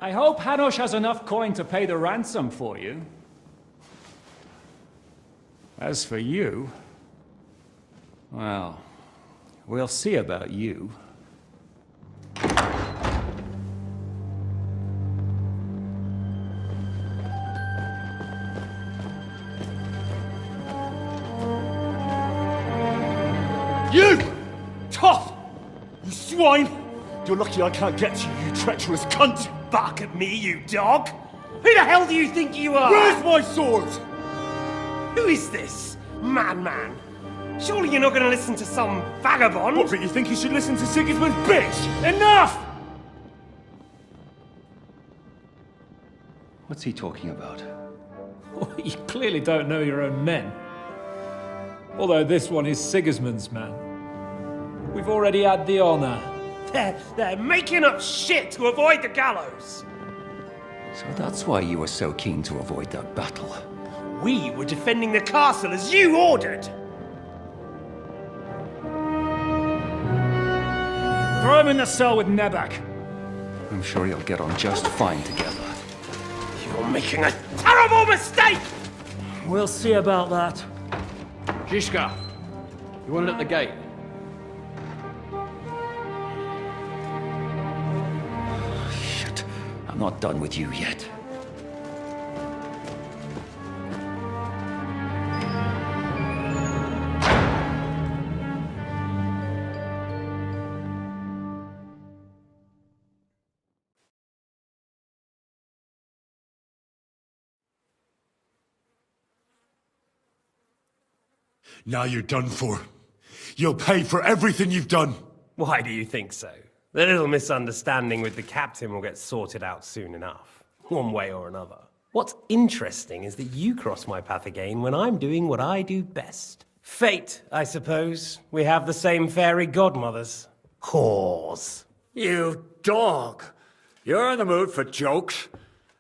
I hope Hanush has enough coin to pay the ransom for you. As for you, well, we'll see about you. You! Toth! You swine! You're lucky I can't get to you, you treacherous cunt! Bark at me, you dog! Who the hell do you think you are? Where's my sword? Who is this? Man. Surely you're not going to listen to some vagabond? What, but you think you should listen to Sigismund's bitch? Enough! What's he talking about? Well, you clearly don't know your own men. Although this one is Sigismund's man. We've already had the honor. They're making up shit to avoid the gallows! So that's why you were so keen to avoid that battle. We were defending the castle as you ordered! Throw him in the cell with Nebak. I'm sure you'll get on just fine together. You're making a terrible mistake! We'll see about that. Zhishka, you want it at the gate? Shit, I'm not done with you yet. Now you're done for. You'll pay for everything you've done. Why do you think so? The little misunderstanding with the captain will get sorted out soon enough, one way or another. What's interesting is that you cross my path again when I'm doing what I do best. Fate, I suppose. We have the same fairy godmothers. Whores. You dog! You're in the mood for jokes?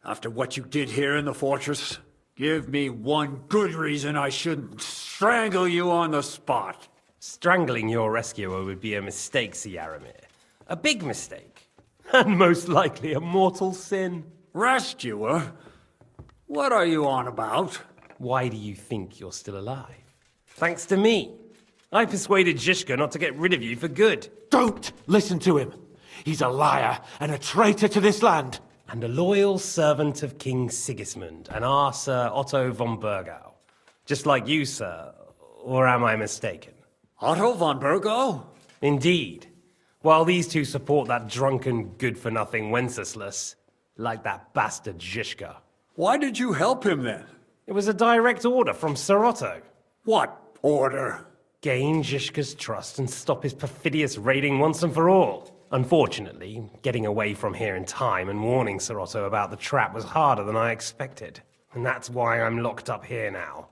After what you did here in the fortress? Give me one good reason I shouldn't strangle you on the spot. Strangling your rescuer would be a mistake, Yaramir. A big mistake. And most likely a mortal sin. Rescuer? What are you on about? Why do you think you're still alive? Thanks to me. I persuaded Zhishka not to get rid of you for good. Don't listen to him. He's a liar and a traitor to this land. And a loyal servant of King Sigismund and our Sir Otto von Burgau. Just like you, sir. Or am I mistaken? Otto von Burgau? Indeed. While these two support that drunken, good-for-nothing Wenceslas, like that bastard Zhishka. Why did you help him then? It was a direct order from Sir Otto. What order? Gain Zhishka's trust and stop his perfidious raiding once and for all. Unfortunately, getting away from here in time and warning Sir Otto about the trap was harder than I expected. And that's why I'm locked up here now.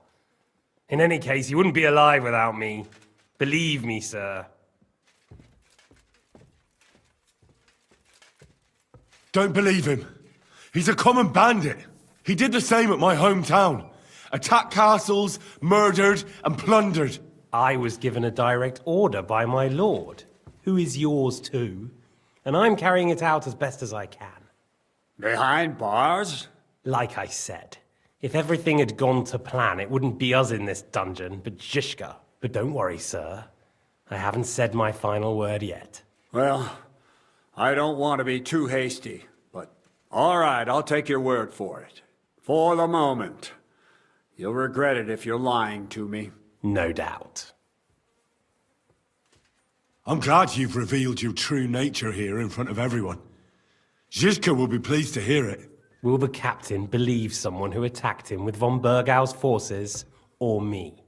In any case, you wouldn't be alive without me. Believe me, sir. Don't believe him. He's a common bandit. He did the same at my hometown. Attacked castles, murdered, and plundered. I was given a direct order by my lord, who is yours too, and I'm carrying it out as best as I can. Behind bars? Like I said, if everything had gone to plan, it wouldn't be us in this dungeon, but Zhishka. But don't worry, sir. I haven't said my final word yet. Well, I don't want to be too hasty, but all right, I'll take your word for it. For the moment. You'll regret it if you're lying to me. No doubt. I'm glad you've revealed your true nature here in front of everyone. Zhishka will be pleased to hear it. Will the captain believe someone who attacked him with von Burgau's forces, or me?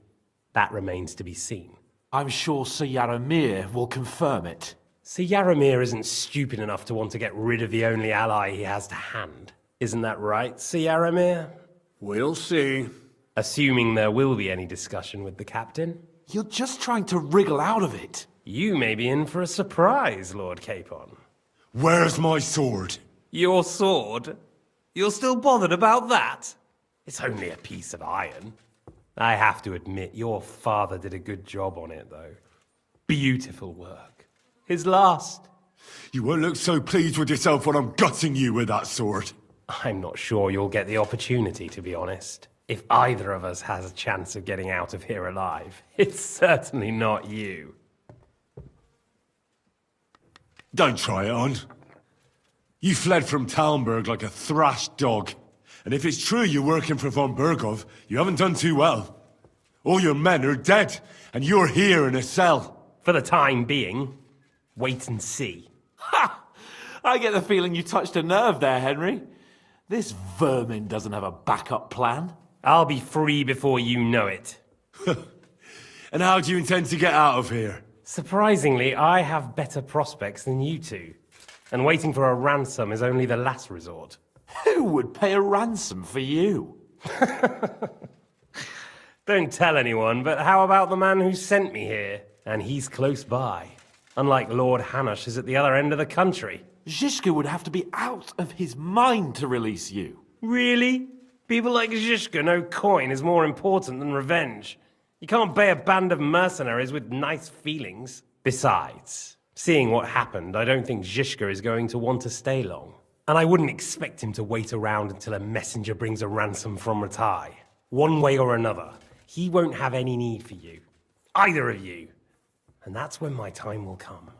That remains to be seen. I'm sure Sir Yaramir will confirm it. Sir Yaramir isn't stupid enough to want to get rid of the only ally he has to hand. Isn't that right, Sir Yaramir? We'll see. Assuming there will be any discussion with the captain. You're just trying to wriggle out of it. You may be in for a surprise, Lord Capon. Where's my sword? Your sword? You're still bothered about that? It's only a piece of iron. I have to admit, your father did a good job on it, though. Beautiful work. His last. You won't look so pleased with yourself when I'm gutting you with that sword. I'm not sure you'll get the opportunity, to be honest. If either of us has a chance of getting out of here alive, it's certainly not you. Don't try it on. You fled from Talmberg like a thrashed dog. And if it's true you're working for von Bergov, you haven't done too well. All your men are dead, and you're here in a cell. For the time being, wait and see. Ha! I get the feeling you touched a nerve there, Henry. This vermin doesn't have a backup plan. I'll be free before you know it. And how do you intend to get out of here? Surprisingly, I have better prospects than you two. And waiting for a ransom is only the last resort. Who would pay a ransom for you? Don't tell anyone, but how about the man who sent me here? And he's close by. Unlike Lord Hanush is at the other end of the country. Zhishka would have to be out of his mind to release you. Really? People like Zhishka know coin is more important than revenge. You can't pay a band of mercenaries with nice feelings. Besides, seeing what happened, I don't think Zhishka is going to want to stay long. And I wouldn't expect him to wait around until a messenger brings a ransom from Ratai. One way or another, he won't have any need for you. Either of you. And that's when my time will come.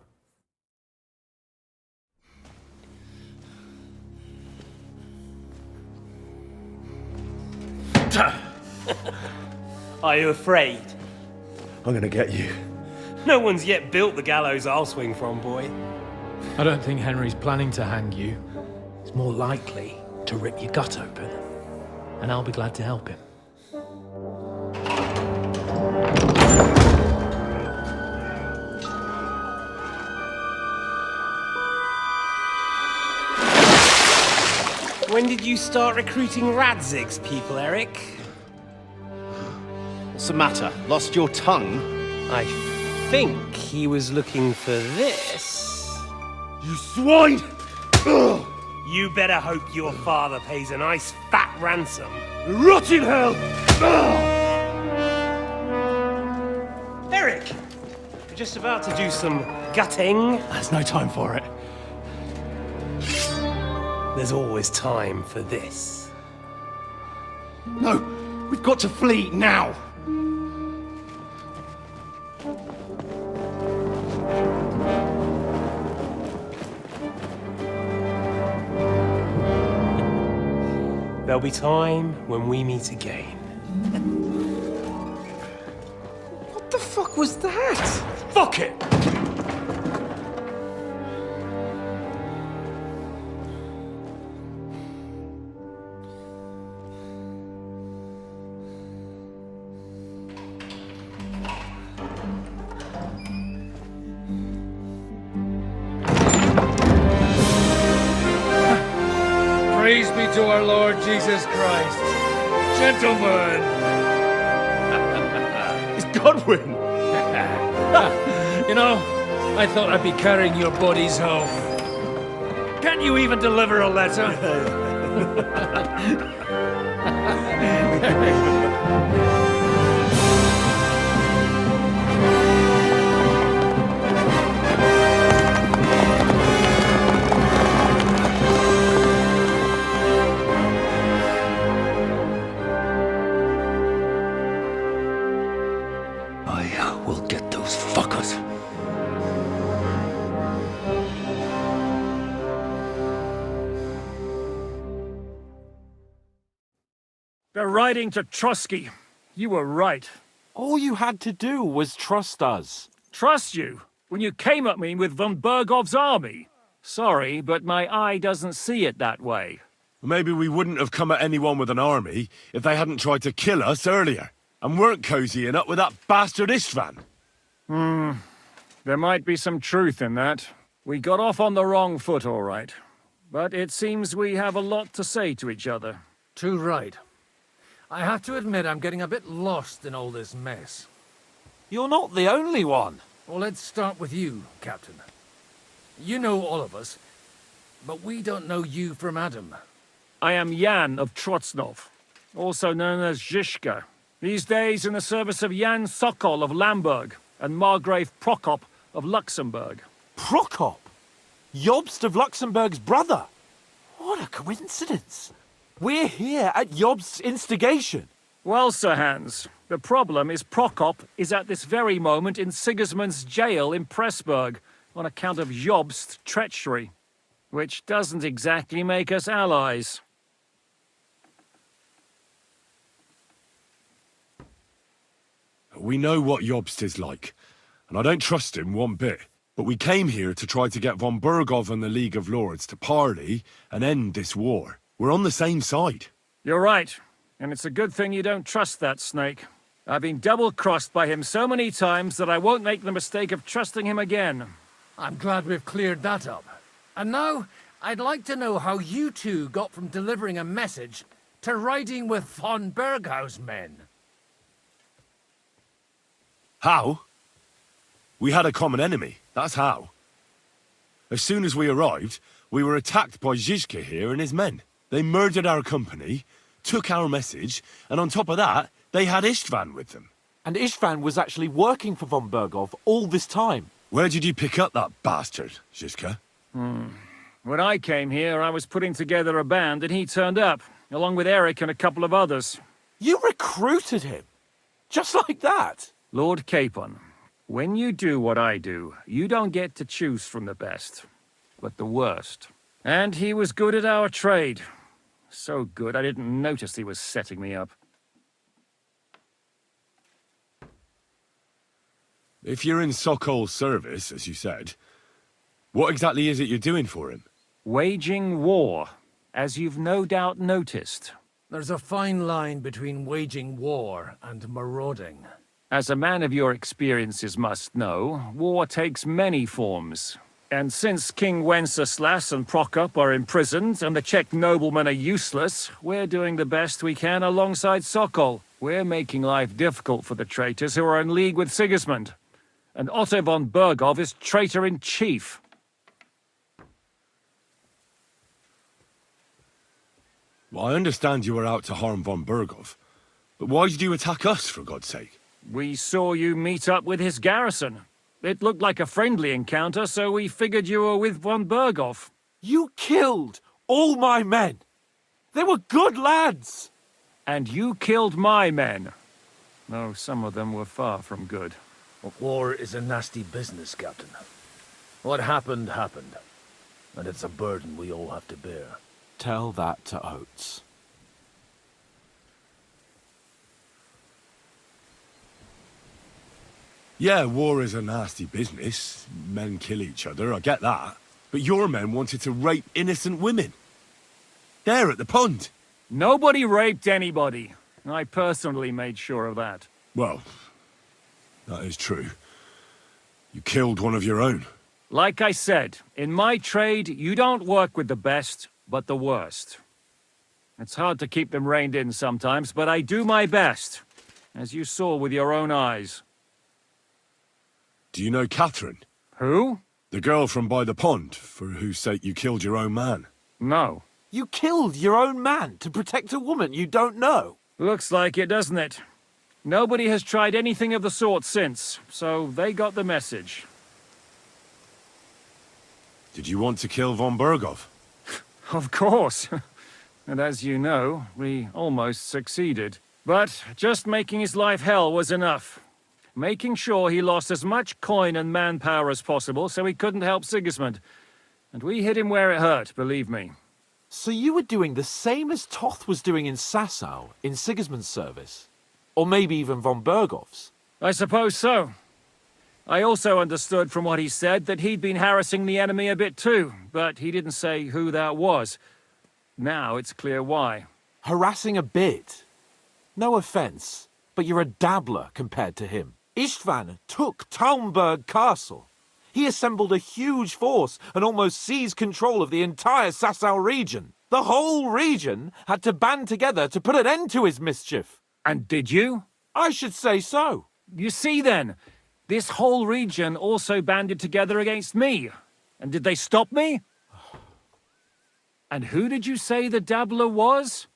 Are you afraid? I'm gonna get you. No one's yet built the gallows I'll swing from, boy. I don't think Henry's planning to hang you. He's more likely to rip your gut open. And I'll be glad to help him. When did you start recruiting Radzig's people, Eric? What's the matter? Lost your tongue? I think he was looking for this. You swine! Ugh. You better hope your father pays a nice fat ransom. Rot in hell! Ugh. Eric! We're just about to do some gutting. There's no time for it. There's always time for this. No, we've got to flee now. There'll be time when we meet again. What the fuck was that? Fuck it! Praise be to our Lord Jesus Christ. Gentlemen! It's Godwin! You know, I thought I'd be carrying your bodies home. Can't you even deliver a letter? I will get those fuckers. They're riding to Trotsky. You were right. All you had to do was trust us. Trust you? When you came at me with von Bergov's army? Sorry, but my eye doesn't see it that way. Maybe we wouldn't have come at anyone with an army if they hadn't tried to kill us earlier, and weren't cozying up with that bastard Istvan. There might be some truth in that. We got off on the wrong foot, all right. But it seems we have a lot to say to each other. Too right. I have to admit I'm getting a bit lost in all this mess. You're not the only one. Well, let's start with you, Captain. You know all of us, but we don't know you from Adam. I am Jan of Trotsnov, also known as Zhishka. These days in the service of Jan Sokol of Lamberg, and Margrave Prokop of Luxembourg. Prokop? Jobst of Luxembourg's brother? What a coincidence. We're here at Jobst's instigation. Well, Sir Hans, the problem is Prokop is at this very moment in Sigismund's jail in Pressburg on account of Jobst's treachery, which doesn't exactly make us allies. We know what Jobst is like, and I don't trust him one bit. But we came here to try to get von Bergov and the League of Lords to parley and end this war. We're on the same side. You're right, and it's a good thing you don't trust that snake. I've been double-crossed by him so many times that I won't make the mistake of trusting him again. I'm glad we've cleared that up. And now, I'd like to know how you two got from delivering a message to riding with von Berghaus men. How? We had a common enemy, that's how. As soon as we arrived, we were attacked by Zizka here and his men. They murdered our company, took our message, and on top of that, they had Istvan with them. And Istvan was actually working for von Bergov all this time. Where did you pick up that bastard, Zizka? When I came here, I was putting together a band and he turned up, along with Eric and a couple of others. You recruited him? Just like that? Lord Capon, when you do what I do, you don't get to choose from the best, but the worst. And he was good at our trade. So good, I didn't notice he was setting me up. If you're in Sokol's service, as you said, what exactly is it you're doing for him? Waging war, as you've no doubt noticed. There's a fine line between waging war and marauding. As a man of your experiences must know, war takes many forms. And since King Wenceslas and Prokop are imprisoned and the Czech noblemen are useless, we're doing the best we can alongside Sokol. We're making life difficult for the traitors who are in league with Sigismund. And Otto von Bergov is traitor-in-chief. Well, I understand you were out to harm von Bergov, but why did you attack us, for God's sake? We saw you meet up with his garrison. It looked like a friendly encounter, so we figured you were with von Bergov. You killed all my men. They were good lads. And you killed my men. Though some of them were far from good. War is a nasty business, Captain. What happened, happened. And it's a burden we all have to bear. Tell that to Oates. Yeah, war is a nasty business. Men kill each other, I get that. But your men wanted to rape innocent women. There at the pond. Nobody raped anybody. I personally made sure of that. Well, that is true. You killed one of your own. Like I said, in my trade, you don't work with the best, but the worst. It's hard to keep them reined in sometimes, but I do my best, as you saw with your own eyes. Do you know Katherine? Who? The girl from by the pond, for whose sake you killed your own man. No. You killed your own man to protect a woman you don't know. Looks like it, doesn't it? Nobody has tried anything of the sort since, so they got the message. Did you want to kill von Bergov? Of course. And as you know, we almost succeeded. But just making his life hell was enough. Making sure he lost as much coin and manpower as possible so he couldn't help Sigismund. And we hit him where it hurt, believe me. So you were doing the same as Toth was doing in Sasau, in Sigismund's service? Or maybe even von Bergov's? I suppose so. I also understood from what he said that he'd been harassing the enemy a bit too, but he didn't say who that was. Now it's clear why. Harassing a bit? No offense, but you're a dabbler compared to him. Istvan took Talmberg Castle. He assembled a huge force and almost seized control of the entire Sasau region. The whole region had to band together to put an end to his mischief. And did you? I should say so. You see then, this whole region also banded together against me. And did they stop me? And who did you say the dabbler was?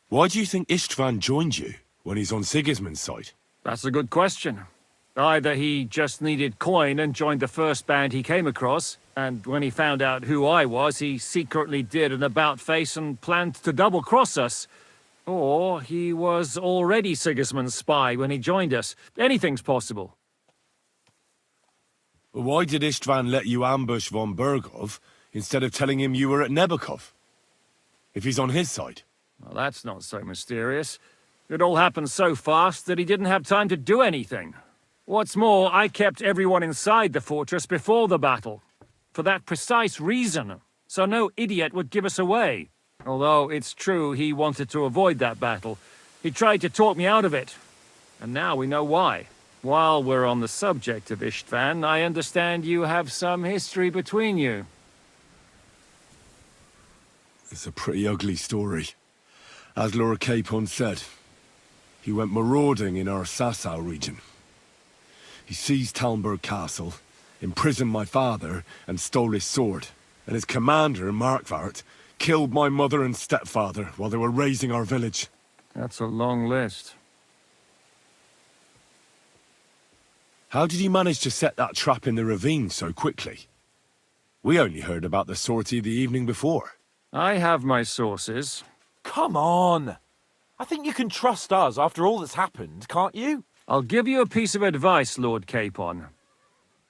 Why do you think Istvan joined you when he's on Sigismund's side? That's a good question. Either he just needed coin and joined the first band he came across, and when he found out who I was, he secretly did an about-face and planned to double-cross us. Or he was already Sigismund's spy when he joined us. Anything's possible. Why did Istvan let you ambush von Bergov instead of telling him you were at Nebukov? If he's on his side. Well, that's not so mysterious. It all happened so fast that he didn't have time to do anything. What's more, I kept everyone inside the fortress before the battle. For that precise reason, so no idiot would give us away. Although it's true he wanted to avoid that battle. He tried to talk me out of it. And now we know why. While we're on the subject of Istvan, I understand you have some history between you. It's a pretty ugly story. As Lord Capon said, he went marauding in our Sasau region. He seized Talmberg Castle, imprisoned my father, and stole his sword. And his commander, Markvart, killed my mother and stepfather while they were raising our village. That's a long list. How did he manage to set that trap in the ravine so quickly? We only heard about the sortie the evening before. I have my sources. Come on! I think you can trust us after all that's happened, can't you? I'll give you a piece of advice, Lord Capon.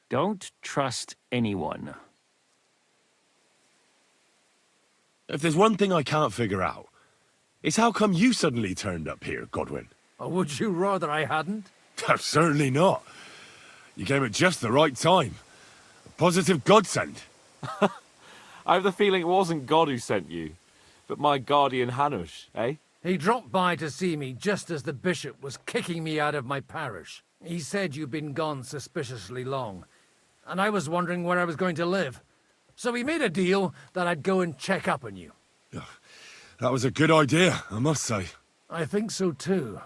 Don't trust anyone. If there's one thing I can't figure out, it's how come you suddenly turned up here, Godwin? Or would you rather I hadn't? Certainly not. You came at just the right time. A positive godsend. I have the feeling it wasn't God who sent you, but my guardian Hanush, eh? He dropped by to see me just as the bishop was kicking me out of my parish. He said you'd been gone suspiciously long, and I was wondering where I was going to live. So we made a deal that I'd go and check up on you. That was a good idea, I must say. I think so too.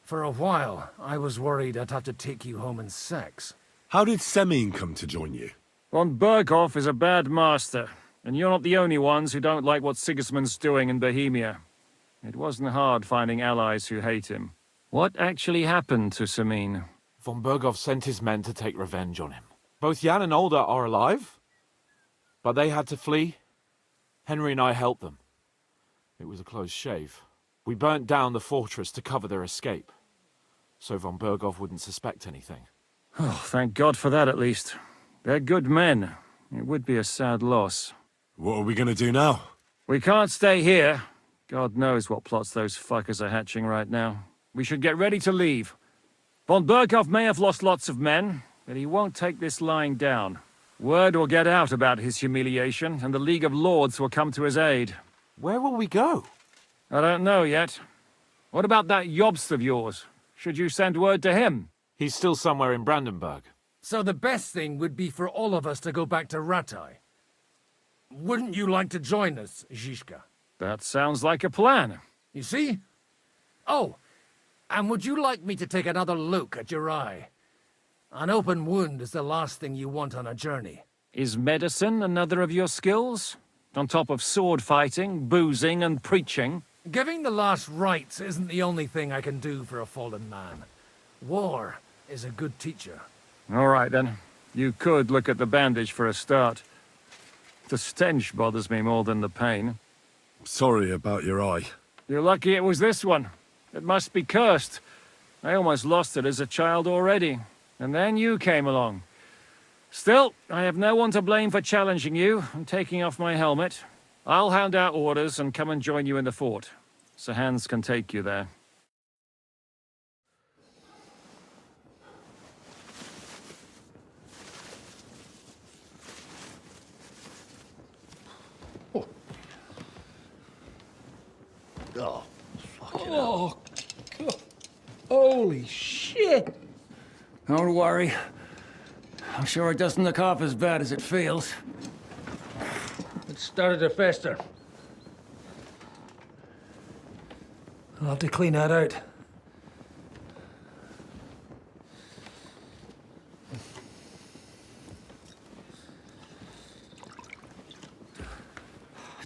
For a while, I was worried I'd have to take you home in sex. How did Semine come to join you? Von Berghoff is a bad master, and you're not the only ones who don't like what Sigismund's doing in Bohemia. It wasn't hard finding allies who hate him. What actually happened to Semine? Von Bergov sent his men to take revenge on him. Both Jan and Olda are alive, but they had to flee. Henry and I helped them. It was a close shave. We burnt down the fortress to cover their escape, so von Bergov wouldn't suspect anything. Oh, thank God for that at least. They're good men. It would be a sad loss. What are we gonna do now? We can't stay here. God knows what plots those fuckers are hatching right now. We should get ready to leave. Von Berghoff may have lost lots of men, but he won't take this lying down. Word will get out about his humiliation, and the League of Lords will come to his aid. Where will we go? I don't know yet. What about that Jobst of yours? Should you send word to him? He's still somewhere in Brandenburg. So the best thing would be for all of us to go back to Ratai. Wouldn't you like to join us, Zizka? That sounds like a plan. You see? Oh, and would you like me to take another look at your eye? An open wound is the last thing you want on a journey. Is medicine another of your skills? On top of sword fighting, boozing, and preaching? Giving the last rites isn't the only thing I can do for a fallen man. War is a good teacher. All right, then. You could look at the bandage for a start. The stench bothers me more than the pain. Sorry about your eye. You're lucky it was this one. It must be cursed. I almost lost it as a child already. And then you came along. Still, I have no one to blame for challenging you and taking off my helmet. I'll hand out orders and come and join you in the fort. Sir Hans can take you there. Oh, fucking Oh, God. Holy shit! Don't worry. I'm sure it doesn't look half as bad as it feels. It started to fester. I'll have to clean that out.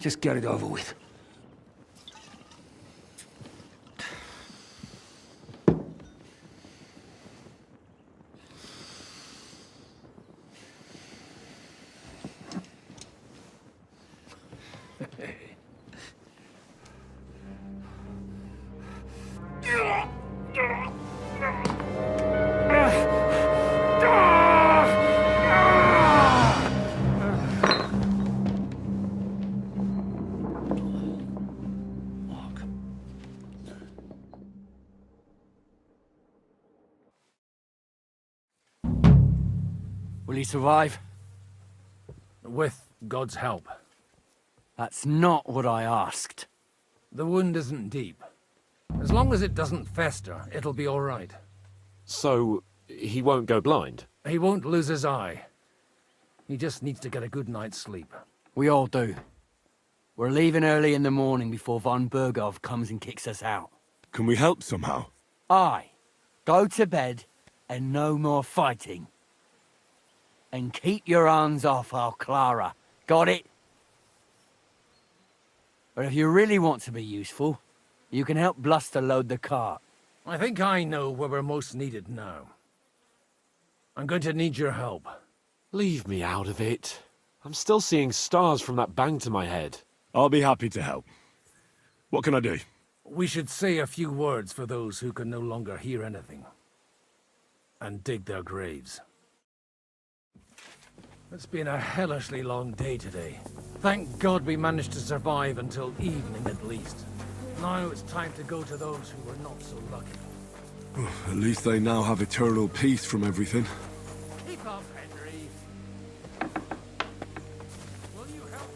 Just get it over with. Will he survive? With God's help. That's not what I asked. The wound isn't deep. As long as it doesn't fester, it'll be all right. So, he won't go blind? He won't lose his eye. He just needs to get a good night's sleep. We all do. We're leaving early in the morning before von Berghoff comes and kicks us out. Can we help somehow? Aye. Go to bed and no more fighting. And keep your hands off our Clara. Got it? But if you really want to be useful, you can help Bluster load the cart. I think I know where we're most needed now. I'm going to need your help. Leave me out of it. I'm still seeing stars from that bang to my head. I'll be happy to help. What can I do? We should say a few words for those who can no longer hear anything. And dig their graves. It's been a hellishly long day today. Thank God we managed to survive until evening at least. Now it's time to go to those who were not so lucky. At least they now have eternal peace from everything. Keep up, Henry. Will you help?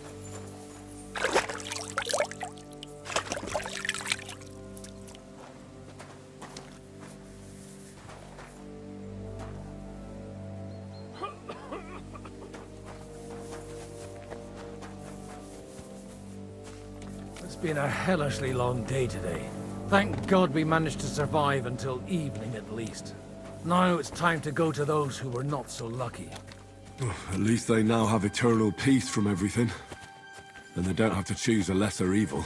It's been a hellishly long day today. Thank God we managed to survive until evening at least. Now it's time to go to those who were not so lucky. At least they now have eternal peace from everything. And they don't have to choose a lesser evil.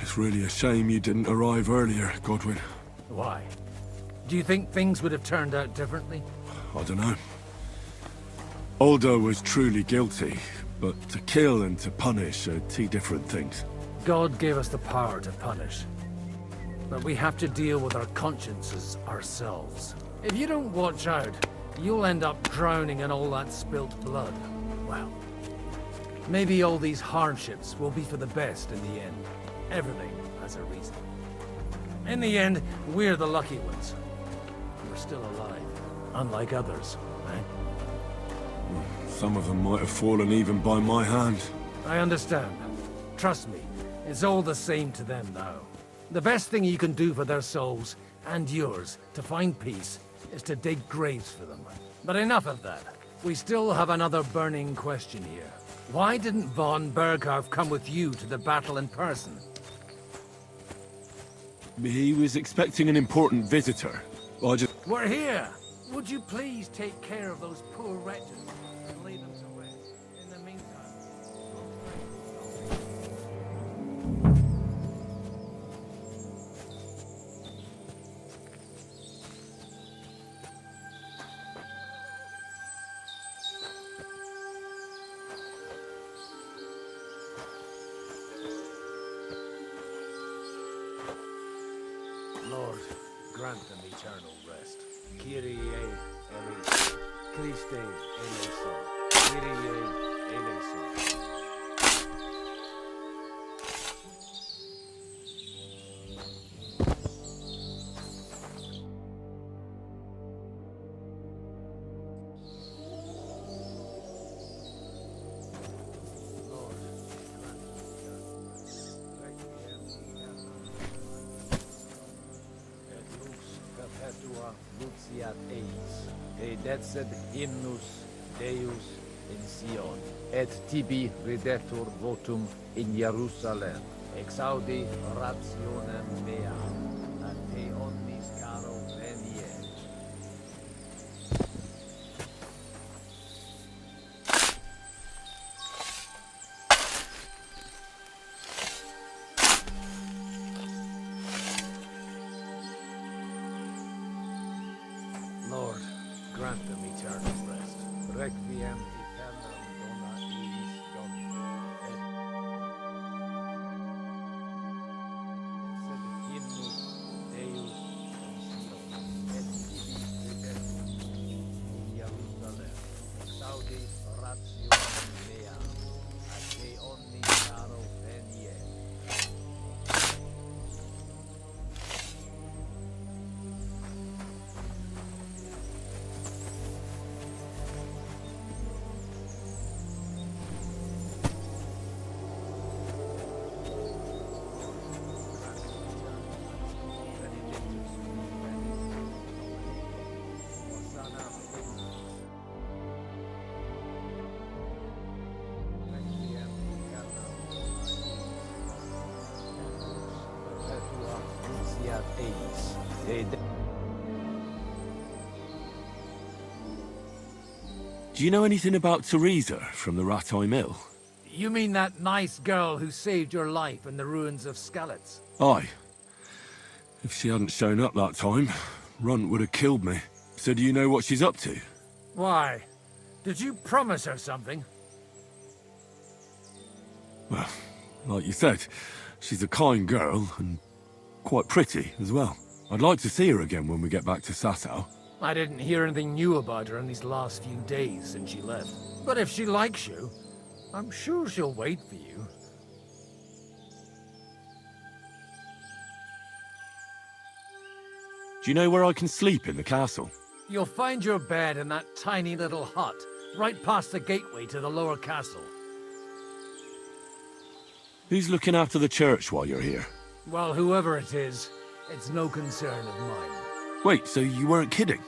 It's really a shame you didn't arrive earlier, Godwin. Why? Do you think things would have turned out differently? I don't know. Aldo was truly guilty, but to kill and to punish are two different things. God gave us the power to punish. But we have to deal with our consciences ourselves. If you don't watch out, you'll end up drowning in all that spilt blood. Well, maybe all these hardships will be for the best in the end. Everything has a reason. In the end, we're the lucky ones. We're still alive, unlike others, eh? Some of them might have fallen even by my hand. I understand. Trust me, it's all the same to them now. The best thing you can do for their souls, and yours, to find peace, is to dig graves for them. But enough of that. We still have another burning question here. Why didn't von Berghoff come with you to the battle in person? He was expecting an important visitor. We're here! Would you please take care of those poor wretches and lay them to rest? In the meantime... Lord, grant them eternal rest. Kyrie eleison. Christe eleison. Kyrie eleison. Luciat eis, dedecet hymnus Deus in Sion, et tibi redetur votum in Jerusalem, exaudi rationem mea, a te omnis caro venie. Lord, grant them eternal rest. Requiem aeternam dona eis Domini. ratio mea, a te omni caro venie. Do you know anything about Teresa from the Rattay Mill? You mean that nice girl who saved your life in the ruins of Skalitz? Aye. If she hadn't shown up that time, Runt would have killed me. So do you know what she's up to? Why? Did you promise her something? Well, like you said, she's a kind girl and quite pretty as well. I'd like to see her again when we get back to Sasau. I didn't hear anything new about her in these last few days since she left. But if she likes you, I'm sure she'll wait for you. Do you know where I can sleep in the castle? You'll find your bed in that tiny little hut, right past the gateway to the lower castle. Who's looking after the church while you're here? Well, whoever it is, it's no concern of mine. Wait, so you weren't kidding?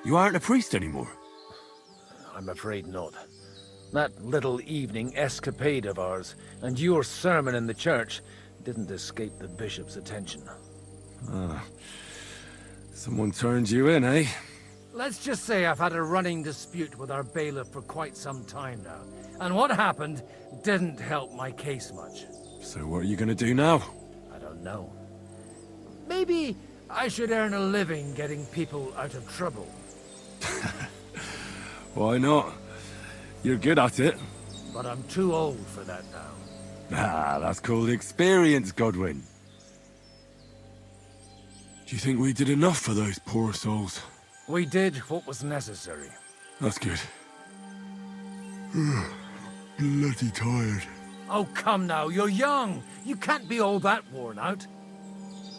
You aren't a priest anymore? I'm afraid not. That little evening escapade of ours, and your sermon in the church, didn't escape the bishop's attention. Ah. Someone turned you in, eh? Let's just say I've had a running dispute with our bailiff for quite some time now. And what happened didn't help my case much. So what are you gonna do now? I don't know. Maybe I should earn a living getting people out of trouble. Why not? You're good at it. But I'm too old for that now. Ah, that's called experience, Godwin. Do you think we did enough for those poor souls? We did what was necessary. That's good. Bloody tired. Oh, come now, you're young. You can't be all that worn out.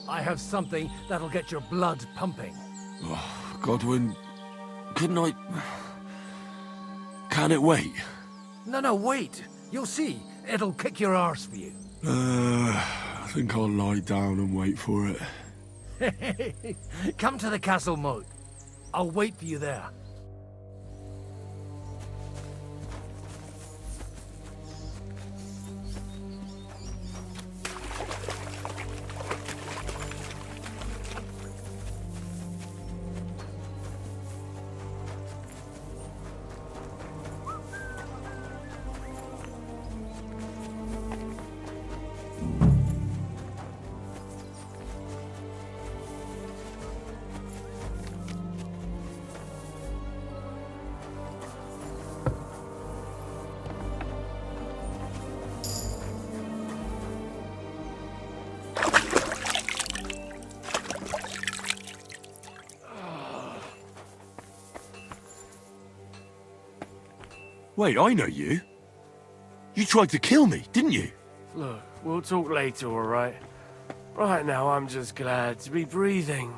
I have something that'll get your blood pumping. Oh, Godwin, couldn't I... Can it wait? No, wait. You'll see. It'll kick your arse for you. I think I'll lie down and wait for it. Come to the castle moat. I'll wait for you there. Wait, I know you. You tried to kill me, didn't you? Look, we'll talk later, all right? Right now, I'm just glad to be breathing.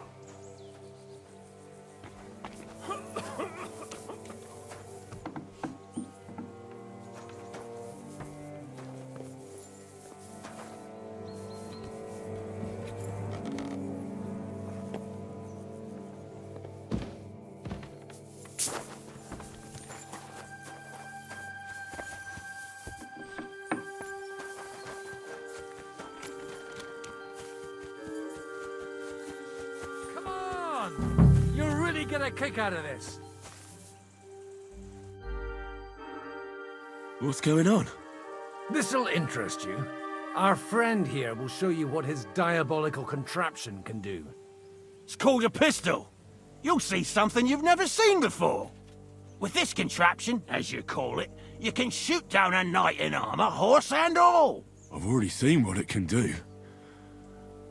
Get a kick out of this. What's going on? This'll interest you. Our friend here will show you what his diabolical contraption can do. It's called a pistol. You'll see something you've never seen before. With this contraption, as you call it, you can shoot down a knight in armor, horse and all. I've already seen what it can do.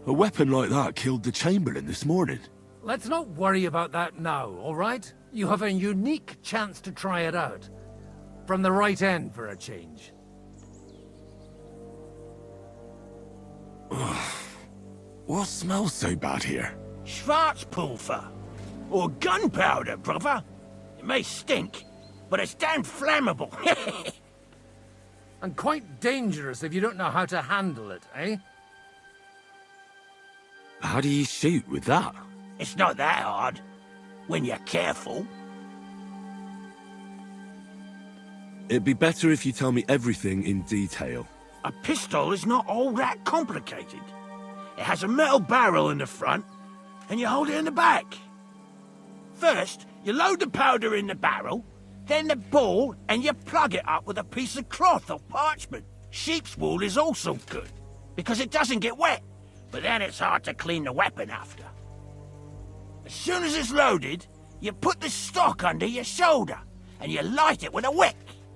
A weapon like that killed the Chamberlain this morning. Let's not worry about that now, all right? You have a unique chance to try it out. from the right end for a change. What smells so bad here? Schwarzpulver. Or gunpowder, brother. It may stink, but it's damn flammable. And quite dangerous if you don't know how to handle it, eh? How do you shoot with that? It's not that hard, when you're careful. It'd be better if you tell me everything in detail. A pistol is not all that complicated. It has a metal barrel in the front, and you hold it in the back. First, you load the powder in the barrel, then the ball, and you plug it up with a piece of cloth or parchment. Sheep's wool is also good, because it doesn't get wet, but then it's hard to clean the weapon after. As soon as it's loaded, you put the stock under your shoulder, and you light it with a wick.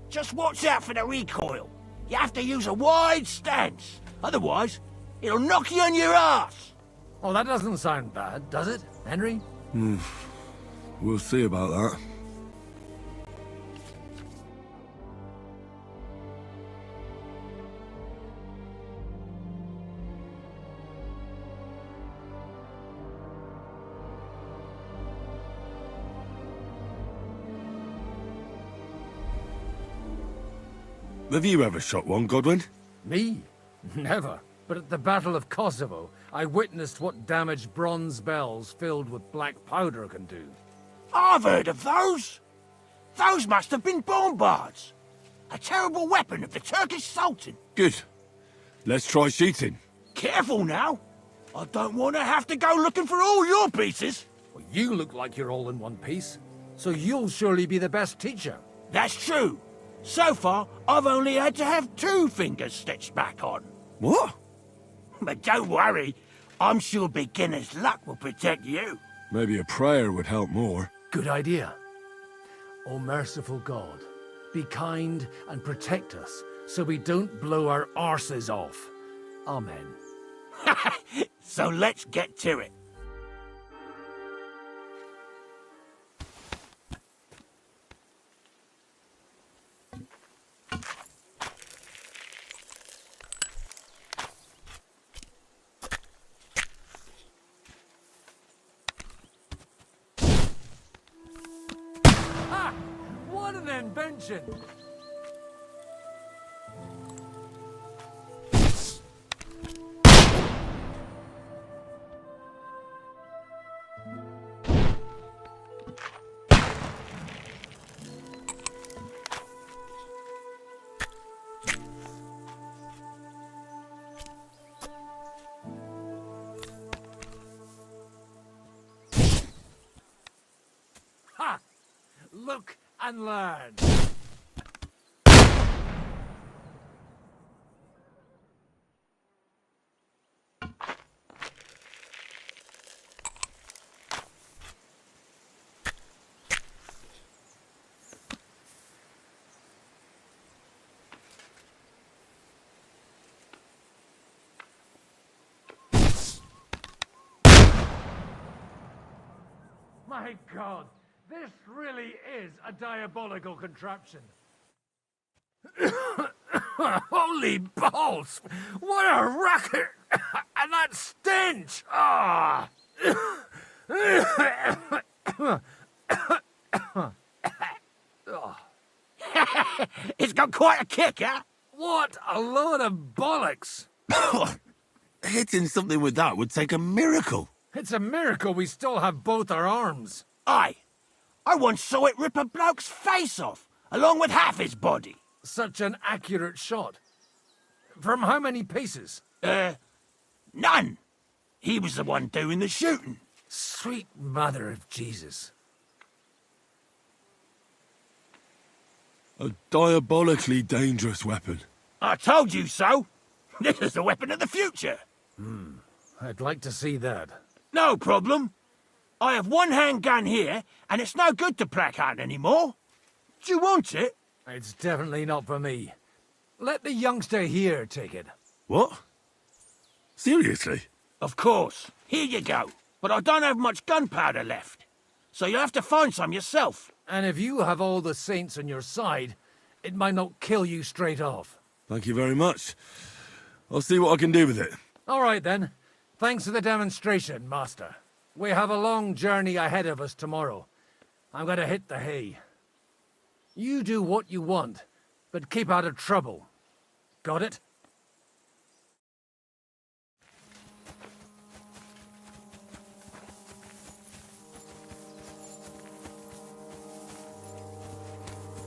Just watch out for the recoil. You have to use a wide stance, otherwise it'll knock you on your ass. Well, that doesn't sound bad, does it, Henry? We'll see about that. Have you ever shot one, Godwin? Me? Never. But at the Battle of Kosovo, I witnessed what damage bronze bells filled with black powder can do. I've heard of those. Those must have been bombards. A terrible weapon of the Turkish Sultan. Good. Let's try shooting. Careful now. I don't want to have to go looking for all your pieces. Well, you look like you're all in one piece, so you'll surely be the best teacher. That's true. So far, I've only had to have 2 fingers stitched back on. What? But don't worry. I'm sure beginner's luck will protect you. Maybe a prayer would help more. Good idea. O merciful God, be kind and protect us so we don't blow our arses off. Amen. So let's get to it. What an invention! Ha! Look and learn. My God, this really is a diabolical contraption. Holy balls! What a racket! And that stench! Ah! It's got quite a kick, huh? What a load of bollocks! Hitting something with that would take a miracle. It's a miracle we still have both our arms. Aye. I once saw it rip a bloke's face off, along with half his body. Such an accurate shot. From how many paces? None. He was the one doing the shooting. Sweet mother of Jesus. A diabolically dangerous weapon. I told you so. This is the weapon of the future. I'd like to see that. No problem. I have one handgun here, and it's no good to placard anymore. Do you want it? It's definitely not for me. Let the youngster here take it. What? Seriously? Of course. Here you go. But I don't have much gunpowder left, so you'll have to find some yourself. And if you have all the saints on your side, it might not kill you straight off. Thank you very much. I'll see what I can do with it. All right, then. Thanks for the demonstration, Master. We have a long journey ahead of us tomorrow. I'm gonna hit the hay. You do what you want, but keep out of trouble. Got it?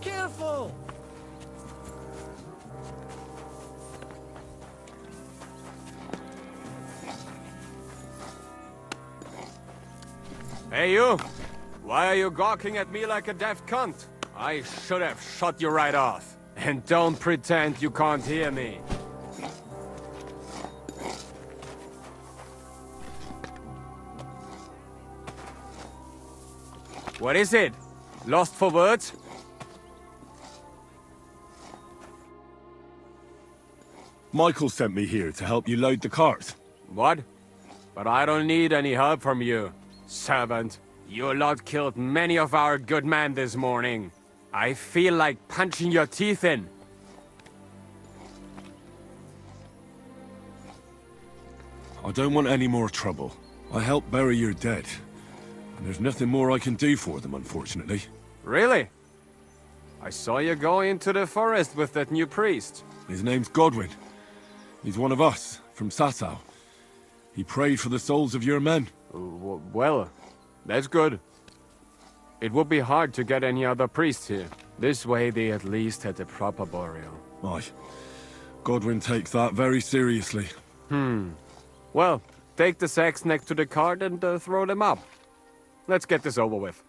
Careful! Hey, you! Why are you gawking at me like a deaf cunt? I should have shot you right off. And don't pretend you can't hear me. What is it? Lost for words? Michael sent me here to help you load the cart. What? But I don't need any help from you, servant. Your lot killed many of our good men this morning. I feel like punching your teeth in. I don't want any more trouble. I helped bury your dead. And there's nothing more I can do for them, unfortunately. Really? I saw you go into the forest with that new priest. His name's Godwin. He's one of us, from Sasau. He prayed for the souls of your men. Well, that's good. It would be hard to get any other priests here. This way they at least had a proper burial. Aye. Godwin takes that very seriously. Well, take the sacks next to the cart and throw them up. Let's get this over with.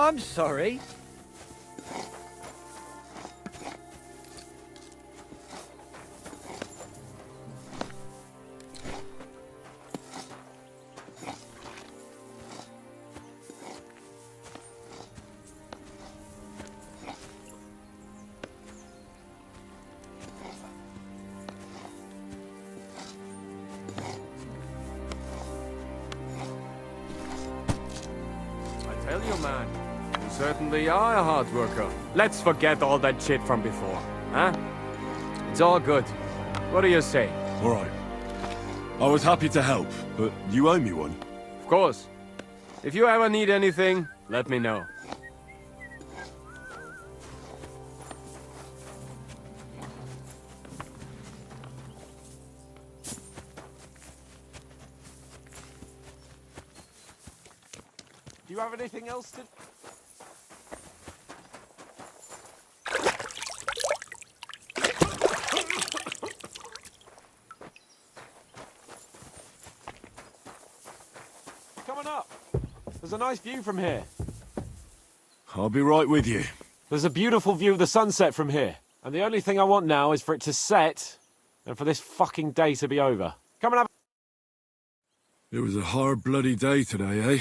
I'm sorry. I tell you, man. You certainly are a hard worker. Let's forget all that shit from before, huh? It's all good. What do you say? All right. I was happy to help, but you owe me one. Of course. If you ever need anything, let me know. Do you have anything else to... Coming up. There's a nice view from here. I'll be right with you. There's a beautiful view of the sunset from here. And the only thing I want now is for it to set and for this fucking day to be over. Come and have... It was a hard bloody day today, eh?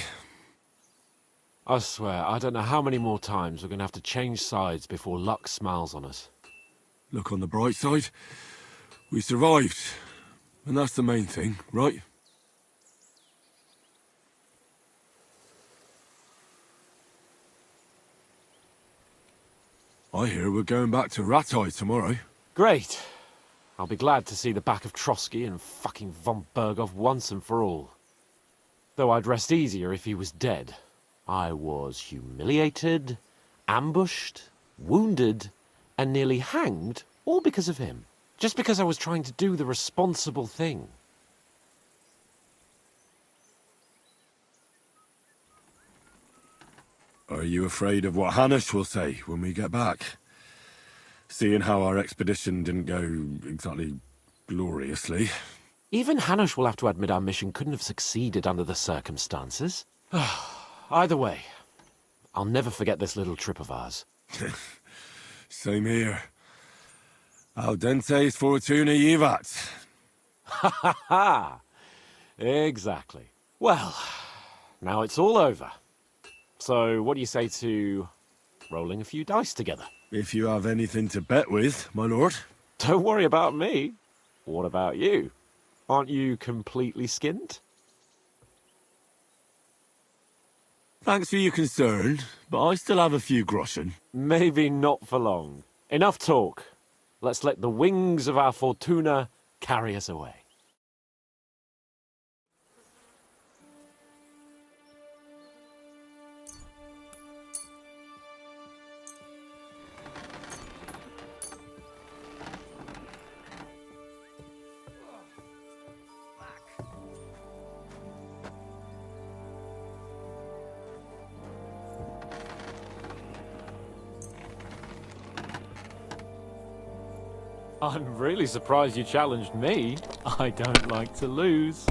I swear, I don't know how many more times we're going to have to change sides before luck smiles on us. Look on the bright side. We survived. And that's the main thing, right? I hear we're going back to Rattay tomorrow. Great. I'll be glad to see the back of Trotsky and fucking von Berghoff once and for all. Though I'd rest easier if he was dead. I was humiliated, ambushed, wounded, and nearly hanged, all because of him. Just because I was trying to do the responsible thing. Are you afraid of what Hannes will say when we get back? seeing how our expedition didn't go exactly gloriously. Even Hanush will have to admit our mission couldn't have succeeded under the circumstances. Either way, I'll never forget this little trip of ours. Same here. Al dentes fortuna jivat. Ha ha ha! Exactly. Well, now it's all over. So what do you say to rolling a few dice together? If you have anything to bet with, my lord. Don't worry about me. What about you? Aren't you completely skinned? Thanks for your concern, but I still have a few groschen. Maybe not for long. Enough talk. Let's let the wings of our fortuna carry us away. I'm really surprised you challenged me. I don't like to lose.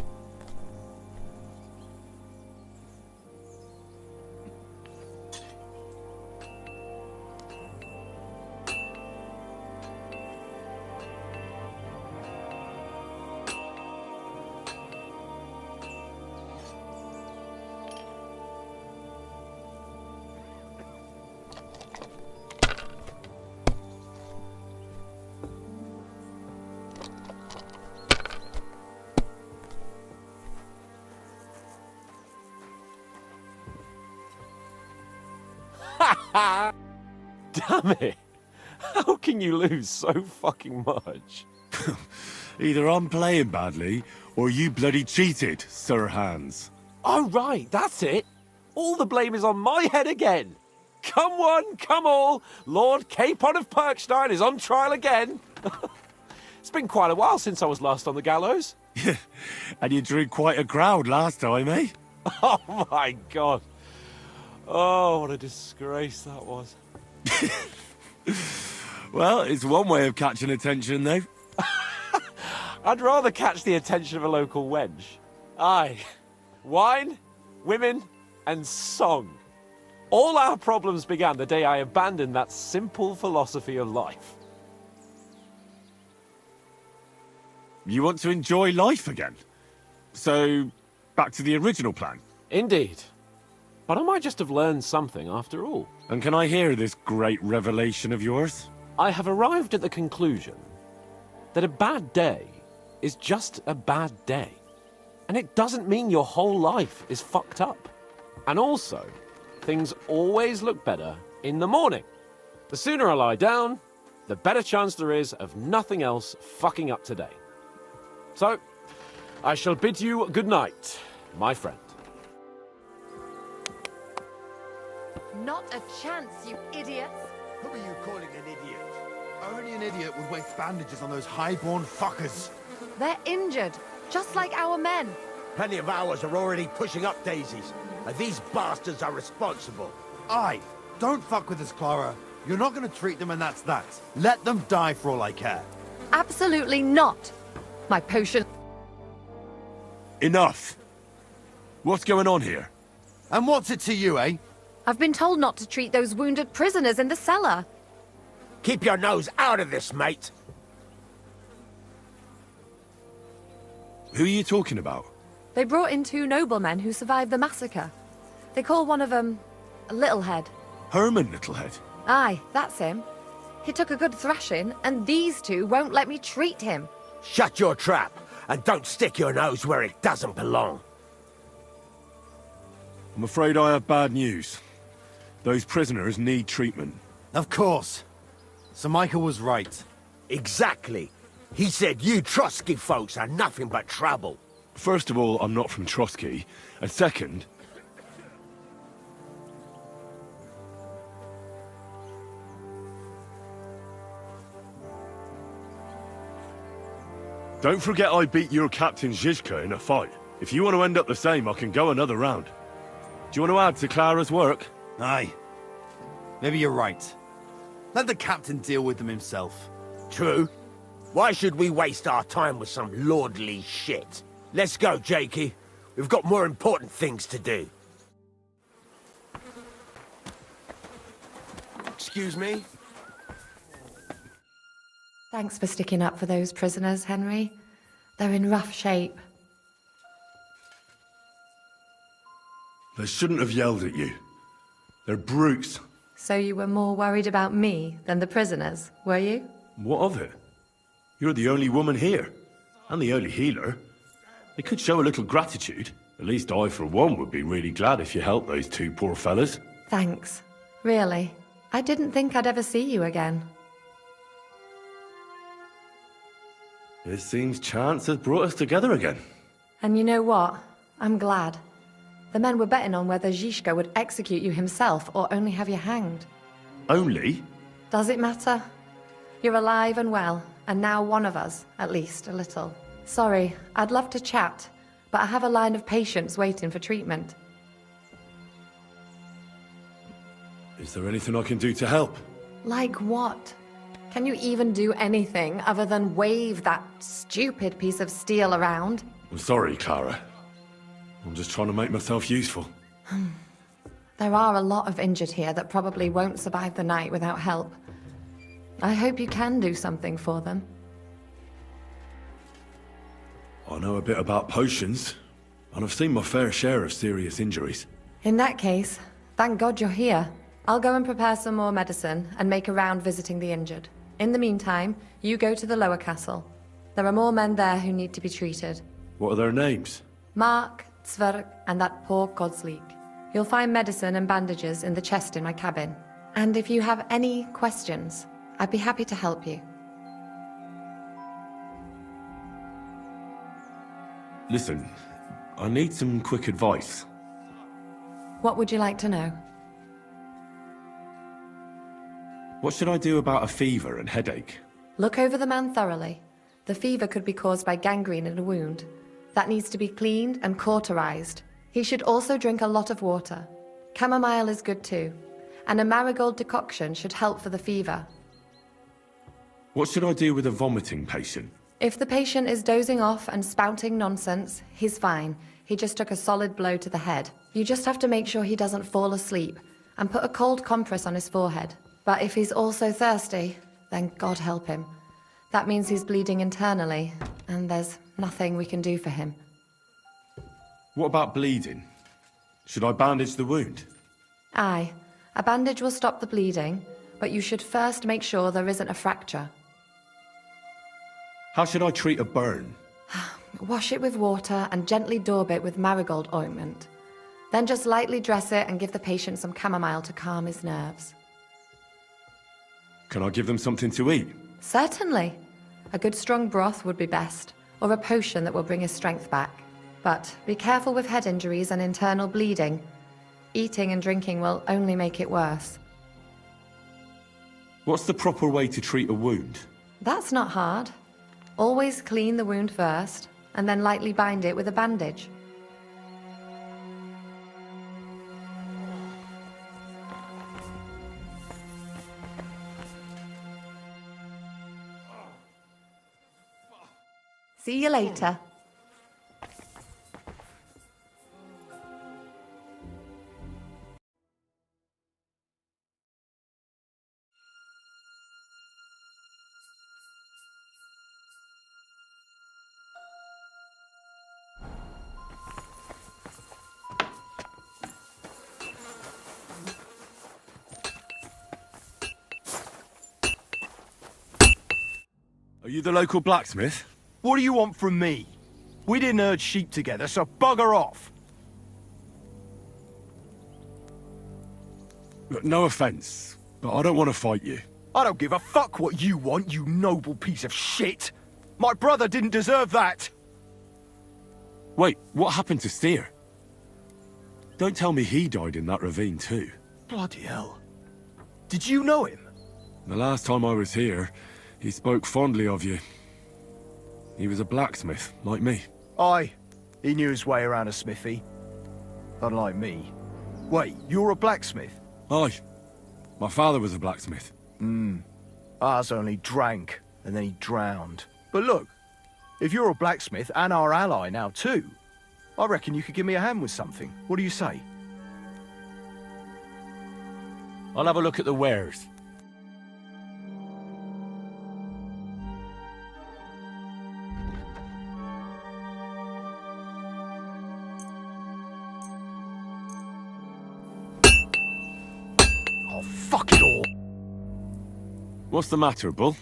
Damn it! How can you lose so fucking much? Either I'm playing badly, or you bloody cheated, Sir Hans. Oh right, that's it. All the blame is on my head again. Come one, come all. Lord Capon of Perkstein is on trial again. It's been quite a while since I was last on the gallows. And you drew quite a crowd last time, eh? Oh my god. Oh, what a disgrace that was. Well, it's one way of catching attention, though. I'd rather catch the attention of a local wench. Aye. Wine, women, and song. All our problems began the day I abandoned that simple philosophy of life. You want to enjoy life again? So, back to the original plan? Indeed. But I might just have learned something after all. And can I hear this great revelation of yours? I have arrived at the conclusion that a bad day is just a bad day. And it doesn't mean your whole life is fucked up. And also, things always look better in the morning. The sooner I lie down, the better chance there is of nothing else fucking up today. So, I shall bid you good night, my friend. Not a chance, you idiots. Who are you calling an idiot? Only an idiot would waste bandages on those highborn fuckers. They're injured, just like our men. Plenty of ours are already pushing up daisies, and these bastards are responsible. Aye, don't fuck with us, Clara. You're not going to treat them and that's that. Let them die for all I care. Absolutely not. My potion... Enough! What's going on here? And what's it to you, eh? I've been told not to treat those wounded prisoners in the cellar. Keep your nose out of this, mate. Who are you talking about? They brought in 2 noblemen who survived the massacre. They call one of them Littlehead. Herman Littlehead? Aye, that's him. He took a good thrashing, and these 2 won't let me treat him. Shut your trap, and don't stick your nose where it doesn't belong. I'm afraid I have bad news. Those prisoners need treatment. Of course. Sir Michael was right. Exactly. He said you Trotsky folks are nothing but trouble. First of all, I'm not from Trotsky. And second... Don't forget I beat your Captain Zizka in a fight. If you want to end up the same, I can go another round. Do you want to add to Clara's work? Aye. Maybe you're right. Let the captain deal with them himself. True. Why should we waste our time with some lordly shit? Let's go, Jakey. We've got more important things to do. Excuse me? Thanks for sticking up for those prisoners, Henry. They're in rough shape. They shouldn't have yelled at you. They're brutes. So you were more worried about me than the prisoners, were you? What of it? You're the only woman here, and the only healer. They could show a little gratitude. At least I, for one, would be really glad if you helped those two poor fellas. Thanks. Really. I didn't think I'd ever see you again. It seems chance has brought us together again. And you know what? I'm glad. The men were betting on whether Zizka would execute you himself or only have you hanged. Only? Does it matter? You're alive and well, and now one of us, at least a little. Sorry, I'd love to chat, but I have a line of patients waiting for treatment. Is there anything I can do to help? Like what? Can you even do anything other than wave that stupid piece of steel around? I'm sorry, Clara. I'm just trying to make myself useful. There are a lot of injured here that probably won't survive the night without help. I hope you can do something for them. I know a bit about potions, and I've seen my fair share of serious injuries. In that case, thank God you're here. I'll go and prepare some more medicine and make a round visiting the injured. In the meantime, you go to the lower castle. There are more men there who need to be treated. What are their names? Mark, Zverk, and that poor Godsleek. You'll find medicine and bandages in the chest in my cabin. And if you have any questions, I'd be happy to help you. Listen, I need some quick advice. What would you like to know? What should I do about a fever and headache? Look over the man thoroughly. The fever could be caused by gangrene in a wound. That needs to be cleaned and cauterized. He should also drink a lot of water. Chamomile is good too. And a marigold decoction should help for the fever. What should I do with a vomiting patient? If the patient is dozing off and spouting nonsense, he's fine. He just took a solid blow to the head. You just have to make sure he doesn't fall asleep and put a cold compress on his forehead. But if he's also thirsty, then God help him. That means he's bleeding internally, and there's nothing we can do for him. What about bleeding? Should I bandage the wound? Aye. A bandage will stop the bleeding, but you should first make sure there isn't a fracture. How should I treat a burn? Wash it with water and gently daub it with marigold ointment. Then just lightly dress it and give the patient some chamomile to calm his nerves. Can I give them something to eat? Certainly. A good strong broth would be best, or a potion that will bring his strength back. But be careful with head injuries and internal bleeding. Eating and drinking will only make it worse. What's the proper way to treat a wound? That's not hard. Always clean the wound first, and then lightly bind it with a bandage. See you later. Are you the local blacksmith? What do you want from me? We didn't herd sheep together, so bugger off. Look, no offense, but I don't want to fight you. I don't give a fuck what you want, you noble piece of shit. My brother didn't deserve that. Wait, what happened to Steer? Don't tell me he died in that ravine too. Bloody hell. Did you know him? The last time I was here, he spoke fondly of you. He was a blacksmith, like me. Aye. He knew his way around a smithy. Unlike me. Wait, you're a blacksmith? Aye. My father was a blacksmith. Ours only drank, and then he drowned. But look, if you're a blacksmith and our ally now too, I reckon you could give me a hand with something. What do you say? I'll have a look at the wares. Oh, fuck it all! What's the matter, Bull?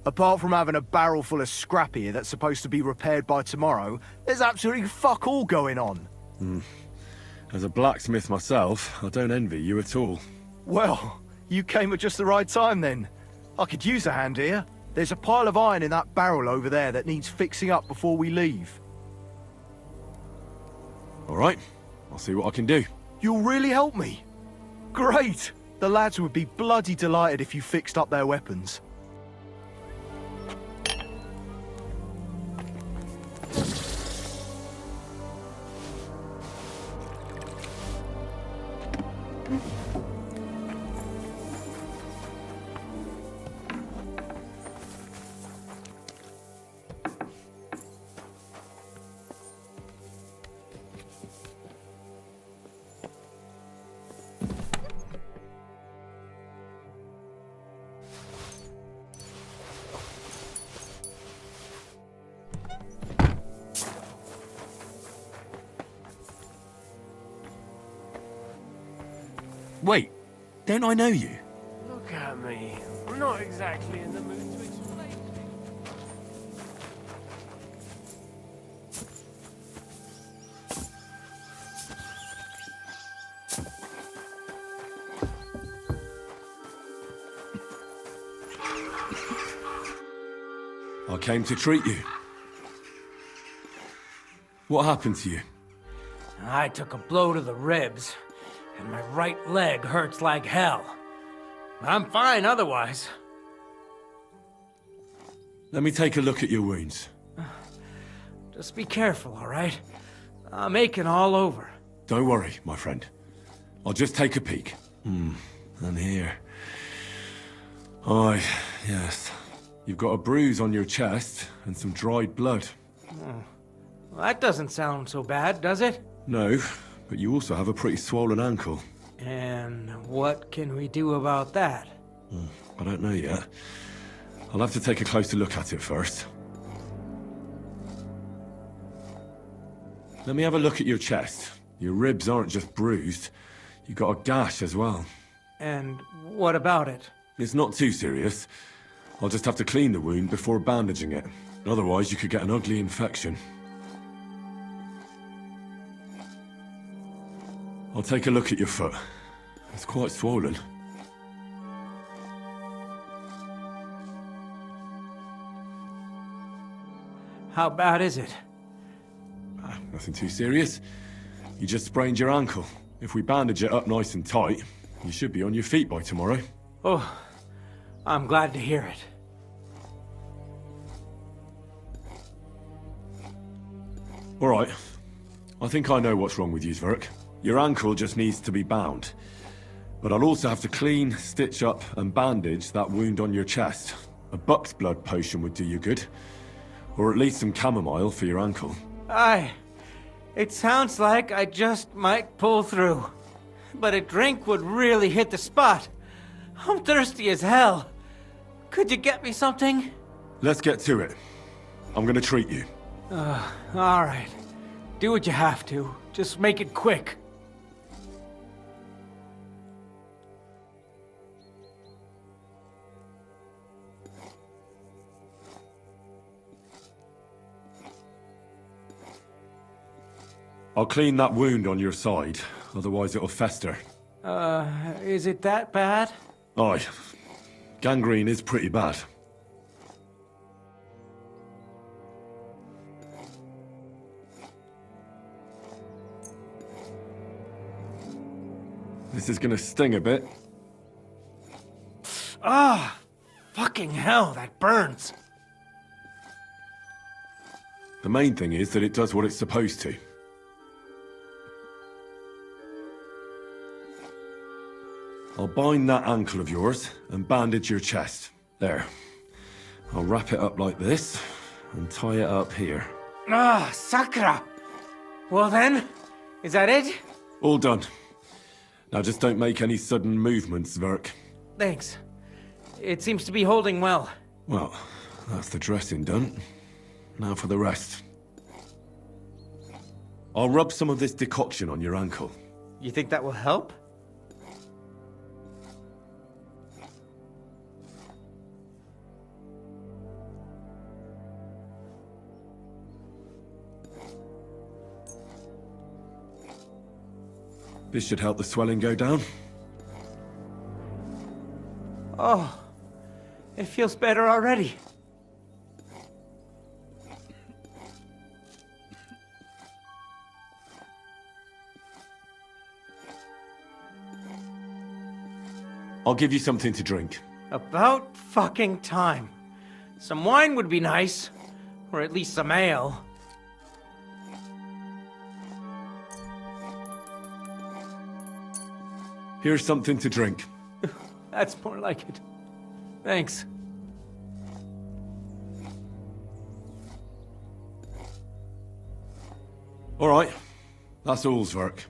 Apart from having a barrel full of scrap here that's supposed to be repaired by tomorrow, there's absolutely fuck all going on. As a blacksmith myself, I don't envy you at all. Well, you came at just the right time then. I could use a hand here. There's a pile of iron in that barrel over there that needs fixing up before we leave. All right, I'll see what I can do. You'll really help me? Great! The lads would be bloody delighted if you fixed up their weapons. Wait, don't I know you? Look at me. I'm not exactly in the mood to explain. I came to treat you. What happened to you? I took a blow to the ribs, and my right leg hurts like hell. I'm fine otherwise. Let me take a look at your wounds. Just be careful, all right? I'm aching all over. Don't worry, my friend. I'll just take a peek. And here. Aye, yes. You've got a bruise on your chest and some dried blood. Well, that doesn't sound so bad, does it? No, but you also have a pretty swollen ankle. And what can we do about that? I don't know yet. I'll have to take a closer look at it first. Let me have a look at your chest. Your ribs aren't just bruised. You've got a gash as well. And what about it? It's not too serious. I'll just have to clean the wound before bandaging it. Otherwise, you could get an ugly infection. I'll take a look at your foot. It's quite swollen. How bad is it? Nothing too serious. You just sprained your ankle. If we bandage it up nice and tight, you should be on your feet by tomorrow. Oh, I'm glad to hear it. All right. I think I know what's wrong with you, Zverk. Your ankle just needs to be bound. But I'll also have to clean, stitch up, and bandage that wound on your chest. A buck's blood potion would do you good. Or at least some chamomile for your ankle. Aye. It sounds like I just might pull through. But a drink would really hit the spot. I'm thirsty as hell. Could you get me something? Let's get to it. I'm gonna treat you. All right. Do what you have to. Just make it quick. I'll clean that wound on your side, otherwise it'll fester. Is it that bad? Aye. Gangrene is pretty bad. This is gonna sting a bit. Ah! Fucking hell, that burns! The main thing is that it does what it's supposed to. I'll bind that ankle of yours and bandage your chest. There. I'll wrap it up like this and tie it up here. Ah, Sakra! Well then, is that it? All done. Now just don't make any sudden movements, Verk. Thanks. It seems to be holding well. Well, that's the dressing done. Now for the rest. I'll rub some of this decoction on your ankle. You think that will help? This should help the swelling go down. Oh, it feels better already. I'll give you something to drink. About fucking time. Some wine would be nice. Or at least some ale. Here's something to drink. That's more like it. Thanks. All right. That's all's work.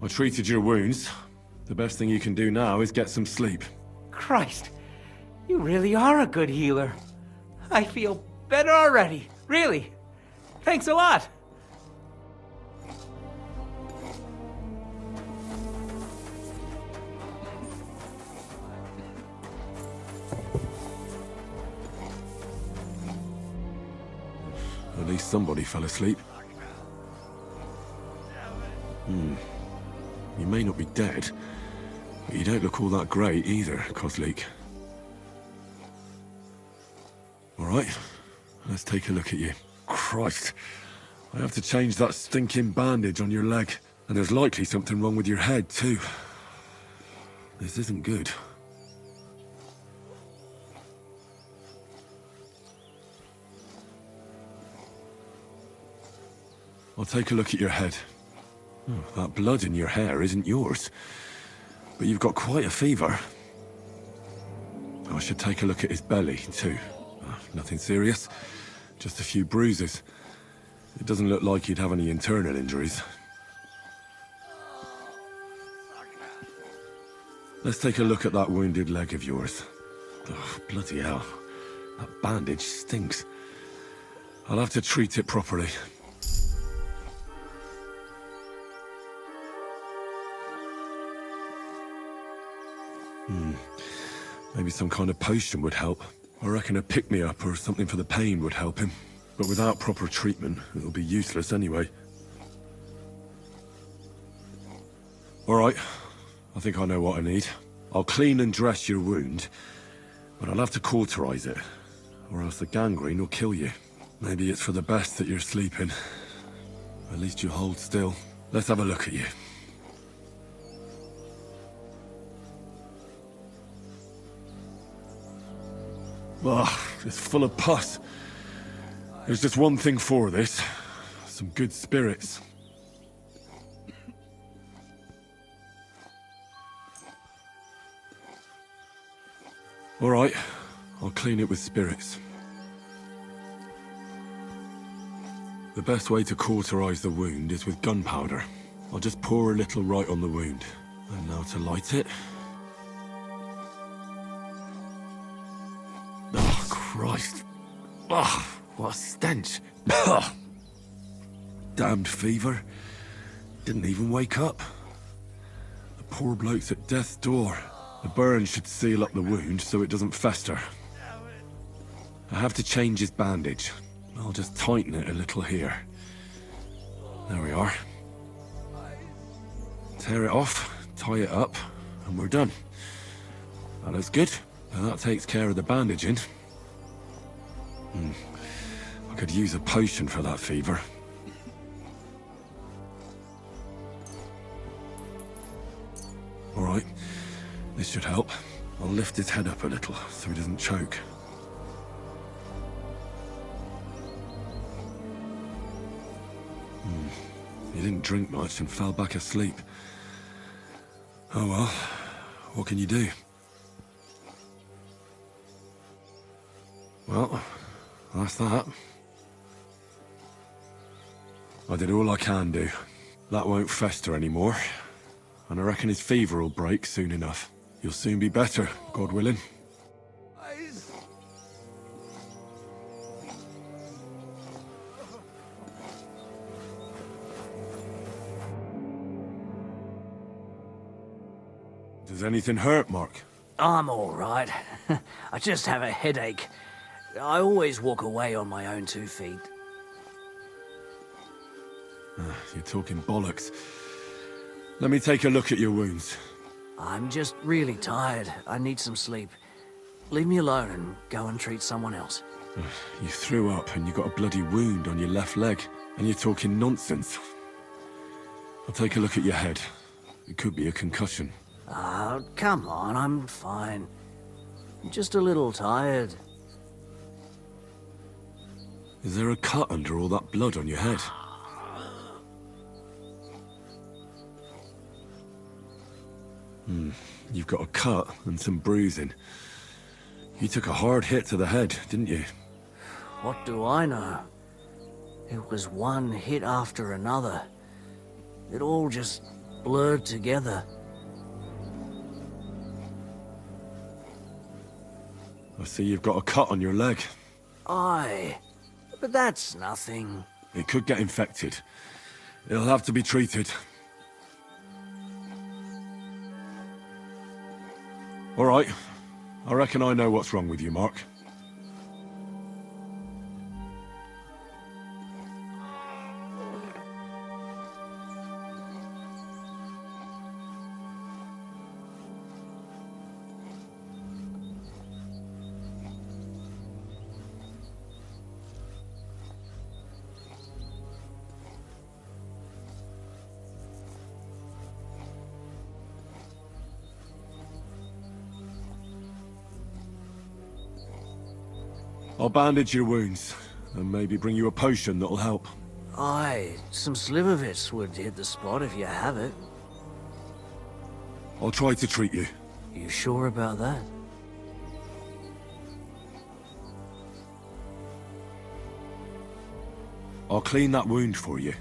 I treated your wounds. The best thing you can do now is get some sleep. Christ, you really are a good healer. I feel better already. Really. Thanks a lot. At least somebody fell asleep. You may not be dead, but you don't look all that great either, Kozlik. All right, let's take a look at you. Christ, I have to change that stinking bandage on your leg, and there's likely something wrong with your head too. This isn't good. I'll take a look at your head. That blood in your hair isn't yours, but you've got quite a fever. I should take a look at his belly, too. Nothing serious, just a few bruises. It doesn't look like he'd have any internal injuries. Let's take a look at that wounded leg of yours. Oh, bloody hell. That bandage stinks. I'll have to treat it properly. Maybe some kind of potion would help. I reckon a pick-me-up or something for the pain would help him. But without proper treatment, it'll be useless anyway. Alright, I think I know what I need. I'll clean and dress your wound, but I'll have to cauterize it, or else the gangrene will kill you. Maybe it's for the best that you're sleeping. At least you hold still. Let's have a look at you. Ugh, it's full of pus. There's just one thing for this. Some good spirits. All right, I'll clean it with spirits. The best way to cauterize the wound is with gunpowder. I'll just pour a little right on the wound. And now to light it. Oh, Christ. Oh, what a stench. Damned fever. Didn't even wake up. The poor bloke's at death's door. The burn should seal up the wound so it doesn't fester. I have to change his bandage. I'll just tighten it a little here. There we are. Tear it off, tie it up, and we're done. That looks good. And that takes care of the bandaging. I could use a potion for that fever. All right, this should help. I'll lift his head up a little so he doesn't choke. He didn't drink much and fell back asleep. Oh well, what can you do? Well, that's that. I did all I can do. That won't fester anymore. And I reckon his fever will break soon enough. You'll soon be better, God willing. Does anything hurt, Mark? I'm all right. I just have a headache. I always walk away on my own 2 feet. You're talking bollocks. Let me take a look at your wounds. I'm just really tired. I need some sleep. Leave me alone and go and treat someone else. You threw up and you got a bloody wound on your left leg, and you're talking nonsense. I'll take a look at your head. It could be a concussion. Oh, come on, I'm fine. I'm just a little tired. Is there a cut under all that blood on your head? You've got a cut and some bruising. You took a hard hit to the head, didn't you? What do I know? It was one hit after another. It all just blurred together. I see you've got a cut on your leg. Aye, but that's nothing. It could get infected. It'll have to be treated. All right. I reckon I know what's wrong with you, Mark. I'll bandage your wounds, and maybe bring you a potion that'll help. Aye, some slivovitz would hit the spot if you have it. I'll try to treat you. You sure about that? I'll clean that wound for you.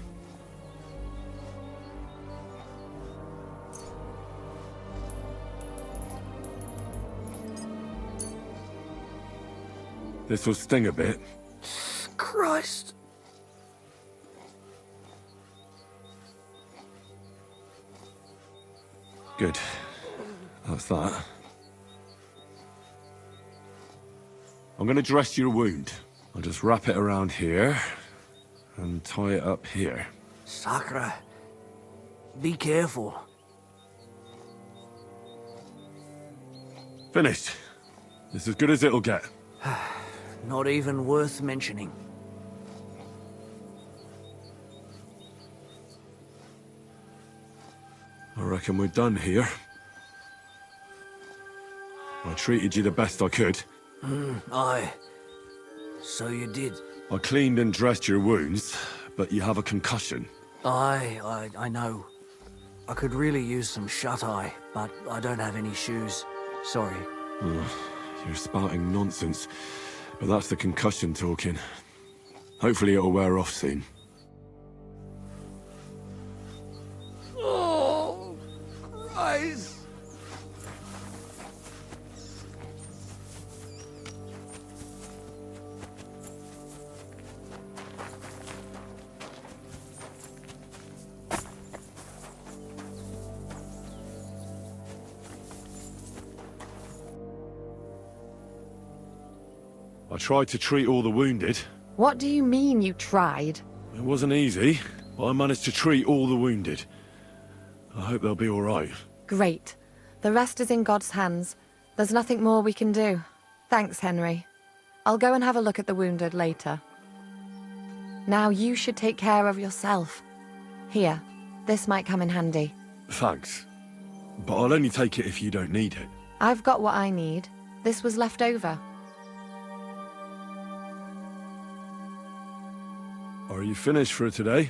This will sting a bit. Christ. Good. That's that. I'm gonna dress your wound. I'll just wrap it around here and tie it up here. Sakra. Be careful. Finished. It's as good as it'll get. Not even worth mentioning. I reckon we're done here. I treated you the best I could. Aye. So you did. I cleaned and dressed your wounds, but you have a concussion. Aye, I know. I could really use some shut-eye, but I don't have any shoes. Sorry. You're spouting nonsense, but that's the concussion talking. Hopefully it'll wear off soon. Oh, Christ! I tried to treat all the wounded. What do you mean you tried? It wasn't easy, but I managed to treat all the wounded. I hope they'll be all right. Great. The rest is in God's hands. There's nothing more we can do. Thanks, Henry. I'll go and have a look at the wounded later. Now you should take care of yourself. Here, this might come in handy. Thanks. But I'll only take it if you don't need it. I've got what I need. This was left over. Are you finished for today?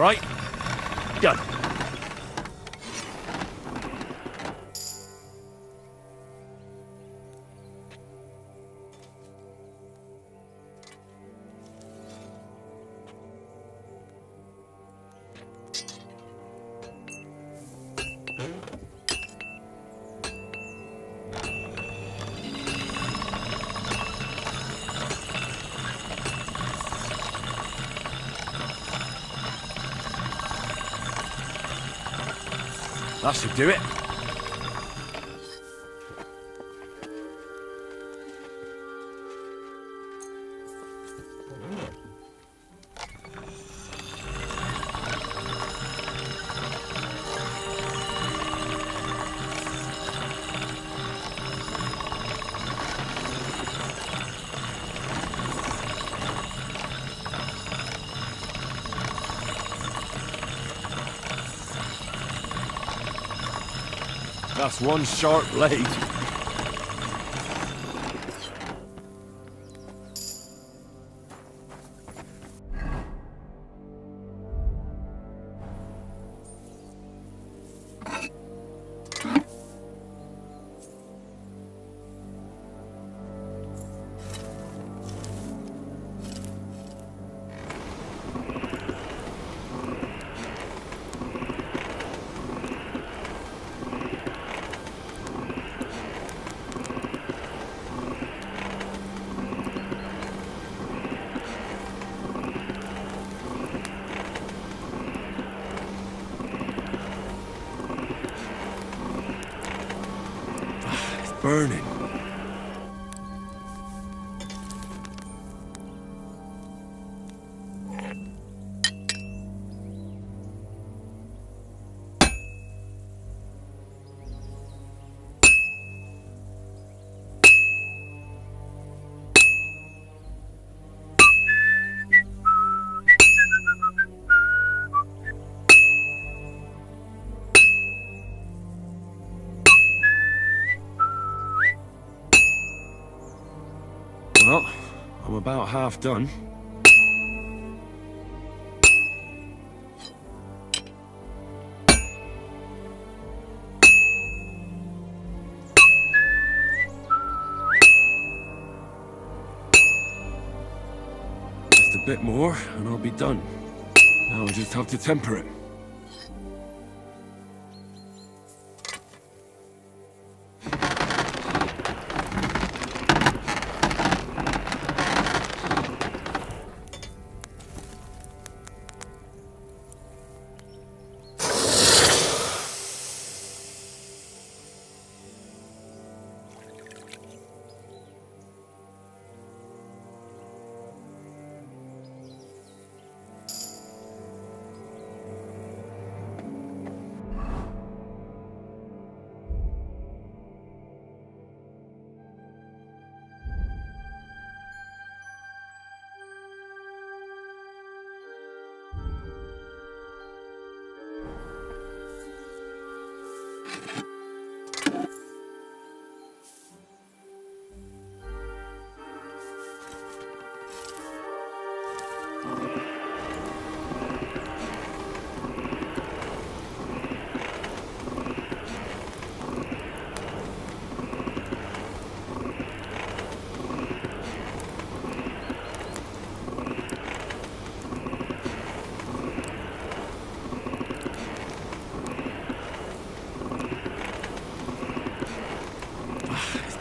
All right, go. That should do it. That's one sharp blade. Burning. Well, I'm about half done. Just a bit more, and I'll be done. Now I just have to temper it.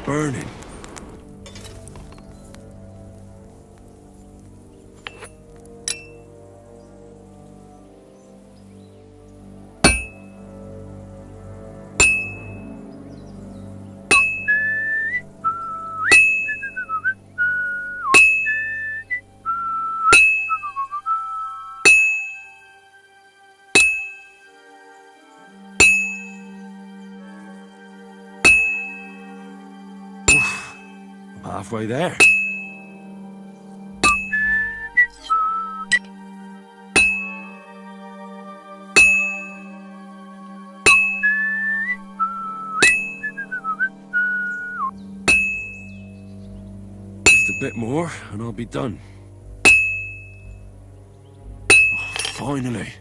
Burning. Halfway there. Just a bit more, and I'll be done. Oh, finally.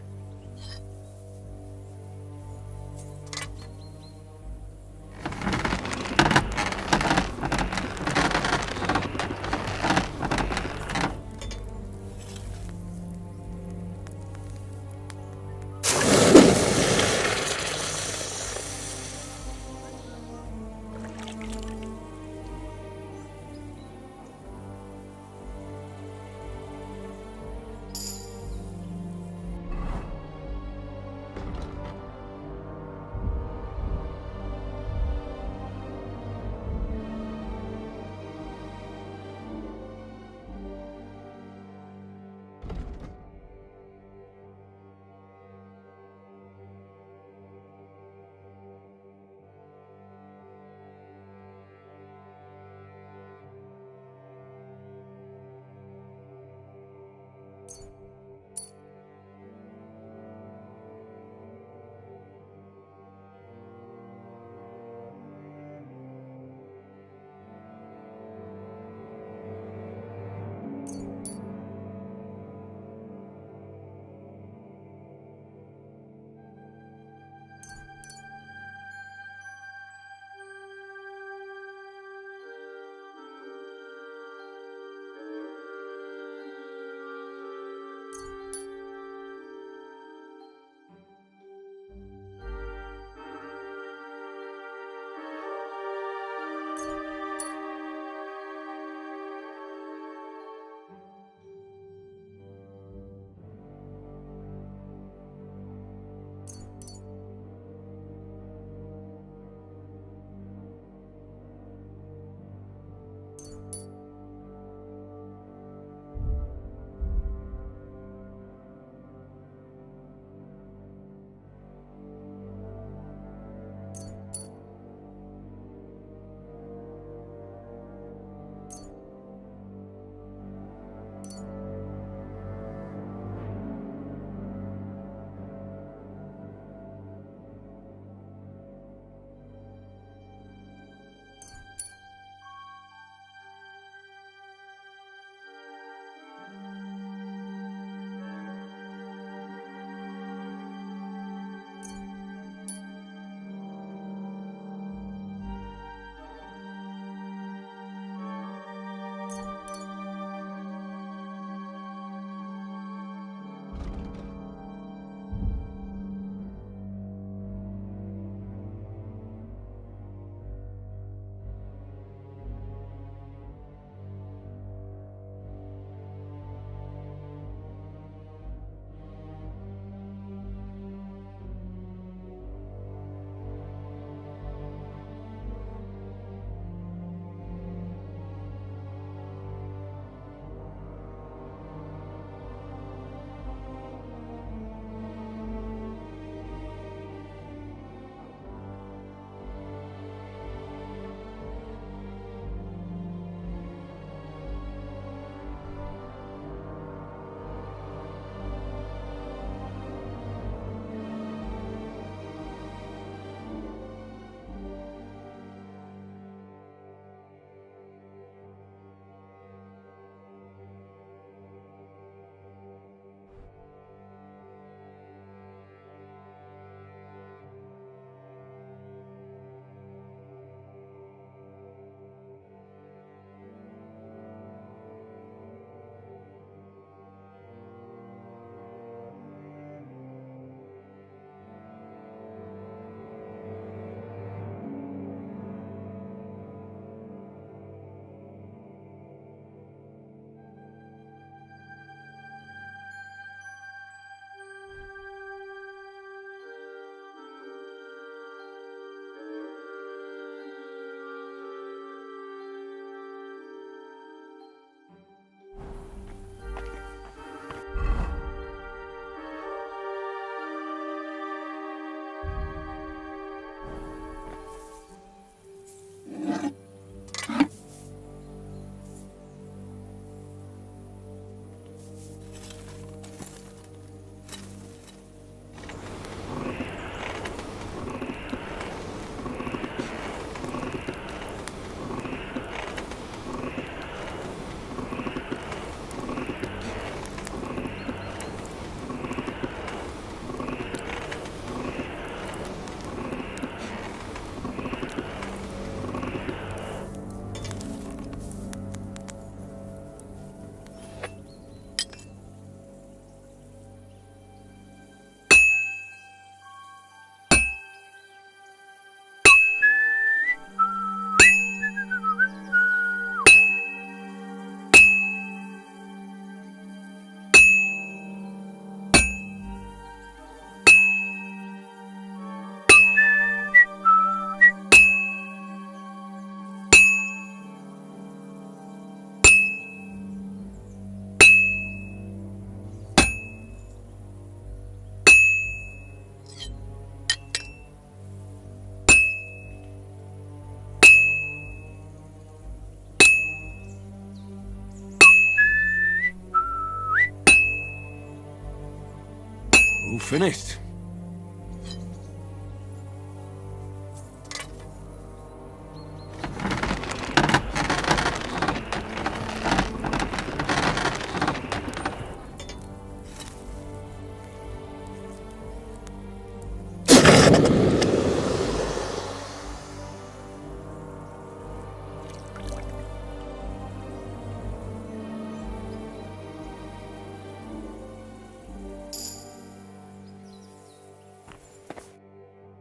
All finished.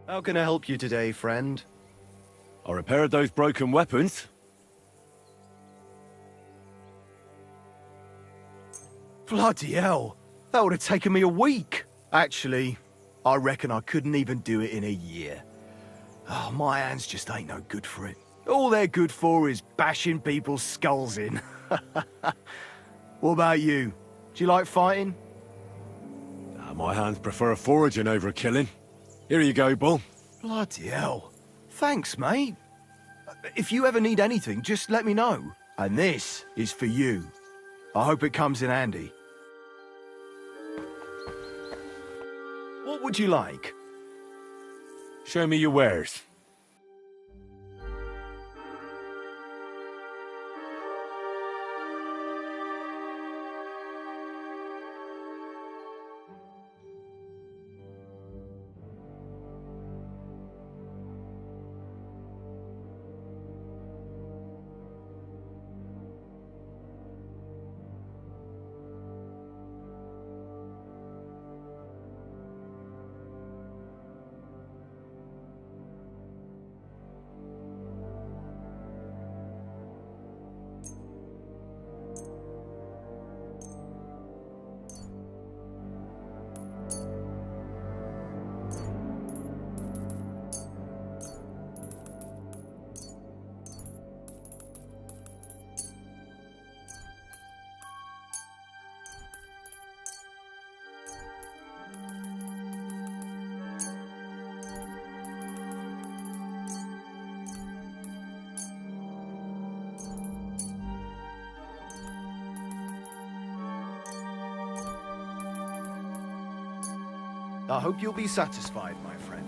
How can I help you today, friend? I repaired those broken weapons. Bloody hell! That would have taken me a week. Actually, I reckon I couldn't even do it in a year. Oh, my hands just ain't no good for it. All they're good for is bashing people's skulls in. What about you? Do you like fighting? My hands prefer foraging over killing. Here you go, Bull. Bloody hell. Thanks, mate. If you ever need anything, just let me know. And this is for you. I hope it comes in handy. What would you like? Show me your wares. I hope you'll be satisfied, my friend.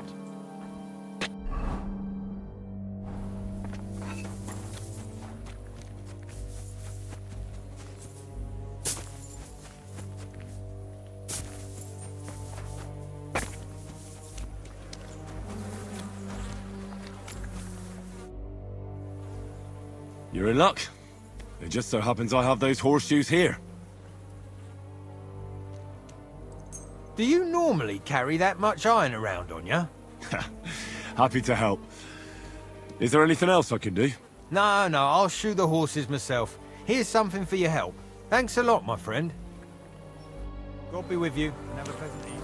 You're in luck. It just so happens I have those horseshoes here. Do you normally carry that much iron around on you? Happy to help. Is there anything else I can do? No, I'll shoe the horses myself. Here's something for your help. Thanks a lot, my friend. God be with you, and have a pleasant evening.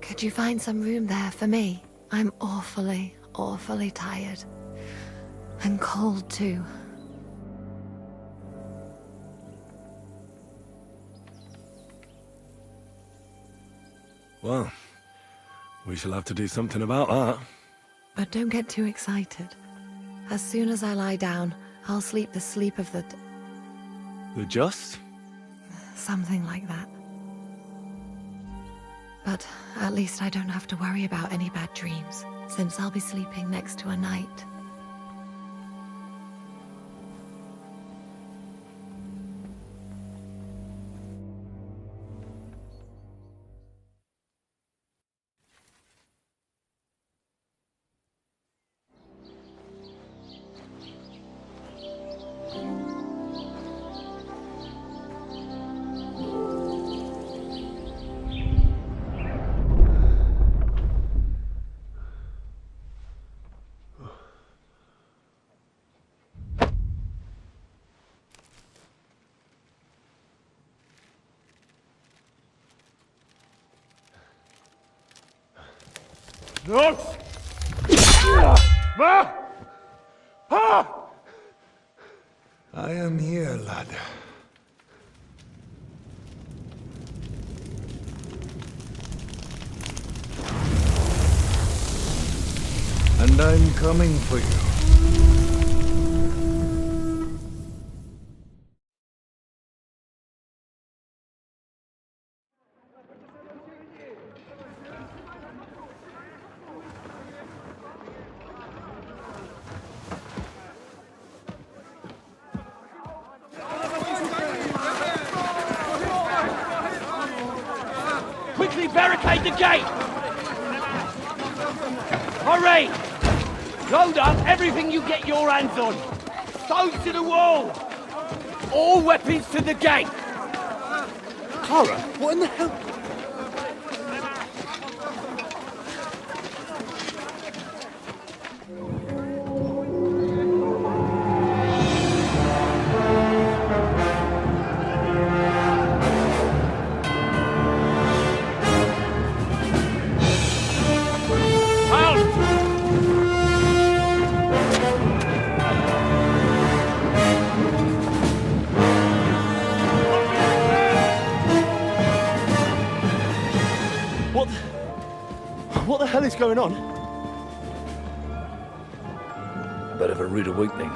Could you find some room there for me? I'm awfully, awfully tired. And cold too. Well, we shall have to do something about that. But don't get too excited. As soon as I lie down, I'll sleep the sleep of the... The just? something like that. But at least I don't have to worry about any bad dreams, since I'll be sleeping next to a knight. No! Ma! Ha! I am here, lad. And I'm coming for you. Quickly barricade the gate! Hurry! Load up everything you get your hands on. Stones to the wall! All weapons to the gate! Clara, what in the hell? What the hell is going on? Bit of a rude awakening.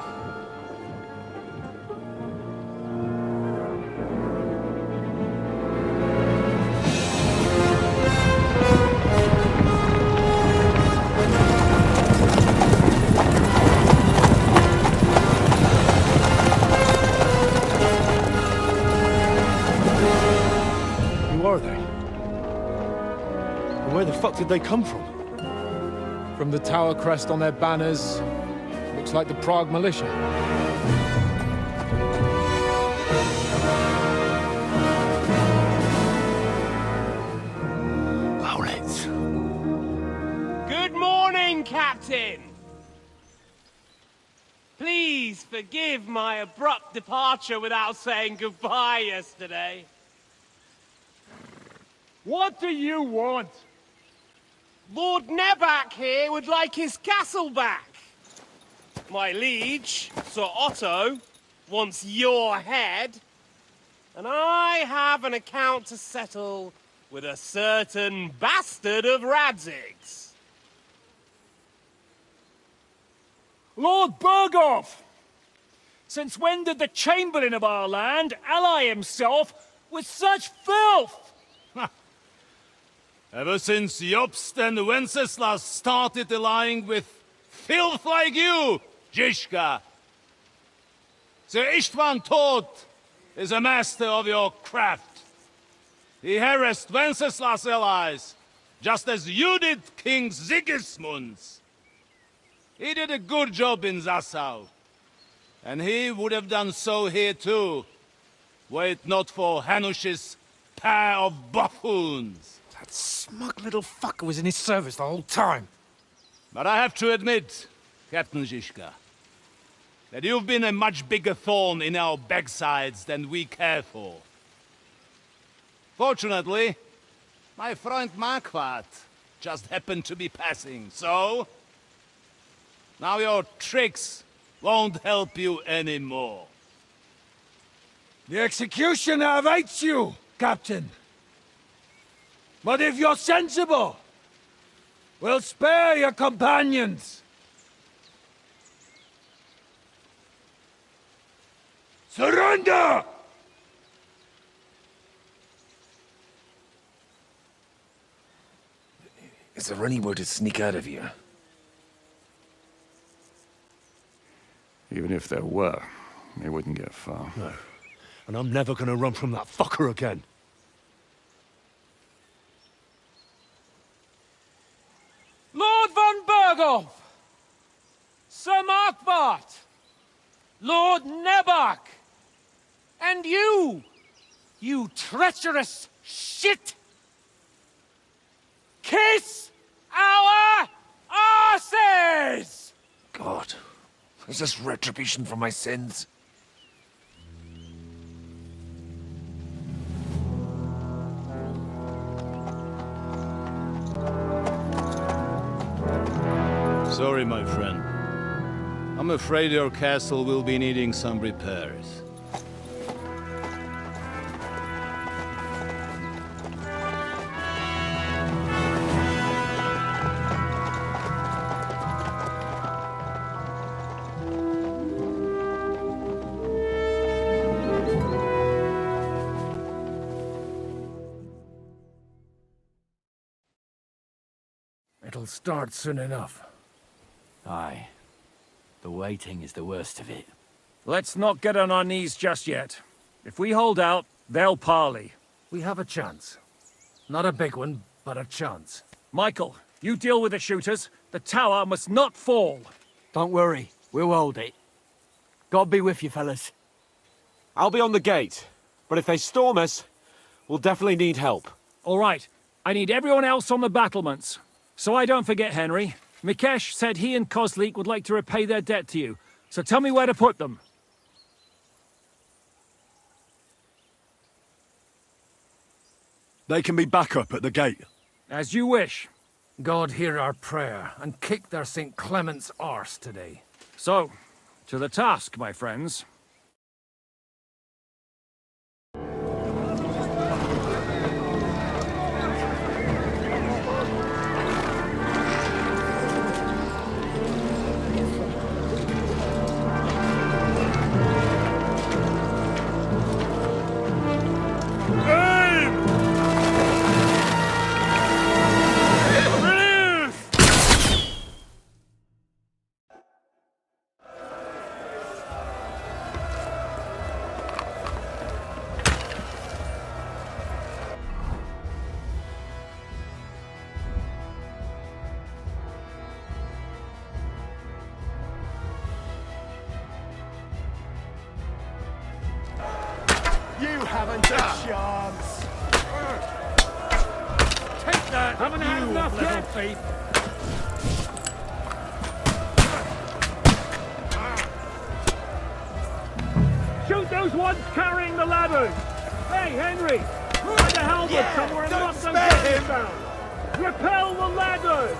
Who are they? And where the fuck did they come from? From the tower crest on their banners, looks like the Prague militia. Aulitz. Good morning, Captain! Please forgive my abrupt departure without saying goodbye yesterday. What do you want? Lord Nebak here would like his castle back. My liege, Sir Otto, wants your head. And I have an account to settle with a certain bastard of Radzig's. Lord Berghoff! Since when did the Chamberlain of our land ally himself with such filth? Ever since Jobst and Wenceslas started allying with filth like you, Zizka. Sir Istvan Toth is a master of your craft. He harassed Wenceslas' allies, just as you did King Sigismund's. He did a good job in Zassau, and he would have done so here too, were it not for Hanush's pair of buffoons. That smug little fucker was in his service the whole time. But I have to admit, Captain Zizka, that you've been a much bigger thorn in our backsides than we care for. Fortunately, my friend Markvart just happened to be passing, so... now your tricks won't help you anymore. The executioner awaits you, Captain. But if you're sensible, we'll spare your companions. Surrender! Is there any way to sneak out of here? Even if there were, they wouldn't get far. No. And I'm never gonna run from that fucker again. Lord von Berghoff! Sir Markvart! Lord Nebach! And you! You treacherous shit! Kiss our arses! God, is this retribution for my sins? Sorry, my friend. I'm afraid your castle will be needing some repairs. It'll start soon enough. Aye. The waiting is the worst of it. Let's not get on our knees just yet. If we hold out, they'll parley. We have a chance. Not a big one, but a chance. Michael, you deal with the shooters. The tower must not fall. Don't worry. We'll hold it. God be with you, fellas. I'll be on the gate. But if they storm us, we'll definitely need help. All right. I need everyone else on the battlements. So I don't forget, Henry. Mikesh said he and Kozlik would like to repay their debt to you. So tell me where to put them. They can be back up at the gate. As you wish. God hear our prayer, and kick their St. Clement's arse today. So, to the task, my friends. You haven't a chance. Take that! Haven't had enough yet! Thief. Shoot those ones carrying the ladders! Hey, Henry! Find the helmet somewhere and knock those guys down! Repel the ladders!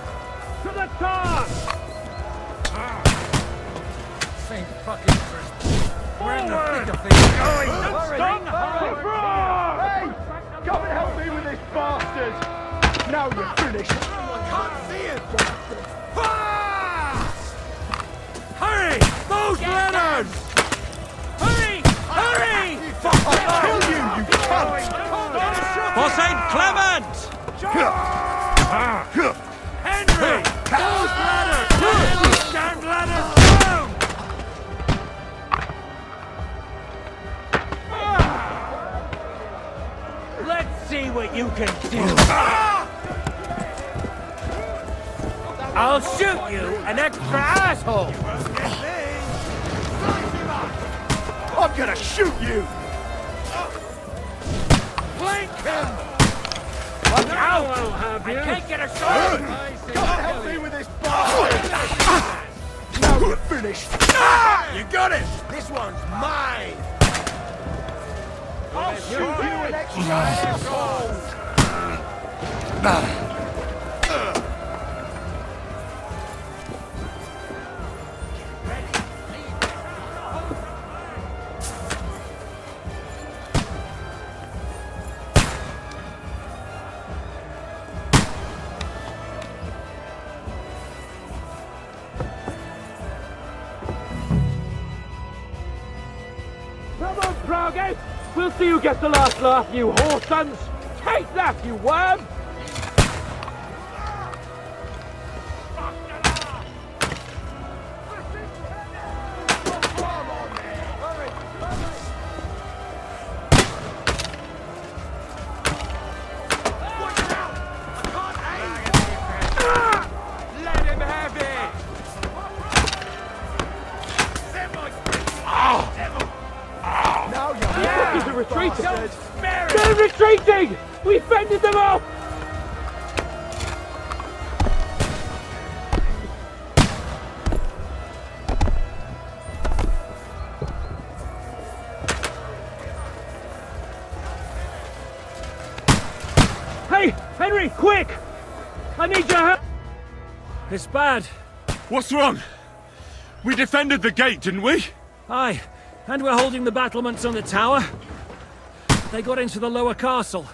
To the top! Same fucking first. We're in the thick of things. Going! Don't stop! Hey! Come and help me with this bastard! Now you're finished! I can't see it, bastard! Hurry! Those ladders! Hurry! Hurry! I'll kill you, you cunt! For St. Clement! Henry! Those ladders! Those damn ladders down! Let's see what you can do. I'll shoot you, an extra asshole. I'm gonna shoot you! Flank him! Look out! I'll have you! I can't get a shot! Come and help me with this bastard! Now you're finished! You got it! This one's mine! I'll shoot you an extra asshole! Froggy! We'll see who gets the last laugh, you whoresons! Take that, you worm! They're retreating! We fended them off! Hey, Henry, quick! I need your help! It's bad. What's wrong? We defended the gate, didn't we? Aye, and we're holding the battlements on the tower. They got into the lower castle.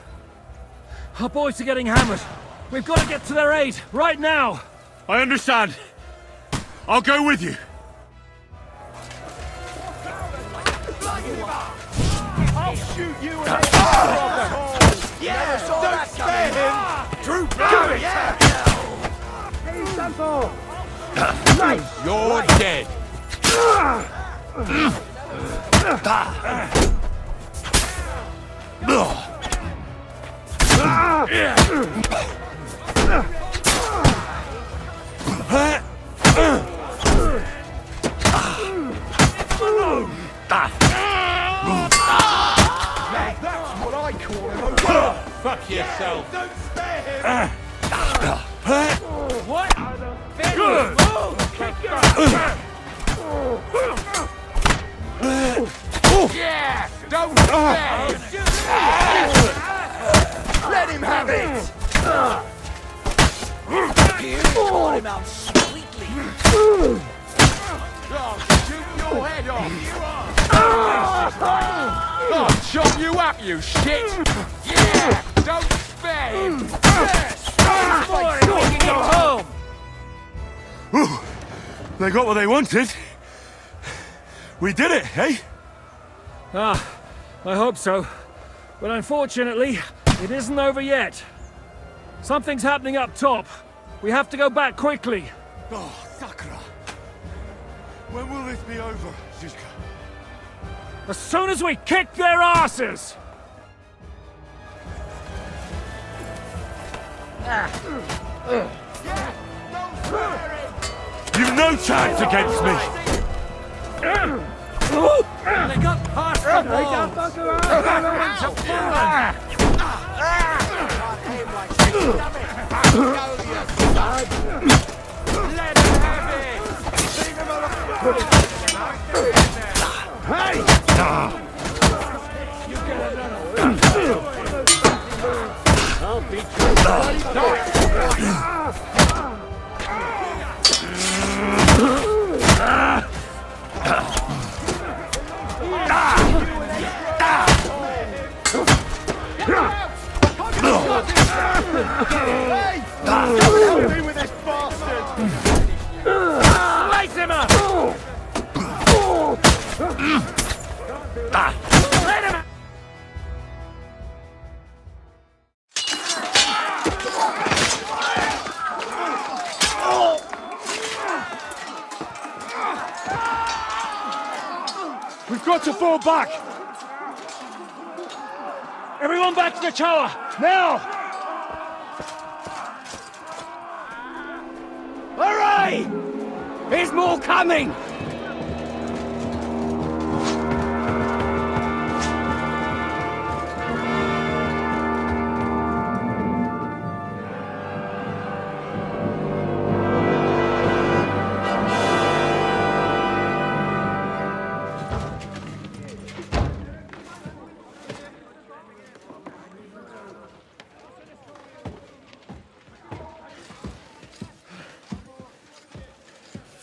Our boys are getting hammered. We've got to get to their aid, right now! I understand. I'll go with you. I'll shoot you in the Yeah, don't spare him! Drew, yeah! Nice! You're dead! That's what I call him. Fuck yourself! Don't spare him! What? Yeah! Don't spare! Let him have it! You caught him out sweetly. I'll shoot your head off! I'll chop you up, you shit! Yeah! Don't spare him! Go home! Ooh, they got what they wanted. We did it, eh? Ah, I hope so. But unfortunately, it isn't over yet. Something's happening up top. We have to go back quickly. Oh, Sakura. When will this be over, Zuzka? As soon as we kick their asses! You've no chance against me! They got past the Let him have it! Hey! I'll beat you. Help me with this bastard! Slice him up! Let him out! We've got to fall back! Everyone back to the tower, now! Hooray! There's more coming!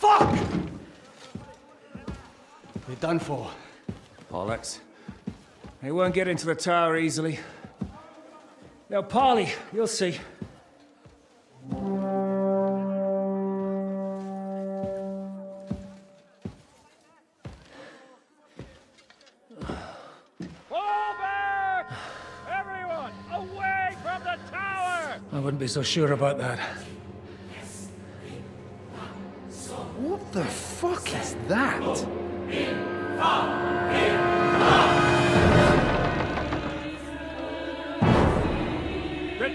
Fuck! We're done for. Bollocks. They won't get into the tower easily. Now, Parley, you'll see. wouldn't be so sure about that. What the fuck is that?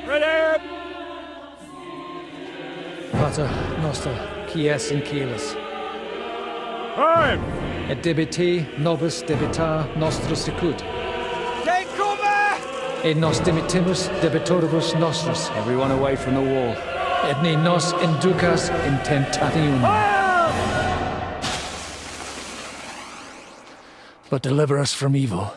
Ready! Pater Noster, Kies in Kielis. Time! Et debiti nobis debita nostros sicut. Take cover! Et nos dimitimus debitoribus nostros. Everyone away from the wall. Et ni nos inducas in tentationem. But deliver us from evil.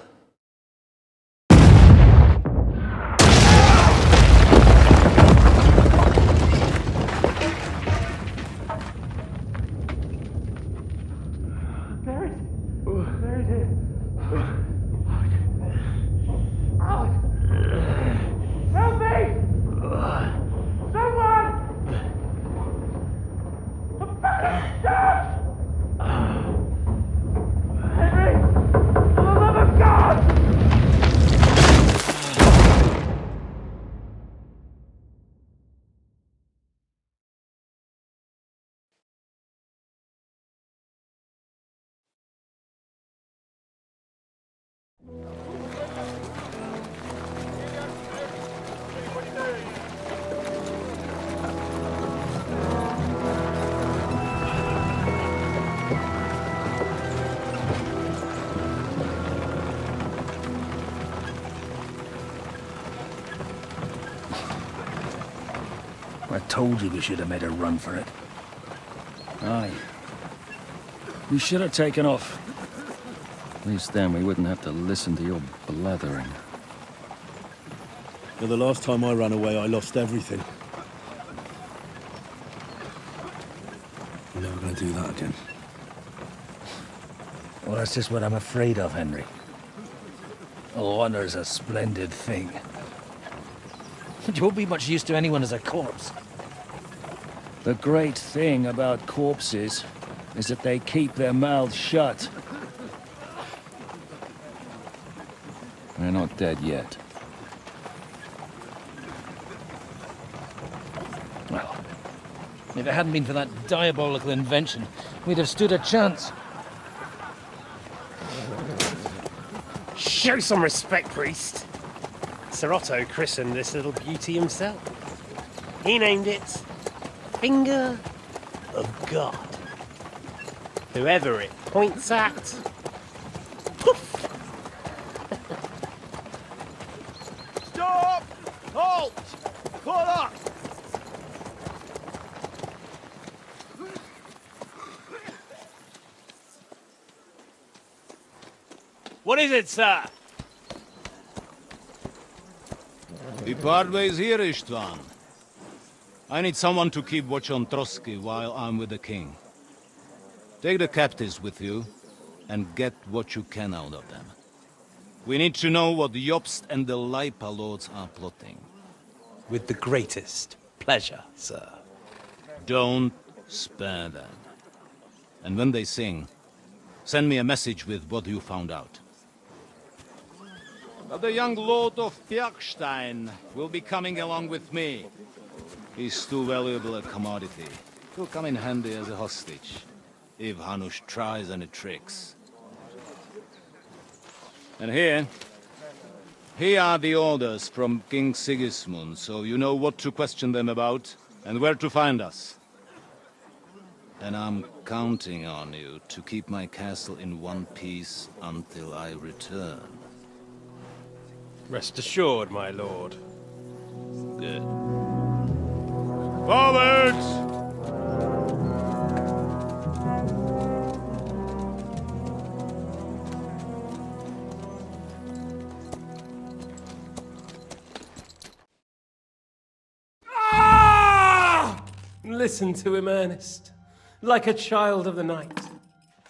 I told you we should have made a run for it. Aye. We should have taken off. At least then we wouldn't have to listen to your blathering. Well, the last time I ran away, I lost everything. I'm never gonna do that again. Well, that's just what I'm afraid of, Henry. Honor's a splendid thing. You won't be much use to anyone as a corpse. The great thing about corpses is that they keep their mouths shut. They're not dead yet. Well, if it hadn't been for that diabolical invention, we'd have stood a chance. Show some respect, priest. Sir Otto christened this little beauty himself. He named it Finger of God. Whoever it points at, poof! Stop! Halt! Pull up! What is it, sir? We part ways here, Istvan. I need someone to keep watch on Trotsky while I'm with the king. Take the captives with you, and get what you can out of them. We need to know what Jobst and the Leipa lords are plotting. With the greatest pleasure, sir. Don't spare them. And when they sing, send me a message with what you found out. But the young lord of Bjergstein will be coming along with me. He's too valuable a commodity. He'll come in handy as a hostage, if Hanush tries any tricks. And here are the orders from King Sigismund, so you know what to question them about, and where to find us. And I'm counting on you to keep my castle in one piece until I return. Rest assured, my lord. Good. Forwards! Listen to him, Ernest. Like a child of the night.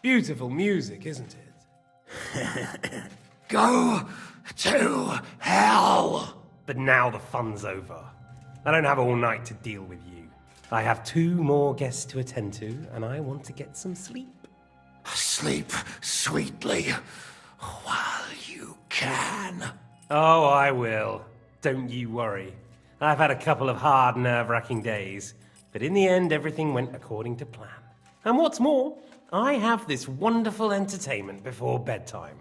Beautiful music, isn't it? Go to hell! But now the fun's over. I don't have all night to deal with you. I have 2 more guests to attend to, and I want to get some sleep. Sleep sweetly while you can. Oh, I will. Don't you worry. I've had a couple of hard, nerve-wracking days, but in the end, everything went according to plan. And what's more, I have this wonderful entertainment before bedtime.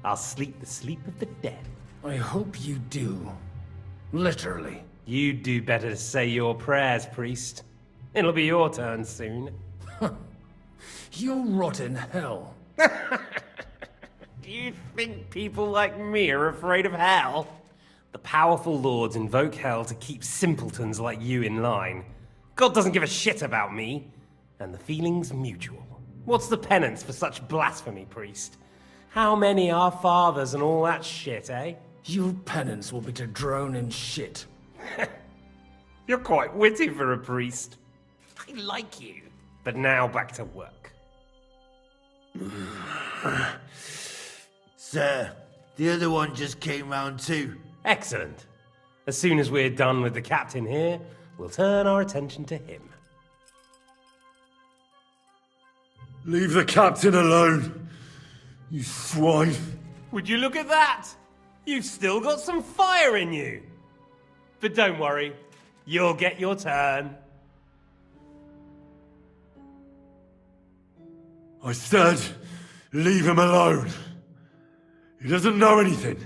I'll sleep the sleep of the dead. I hope you do. Literally. You'd do better to say your prayers, priest. It'll be your turn soon. You'll rot in hell. Do you think people like me are afraid of hell? The powerful lords invoke hell to keep simpletons like you in line. God doesn't give a shit about me, and the feeling's mutual. What's the penance for such blasphemy, priest? How many are fathers and all that shit, eh? Your penance will be to drown in shit. You're quite witty for a priest. I like you. But now back to work. Sir, the other one just came round too. Excellent. As soon as we're done with the captain here, we'll turn our attention to him. Leave the captain alone, you swine. Would you look at that? You've still got some fire in you. But don't worry, you'll get your turn. I said, leave him alone. He doesn't know anything.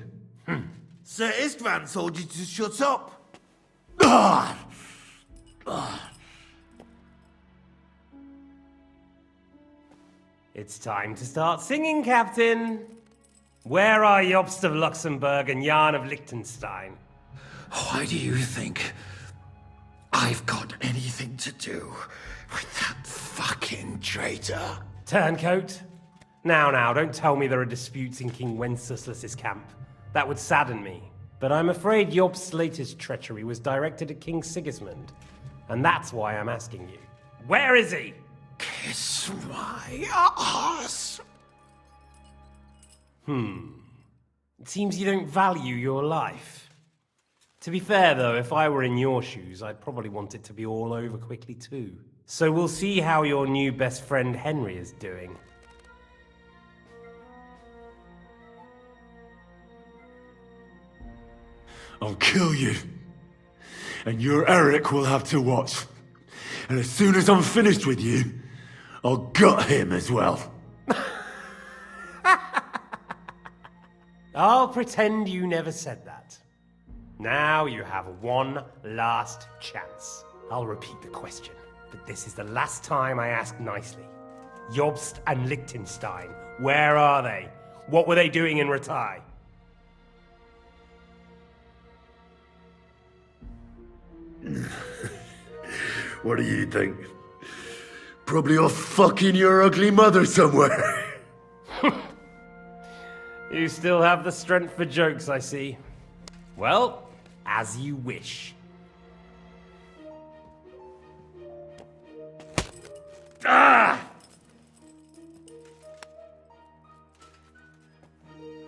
Sir Istvan told you to shut up. It's time to start singing, Captain. Where are Jobst of Luxembourg and Jan of Liechtenstein? Why do you think I've got anything to do with that fucking traitor? Turncoat. Now, don't tell me there are disputes in King Wenceslas's camp. That would sadden me. But I'm afraid Jobst's latest treachery was directed at King Sigismund. And that's why I'm asking you. Where is he? Kiss my ass. It seems you don't value your life. To be fair, though, if I were in your shoes, I'd probably want it to be all over quickly, too. So we'll see how your new best friend Henry is doing. I'll kill you. And your Eric will have to watch. And as soon as I'm finished with you, I'll gut him as well. I'll pretend you never said that. Now you have one last chance. I'll repeat the question, but this is the last time I ask nicely. Jobst and Liechtenstein, where are they? What were they doing in Ratai? What do you think? Probably off fucking your ugly mother somewhere. You still have the strength for jokes, I see. Well, as you wish. Ah!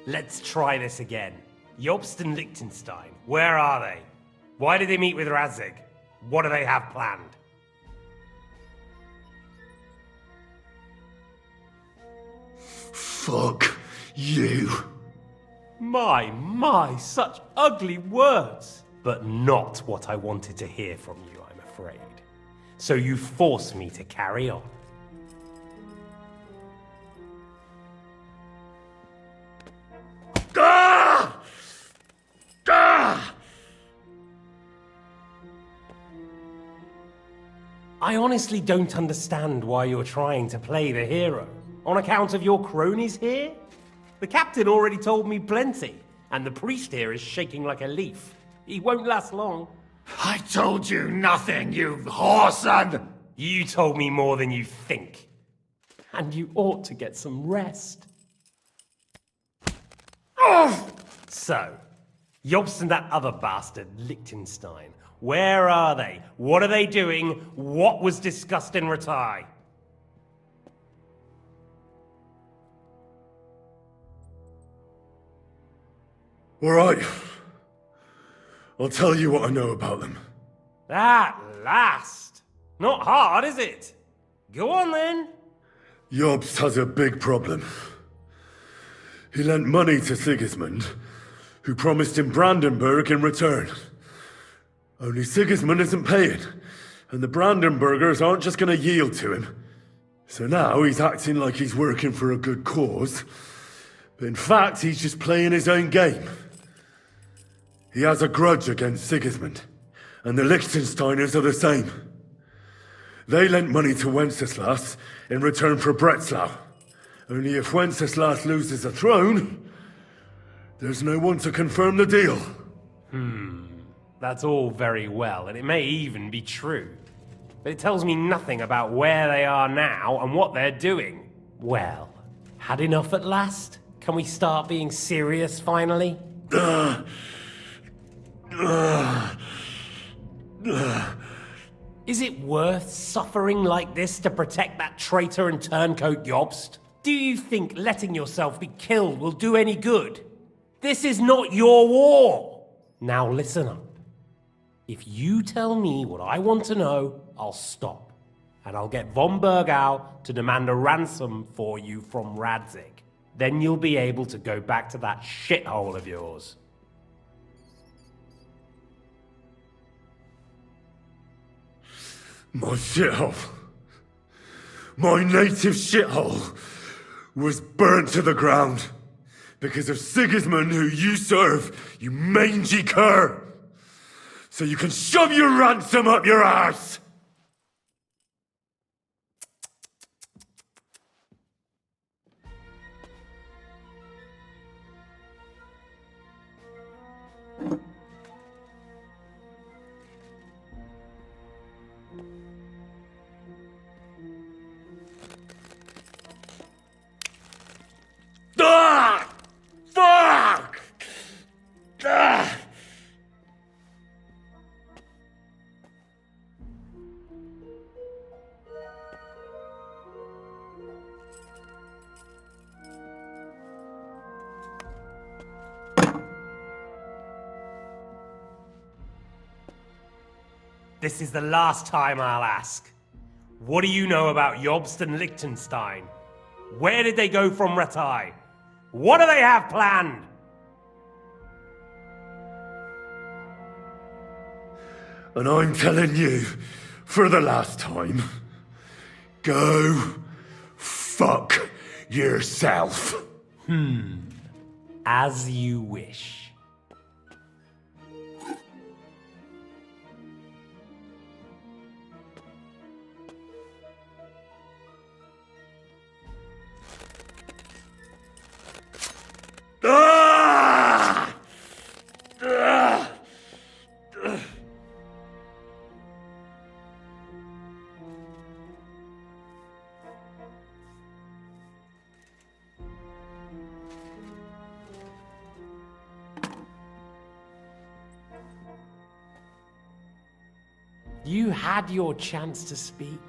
Let's try this again. Jobst and Liechtenstein, where are they? Why did they meet with Radzig? What do they have planned? Fuck you. My, such ugly words. But not what I wanted to hear from you, I'm afraid. So you force me to carry on. Ah! Ah! I honestly don't understand why you're trying to play the hero. On account of your cronies here? The captain already told me plenty, and the priest here is shaking like a leaf. He won't last long. I told you nothing, you whoreson! You told me more than you think. And you ought to get some rest. So, Jobst and that other bastard, Liechtenstein, where are they? What are they doing? What was discussed in Ratai? All right. I'll tell you what I know about them. At last! Not hard, is it? Go on then. Jobst has a big problem. He lent money to Sigismund, who promised him Brandenburg in return. Only Sigismund isn't paying, and the Brandenburgers aren't just gonna yield to him. So now he's acting like he's working for a good cause, but in fact he's just playing his own game. He has a grudge against Sigismund, and the Liechtensteiners are the same. They lent money to Wenceslas in return for Breslau. Only if Wenceslas loses the throne, there's no one to confirm the deal. That's all very well, and it may even be true. But it tells me nothing about where they are now and what they're doing. Well, had enough at last? Can we start being serious finally? Is it worth suffering like this to protect that traitor and turncoat Jobst? Do you think letting yourself be killed will do any good? This is not your war! Now listen up. If you tell me what I want to know, I'll stop. And I'll get von Bergau to demand a ransom for you from Radzig. Then you'll be able to go back to that shithole of yours. My shithole. My native shithole was burnt to the ground because of Sigismund, who you serve, you mangy cur. So you can shove your ransom up your arse! Ah! Fuck! Ah! This is the last time I'll ask. What do you know about Jobst and Liechtenstein? Where did they go from Ratai? What do they have planned? And I'm telling you, for the last time, go fuck yourself. As you wish. Ah! Ah! You had your chance to speak.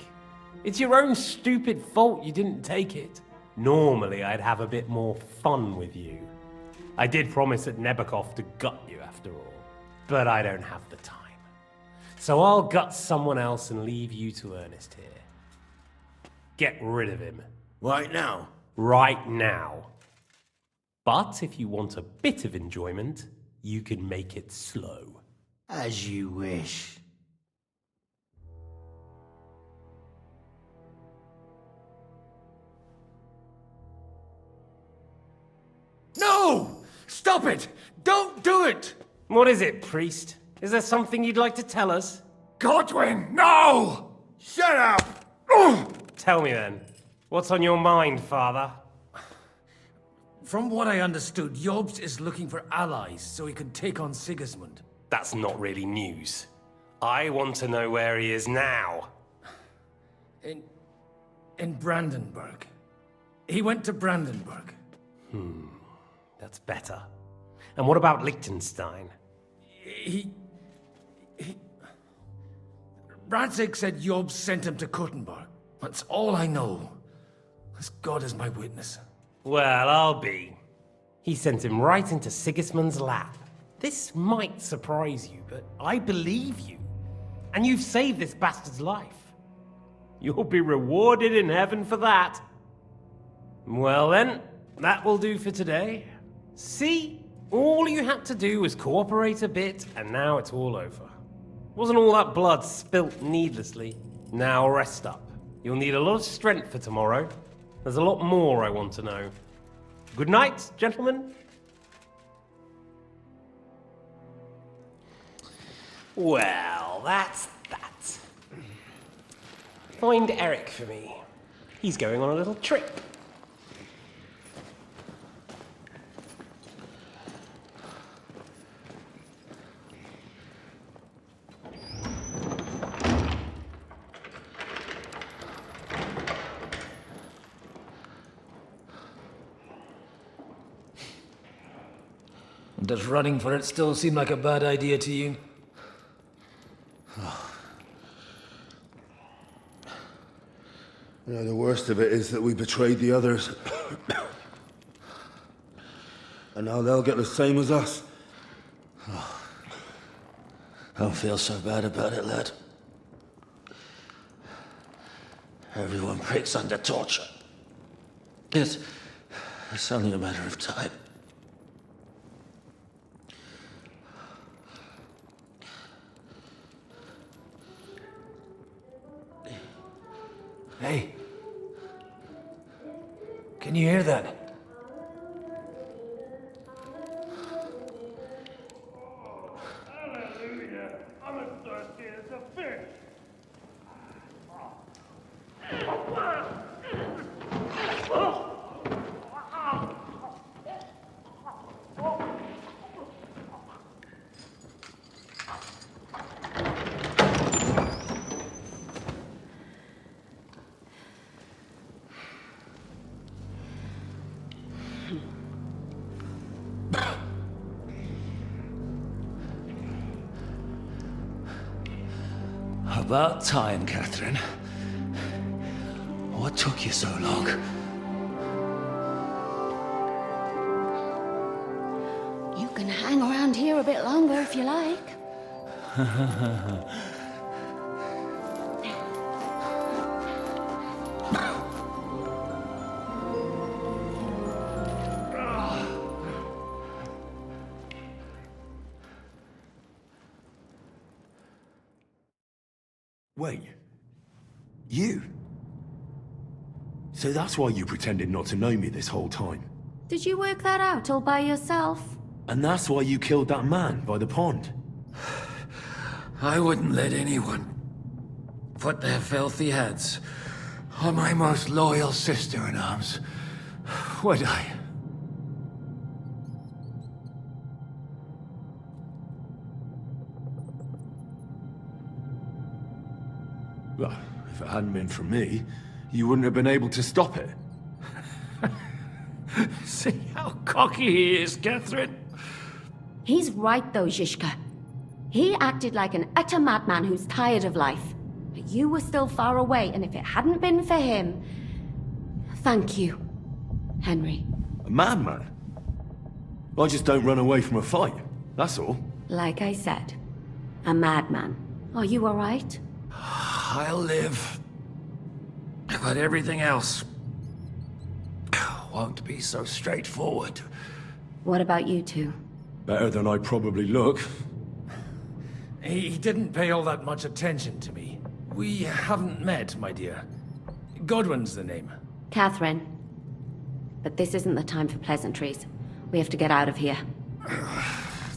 It's your own stupid fault you didn't take it. Normally, I'd have a bit more fun with you. I did promise at Nebakov to gut you after all, but I don't have the time. So I'll gut someone else and leave you to Ernest here. Get rid of him. Right now? Right now. But if you want a bit of enjoyment, you can make it slow. As you wish. No! Stop it! Don't do it! What is it, priest? Is there something you'd like to tell us? Godwin, no! Shut up! Tell me then. What's on your mind, father? From what I understood, Jobst is looking for allies so he can take on Sigismund. That's not really news. I want to know where he is now. In Brandenburg. He went to Brandenburg. That's better. And what about Liechtenstein? Radzig said Jobst sent him to Kuttenberg. That's all I know. As God is my witness. Well, I'll be. He sent him right into Sigismund's lap. This might surprise you, but I believe you. And you've saved this bastard's life. You'll be rewarded in heaven for that. Well then, that will do for today. See? All you had to do was cooperate a bit, and now it's all over. Wasn't all that blood spilt needlessly? Now rest up. You'll need a lot of strength for tomorrow. There's a lot more I want to know. Good night, gentlemen. Well, that's that. Find Eric for me. He's going on a little trip. Does running for it still seem like a bad idea to you? You know, the worst of it is that we betrayed the others. And now they'll get the same as us. Don't feel so bad about it, lad. Everyone breaks under torture. It's only a matter of time. Hey. Can you hear that? Hallelujah. I'm as thirsty as a fish. About time, Katherine. What took you so long? You can hang around here a bit longer if you like. Wait. You? So that's why you pretended not to know me this whole time? Did you work that out all by yourself? And that's why you killed that man by the pond? I wouldn't let anyone put their filthy hands on my most loyal sister-in-arms, would I? Well, if it hadn't been for me, you wouldn't have been able to stop it. See how cocky he is, Katherine? He's right though, Zizka. He acted like an utter madman who's tired of life. But you were still far away, and if it hadn't been for him... Thank you, Henry. A madman? I just don't run away from a fight, that's all. Like I said, a madman. Are you all right? I'll live. But everything else won't be so straightforward. What about you two? Better than I probably look. He didn't pay all that much attention to me. We haven't met, my dear. Godwin's the name. Katherine. But this isn't the time for pleasantries. We have to get out of here.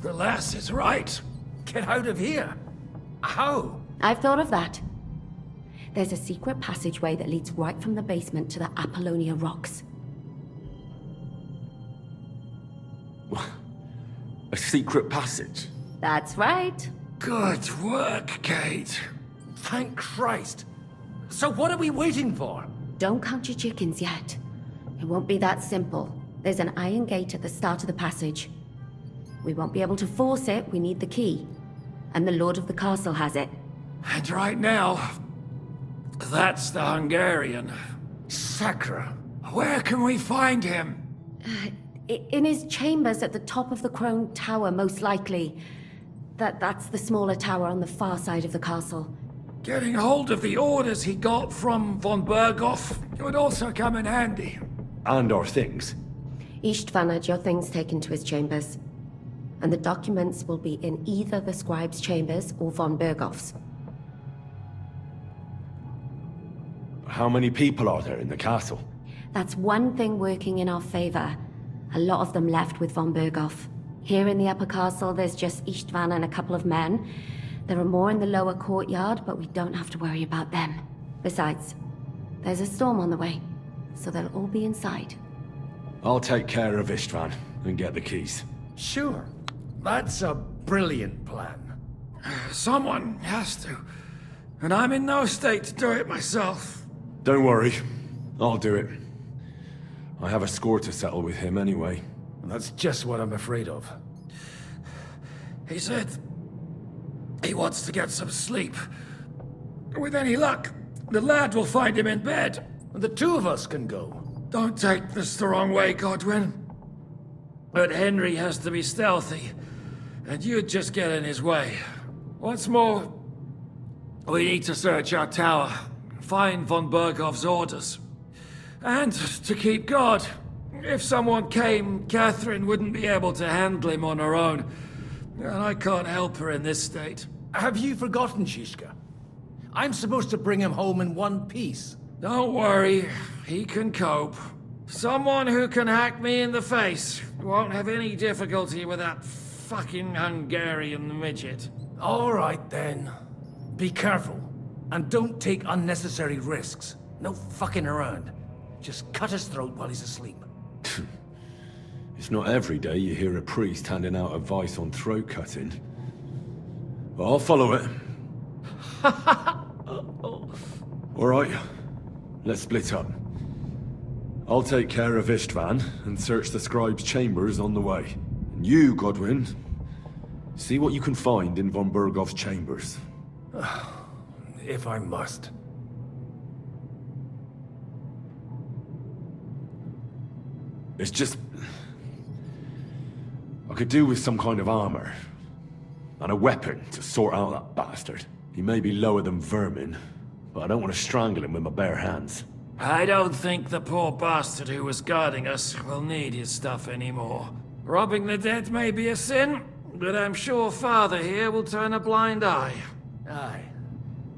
The lass is right. Get out of here? How? I've thought of that. There's a secret passageway that leads right from the basement to the Apollonia Rocks. A secret passage? That's right. Good work, Kate. Thank Christ. So what are we waiting for? Don't count your chickens yet. It won't be that simple. There's an iron gate at the start of the passage. We won't be able to force it, we need the key. And the Lord of the Castle has it. And right now, that's the Hungarian. Sakra. Where can we find him? In his chambers at the top of the Crone Tower, most likely. That's the smaller tower on the far side of the castle. Getting hold of the orders he got from von Berghoff would also come in handy. And our things. Istvan had your things taken to his chambers. and the documents will be in either the scribe's chambers or von Berghoff's. How many people are there in the castle? That's one thing working in our favor. A lot of them left with von Berghoff. Here in the upper castle, there's just Istvan and a couple of men. There are more in the lower courtyard, but we don't have to worry about them. Besides, there's a storm on the way, so they'll all be inside. I'll take care of Istvan and get the keys. Sure. That's a brilliant plan. Someone has to. And I'm in no state to do it myself. Don't worry. I'll do it. I have a score to settle with him anyway. That's just what I'm afraid of. He said he wants to get some sleep. With any luck, the lad will find him in bed. The two of us can go. Don't take this the wrong way, Godwin. But Henry has to be stealthy, and you'd just get in his way. What's more, we need to search our tower, find von Berghoff's orders. And to keep guard. If someone came, Katherine wouldn't be able to handle him on her own. And I can't help her in this state. Have you forgotten, Zizka? I'm supposed to bring him home in one piece. Don't worry, he can cope. Someone who can hack me in the face won't have any difficulty with that fucking Hungarian midget. All right then. Be careful. And don't take unnecessary risks. No fucking around. Just cut his throat while he's asleep. It's not every day you hear a priest handing out advice on throat cutting. But I'll follow it. Alright, let's split up. I'll take care of Istvan and search the scribe's chambers on the way. And you, Godwin, see what you can find in von Berghoff's chambers. If I must. It's just... I could do with some kind of armor. And a weapon to sort out that bastard. He may be lower than vermin, but I don't want to strangle him with my bare hands. I don't think the poor bastard who was guarding us will need his stuff anymore. Robbing the dead may be a sin, but I'm sure Father here will turn a blind eye. Aye.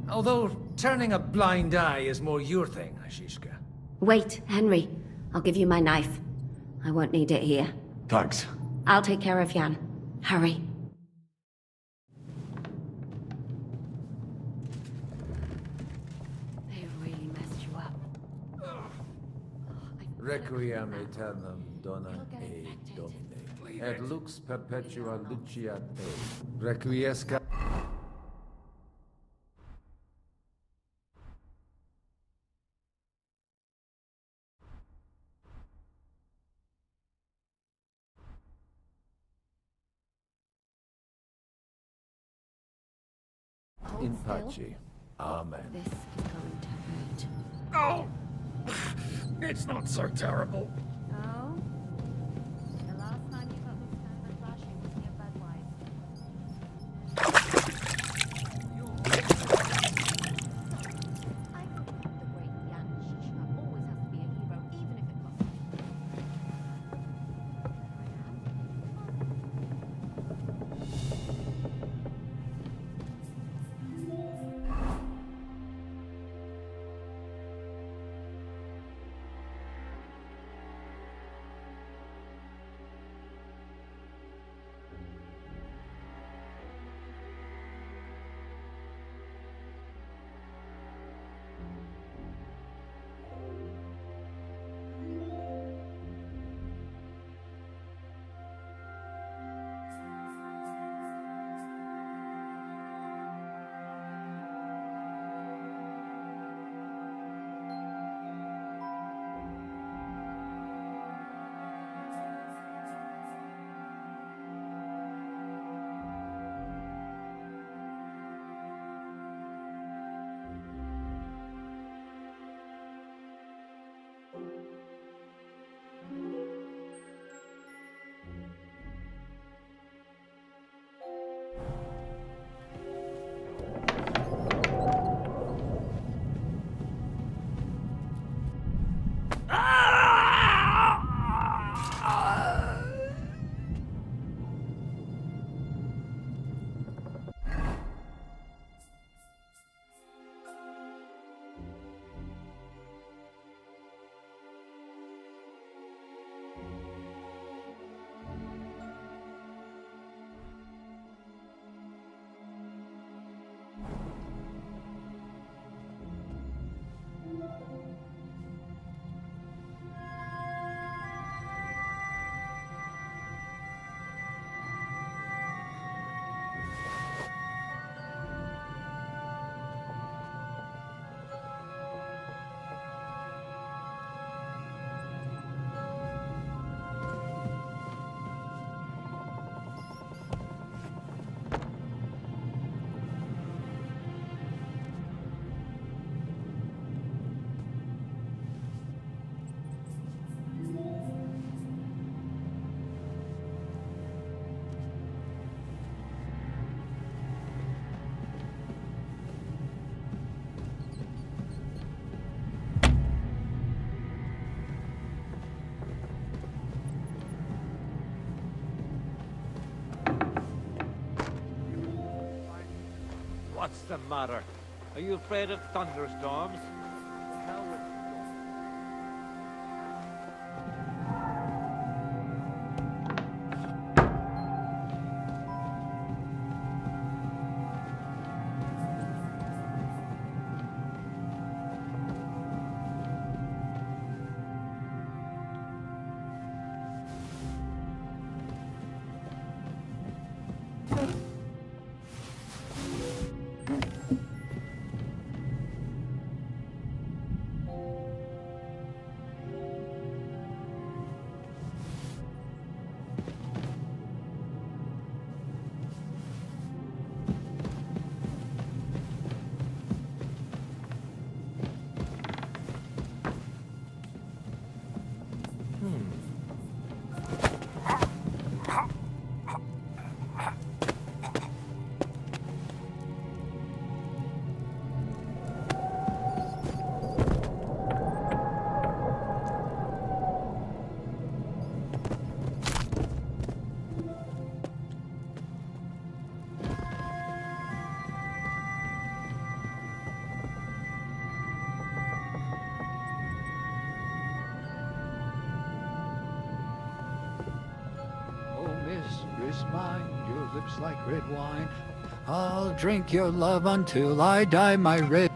Although turning a blind eye is more your thing, Zizka. Wait, Henry. I'll give you my knife. I won't need it here. Thanks. I'll take care of Jan. Hurry. They really messed you up. Requiem aeternam dona e domine. Et lux perpetua luciat e. Requiescat. In pace. Amen. This is going to hurt. Oh! It's not so terrible. Oh? The last time you got this kind of flashing was near What's the matter? Are you afraid of thunderstorms? Mistress mine, your lips like red wine. I'll drink your love until I die, my red.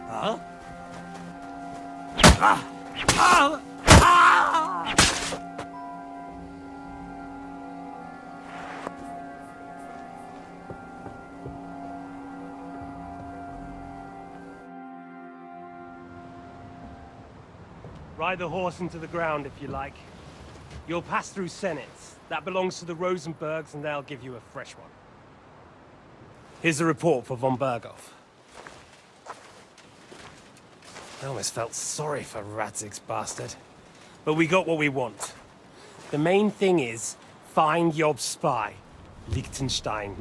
Huh? Ride the horse into the ground if you like. You'll pass through Senates. That belongs to the Rosenbergs, and they'll give you a fresh one. Here's the report for von Berghoff. I almost felt sorry for Radzig's bastard. But we got what we want. The main thing is, find Job's spy, Liechtenstein.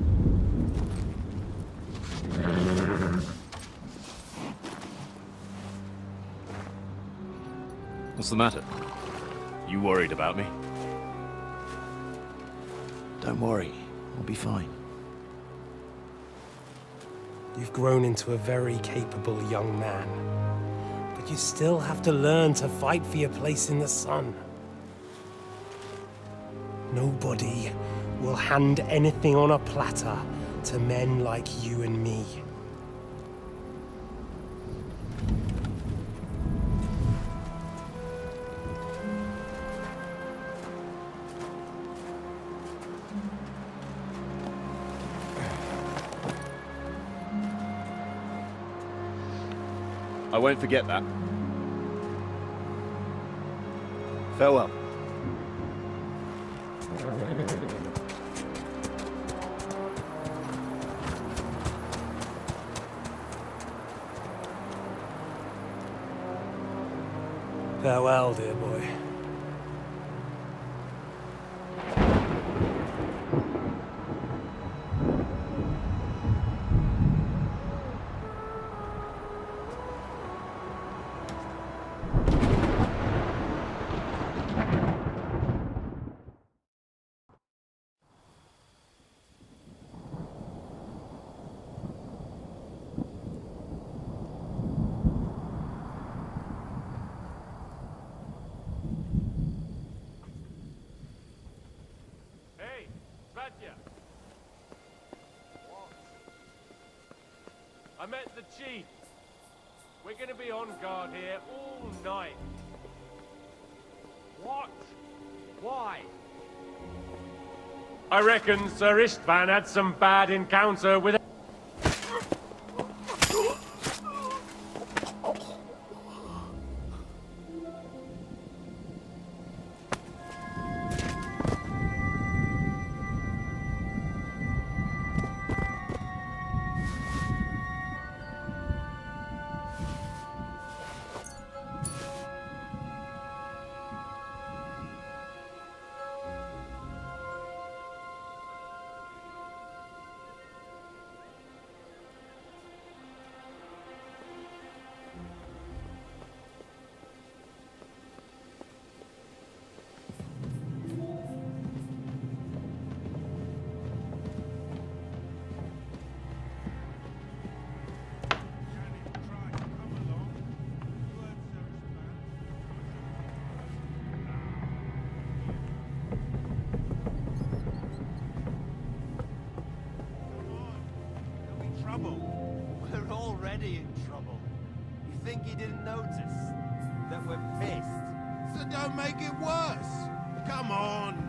What's the matter? You worried about me? Don't worry, I'll be fine. You've grown into a very capable young man. But you still have to learn to fight for your place in the sun. Nobody will hand anything on a platter to men like you and me. I won't forget that. Farewell. Farewell, dear boy. I met the chief. We're gonna be on guard here all night. What? Why? I reckon Sir Istvan had some bad encounter with... trouble. We're already in trouble. You think he didn't notice that we're pissed? So don't make it worse. Come on.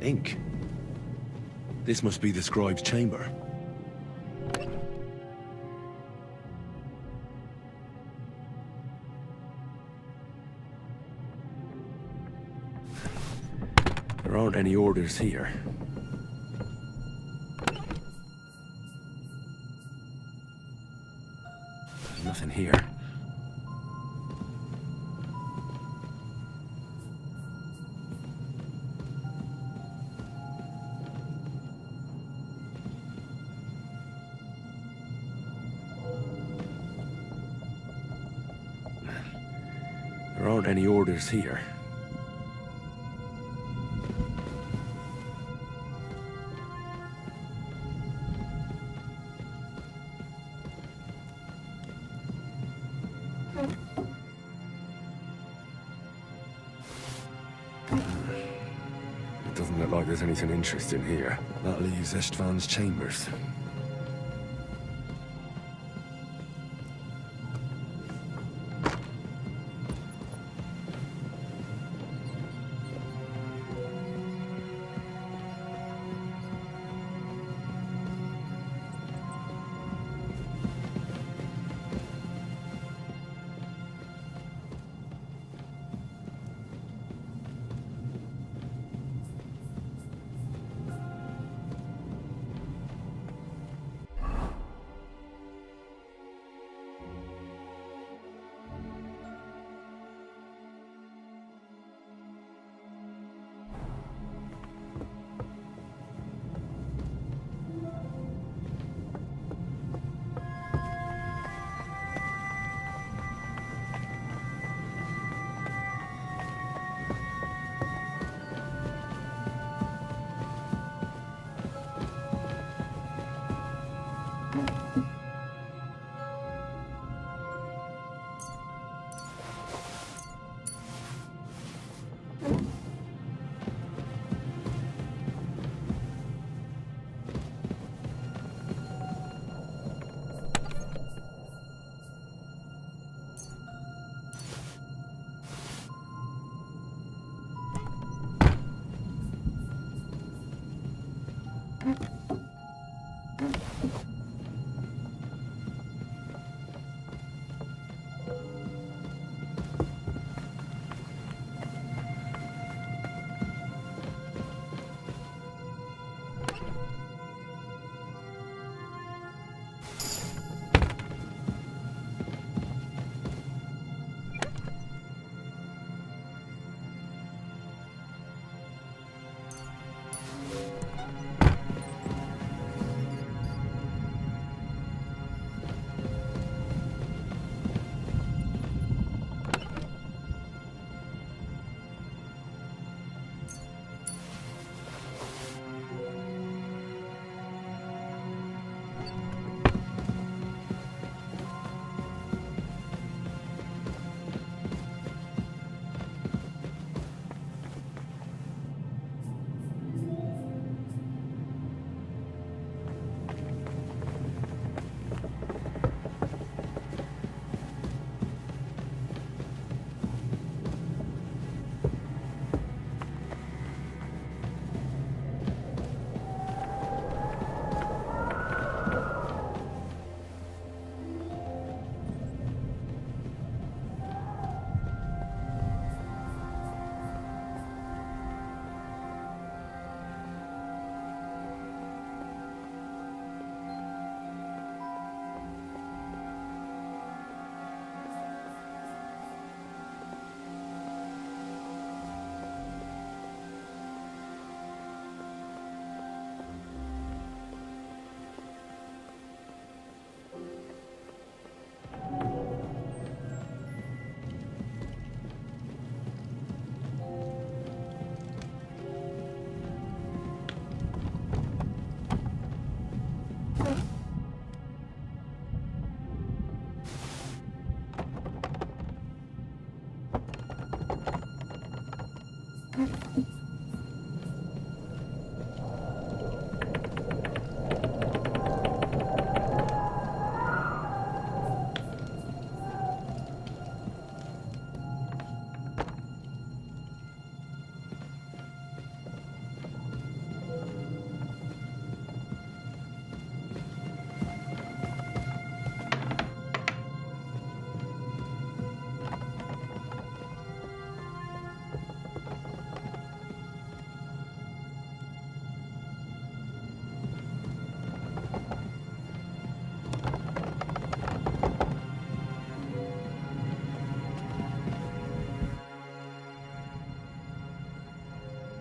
Ink. This must be the scribe's chamber. There aren't any orders here. There's nothing here. There aren't any orders here. It doesn't look like there's anything interesting here. That leaves Istvan's chambers.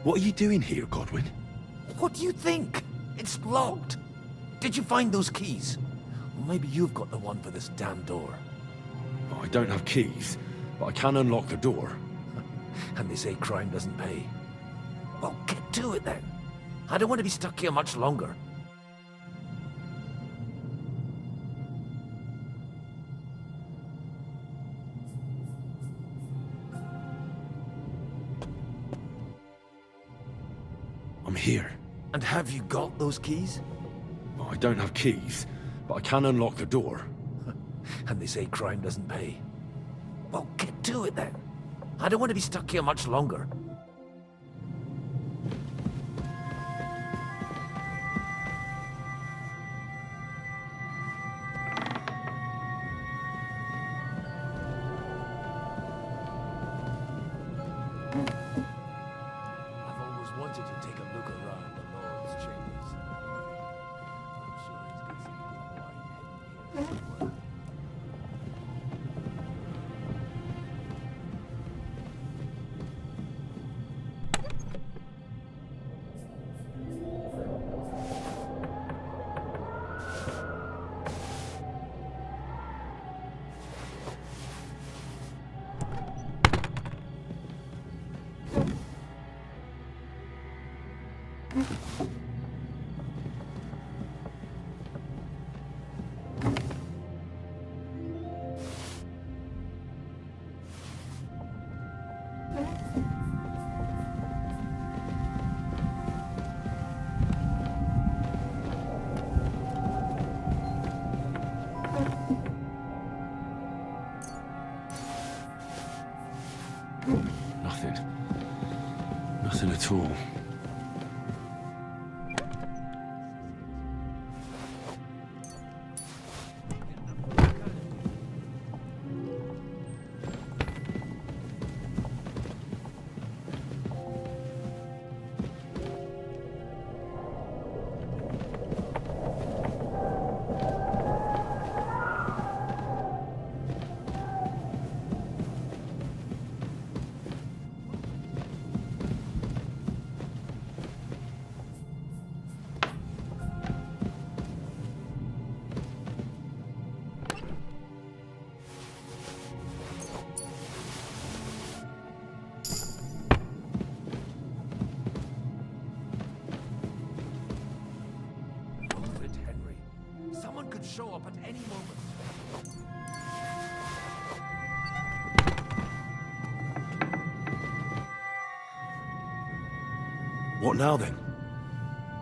What are you doing here, Godwin? What do you think? It's locked. Did you find those keys? Or maybe you've got the one for this damn door. I don't have keys, but I can unlock the door. And they say crime doesn't pay. Well, get to it then. I don't want to be stuck here much longer. I'm here. And have you got those keys? I don't have keys, but I can unlock the door. And they say crime doesn't pay. Well, get to it then. I don't want to be stuck here much longer. I've always wanted to take a look around the Lord's chambers. I'm sure he's got some good wine hidden here somewhere. Nothing at all. Someone could show up at any moment. What now then?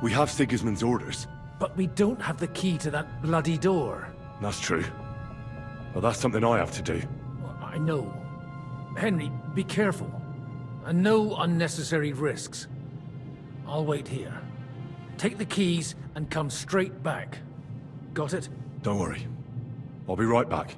We have Sigismund's orders. But we don't have the key to that bloody door. That's true. Well, that's something I have to do. I know. Henry, be careful. And no unnecessary risks. I'll wait here. Take the keys and come straight back. Got it? Don't worry. I'll be right back.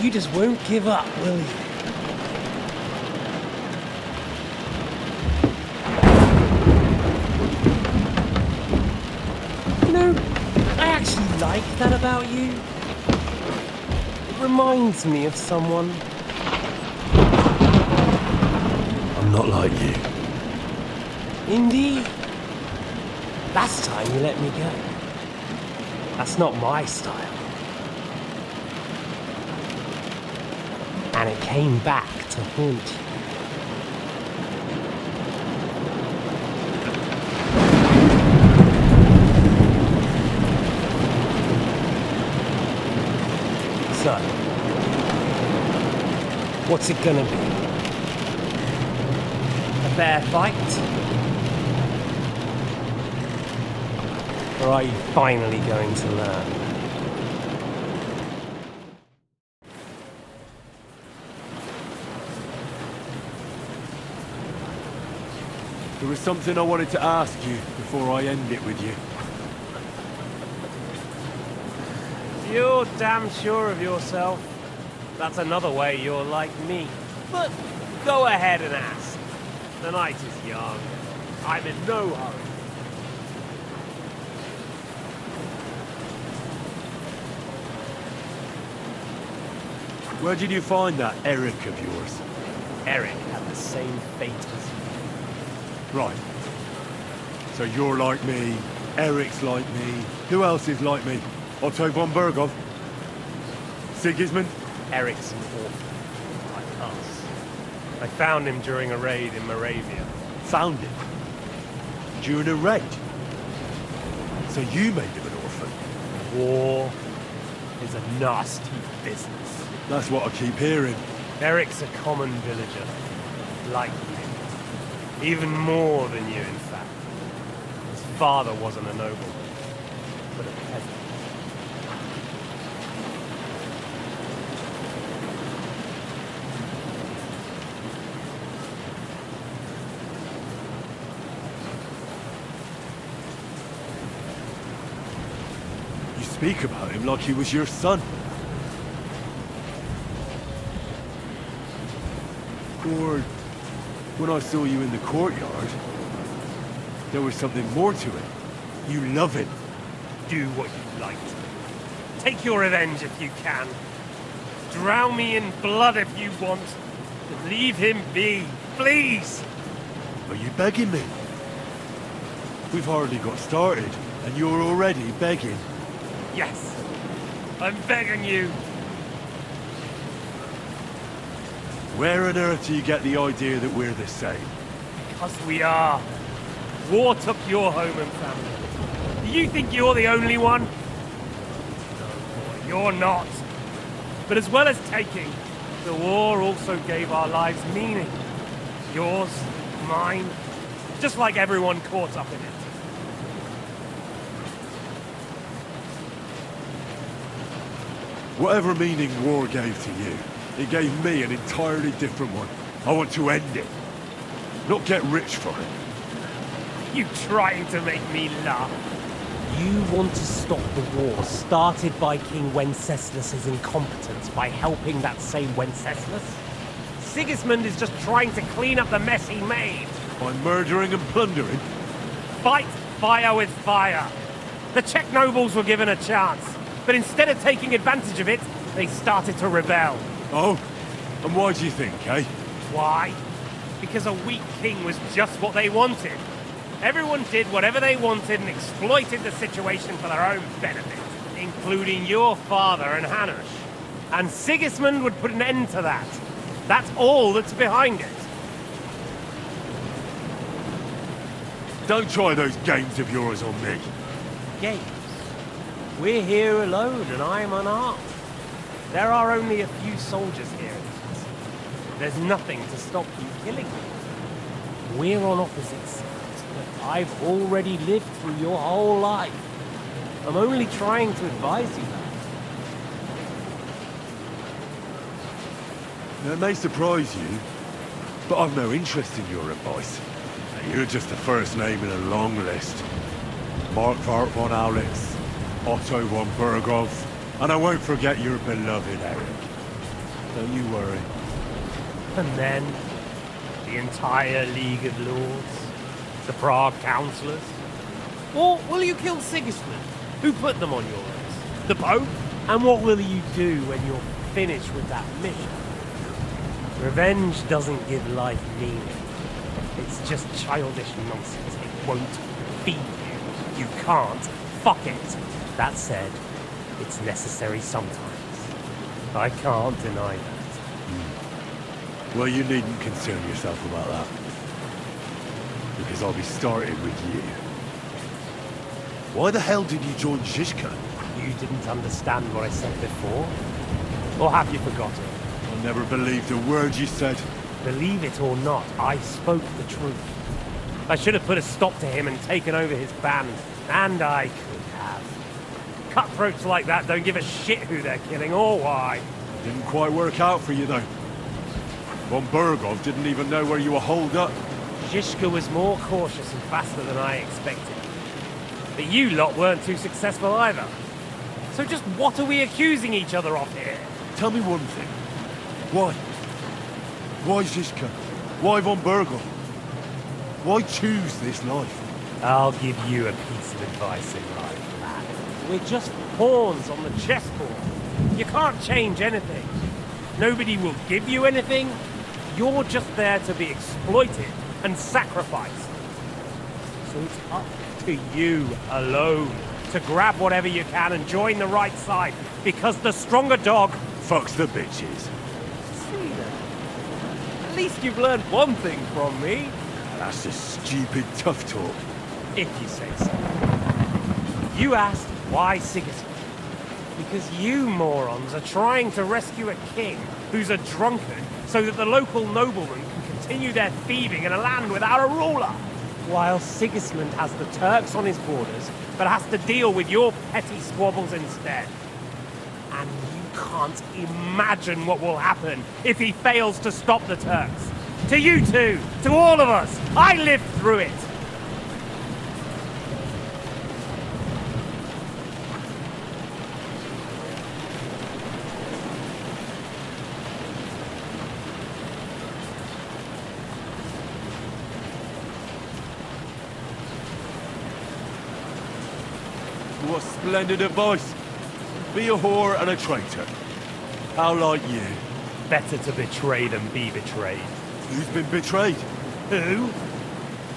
You just won't give up, will you? You know, I actually like that about you. It reminds me of someone. I'm not like you. Indeed. Last time you let me go. That's not my style. And it came back to haunt you. So, what's it gonna be? A fair fight? Or are you finally going to learn? There was something I wanted to ask you before I end it with you. You're damn sure of yourself. That's another way you're like me. But go ahead and ask. The night is young. I'm in no hurry. Where did you find that Eric of yours? Eric had the same fate as you. Right. So you're like me, Eric's like me. Who else is like me? Otto von Berghoff? Sigismund? Eric's an orphan, like us. I found him during a raid in Moravia. Found him? During a raid? So you made him an orphan? War is a nasty business. That's what I keep hearing. Eric's a common villager, like you. Even more than you, in fact. His father wasn't a noble, but a peasant. You speak about him like he was your son. Or when I saw you in the courtyard, there was something more to it. You love him. Do what you like. Take your revenge if you can. Drown me in blood if you want. But leave him be, please! Are you begging me? We've hardly got started, and you're already begging. Yes, I'm begging you. Where on earth do you get the idea that we're the same? Because we are. War took your home and family. Do you think you're the only one? No, boy, you're not. But as well as taking, the war also gave our lives meaning. Yours, mine, just like everyone caught up in it. Whatever meaning war gave to you, it gave me an entirely different one. I want to end it. Not get rich from it. You trying to make me laugh? You want to stop the war started by King Wenceslas's incompetence by helping that same Wenceslas? Sigismund is just trying to clean up the mess he made. By murdering and plundering? Fight fire with fire. The Czech nobles were given a chance, but instead of taking advantage of it, they started to rebel. Oh? And why do you think, eh? Why? Because a weak king was just what they wanted. Everyone did whatever they wanted and exploited the situation for their own benefit, including your father and Hanush. And Sigismund would put an end to that. That's all that's behind it. Don't try those games of yours on me. Games? We're here alone and I'm unarmed. There are only a few soldiers here. There's nothing to stop you killing me. We're on opposite sides, but I've already lived through your whole life. I'm only trying to advise you that. It may surprise you, but I've no interest in your advice. You're just the first name in a long list. Markvart von Aulitz, Otto von Berghoff, and I won't forget your beloved Eric. Don't you worry. And then, the entire League of Lords? The Prague Councillors? Or will you kill Sigismund, who put them on your list? The Pope? And what will you do when you're finished with that mission? Revenge doesn't give life meaning. It's just childish nonsense. It won't feed you. You can't. Fuck it. That said, it's necessary sometimes. I can't deny that. Well, you needn't concern yourself about that. Because I'll be starting with you. Why the hell did you join Zizka? You didn't understand what I said before? Or have you forgotten? I never believed a word you said. Believe it or not, I spoke the truth. I should have put a stop to him and taken over his band. And I could have. Cutthroats like that don't give a shit who they're killing or why. Didn't quite work out for you, though. Von Burgov didn't even know where you were holed up. Zizka was more cautious and faster than I expected. But you lot weren't too successful either. So just what are we accusing each other of here? Tell me one thing. Why? Why Zizka? Why Von Burgov? Why choose this life? I'll give you a piece of advice in life, lad. We're just pawns on the chessboard. You can't change anything. Nobody will give you anything. You're just there to be exploited and sacrificed. So it's up to you alone to grab whatever you can and join the right side, because the stronger dog fucks the bitches. See that? At least you've learned one thing from me. That's just stupid tough talk. If you say so. You asked why Sigismund? Because you morons are trying to rescue a king who's a drunkard so that the local noblemen can continue their thieving in a land without a ruler. While Sigismund has the Turks on his borders, but has to deal with your petty squabbles instead. And you can't imagine what will happen if he fails to stop the Turks. To you two, to all of us, I lived through it. What splendid advice. Be a whore and a traitor. How like you? Better to betray than be betrayed. Who's been betrayed? Who?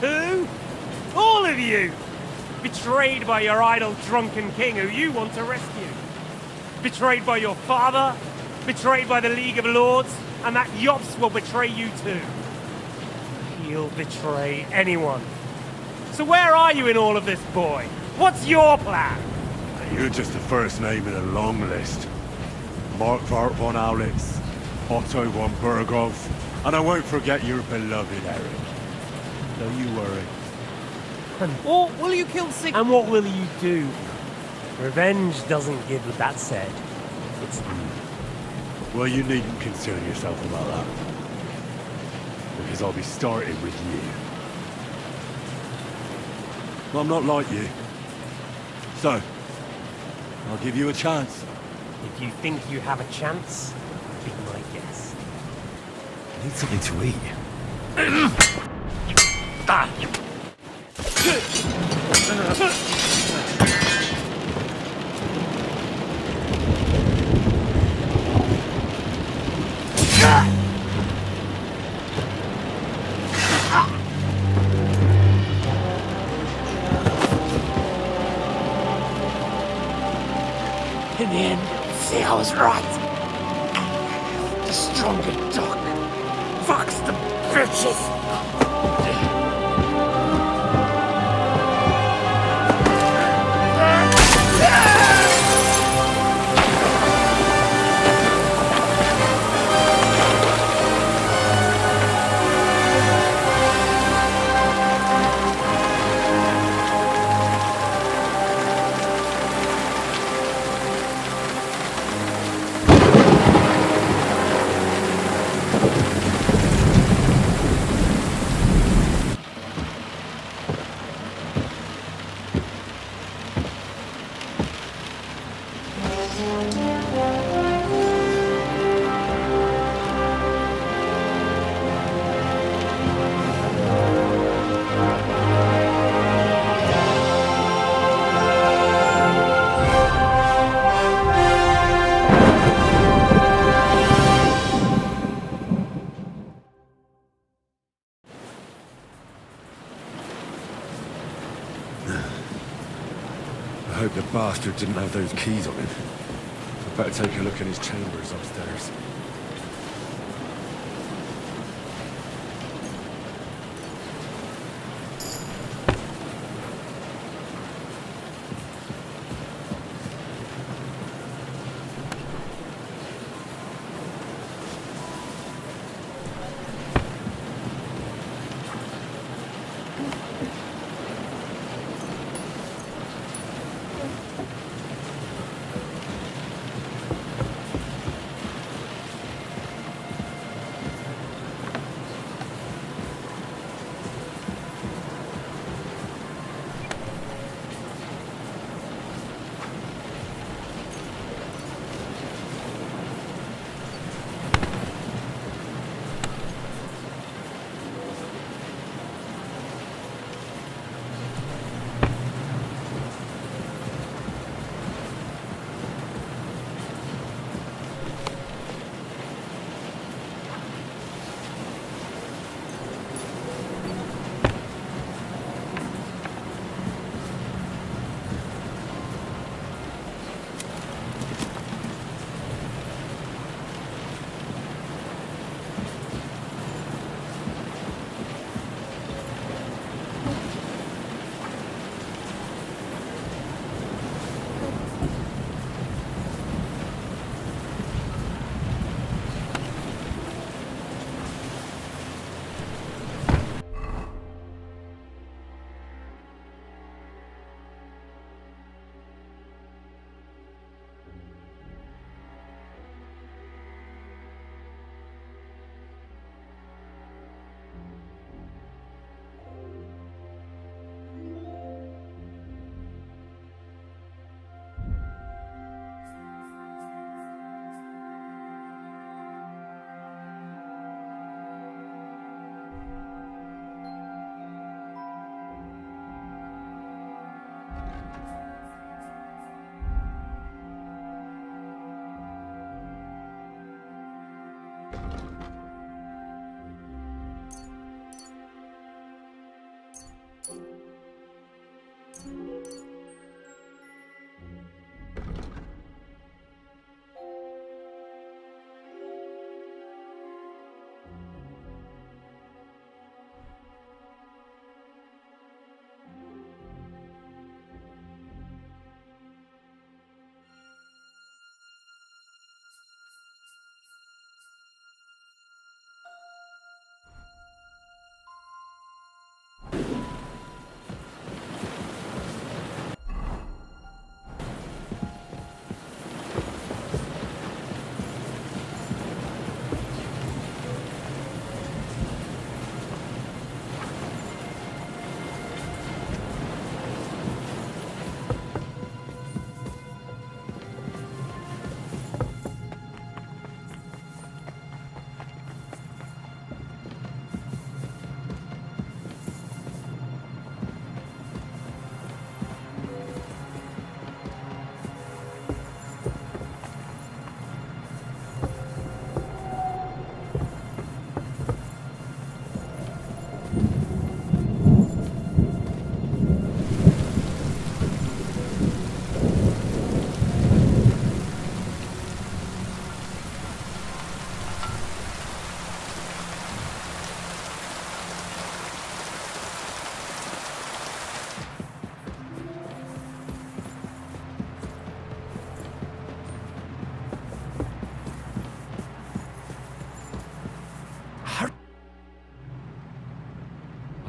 Who? All of you! Betrayed by your idle drunken king who you want to rescue. Betrayed by your father. Betrayed by the League of Lords. And that Yops will betray you too. He'll betray anyone. So where are you in all of this, boy? What's your plan? You're just the first name in a long list. Markvart von Aulitz, Otto von Burgov, and I won't forget your beloved Eric. Don't you worry. Or will you kill Sig? And what will you do? Revenge doesn't give. That said, it's... Well, you needn't concern yourself about that. Because I'll be starting with you. I'm not like you. So, I'll give you a chance. If you think you have a chance, be my guest. I need something to eat. In the end, you'll see I was right. The stronger dog fucks the bitches. hope the bastard didn't have those keys on him. I'd better take a look in his chambers upstairs.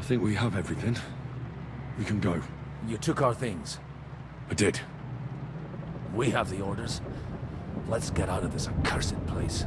I think we have everything. We can go. You took our things. I did. We have the orders. Let's get out of this accursed place.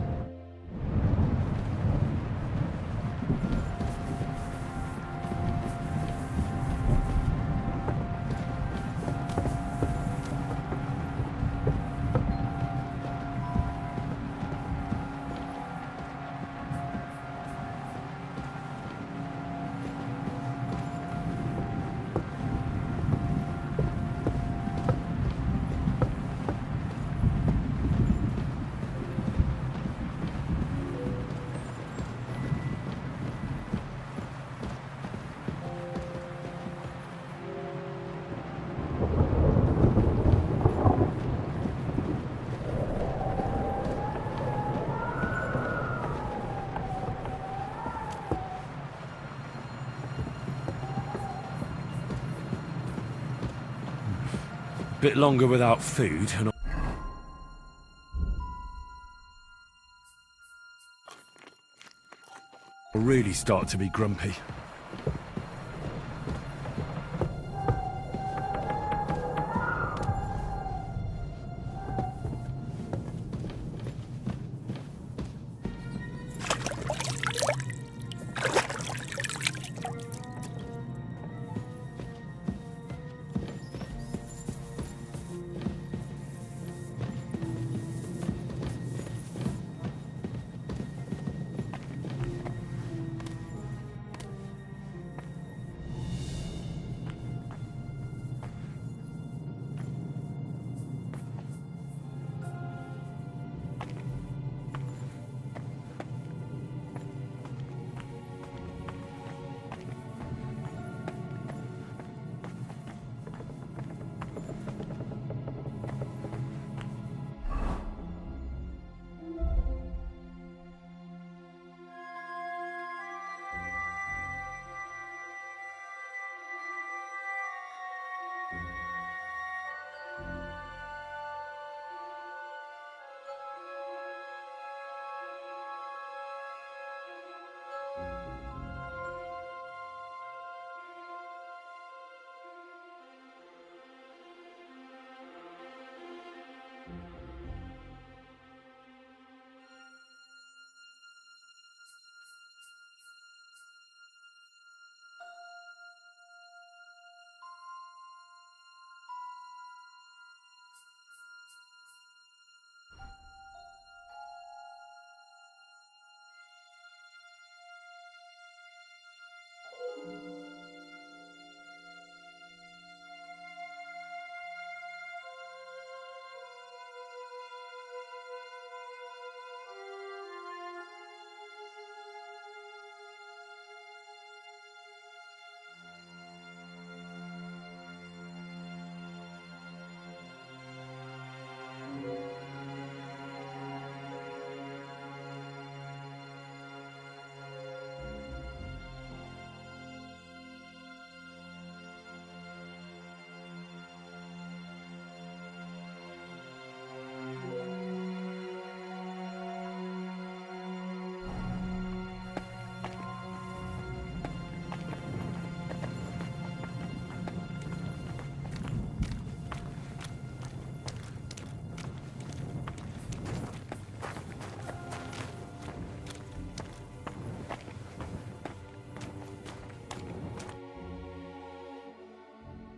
bit longer without food, and I'll really start to be grumpy.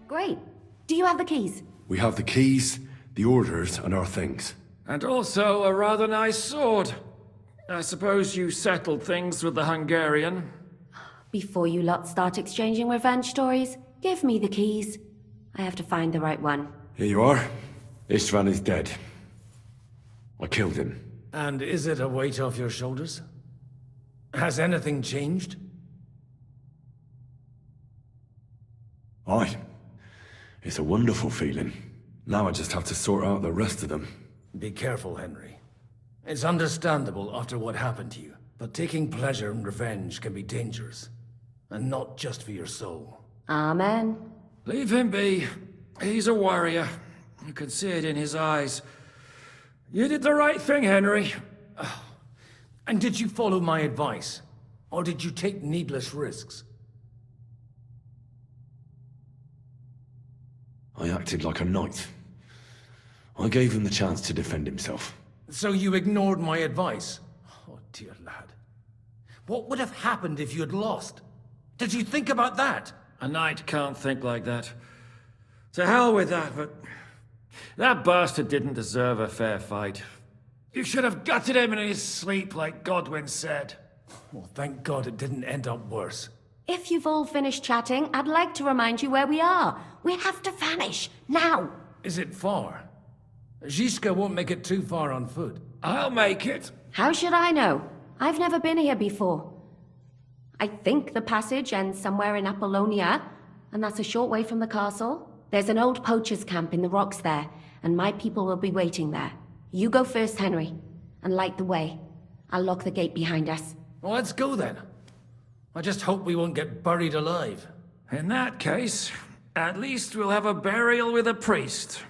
Great. Do you have the keys? We have the keys, the orders, and our things. And also a rather nice sword. I suppose you settled things with the Hungarian? Before you lot start exchanging revenge stories, give me the keys. I have to find the right one. Here you are. Istvan is dead. I killed him. And is it a weight off your shoulders? Has anything changed? Aye. It's a wonderful feeling. Now I just have to sort out the rest of them. Be careful, Henry. It's understandable after what happened to you, but taking pleasure in revenge can be dangerous. And not just for your soul. Amen. Leave him be. He's a warrior. You can see it in his eyes. You did the right thing, Henry. And did you follow my advice? Or did you take needless risks? I acted like a knight. I gave him the chance to defend himself. So you ignored my advice? Oh, dear lad. What would have happened if you had lost? Did you think about that? A knight can't think like that. To hell with that, but... that bastard didn't deserve a fair fight. You should have gutted him in his sleep, like Godwin said. Well, thank God it didn't end up worse. If you've all finished chatting, I'd like to remind you where we are. We have to vanish, now! Is it far? Zizka won't make it too far on foot. I'll make it. How should I know? I've never been here before. I think the passage ends somewhere in Apollonia, and that's a short way from the castle. There's an old poacher's camp in the rocks there, and my people will be waiting there. You go first, Henry, and light the way. I'll lock the gate behind us. Well, let's go then. I just hope we won't get buried alive. In that case, at least we'll have a burial with a priest.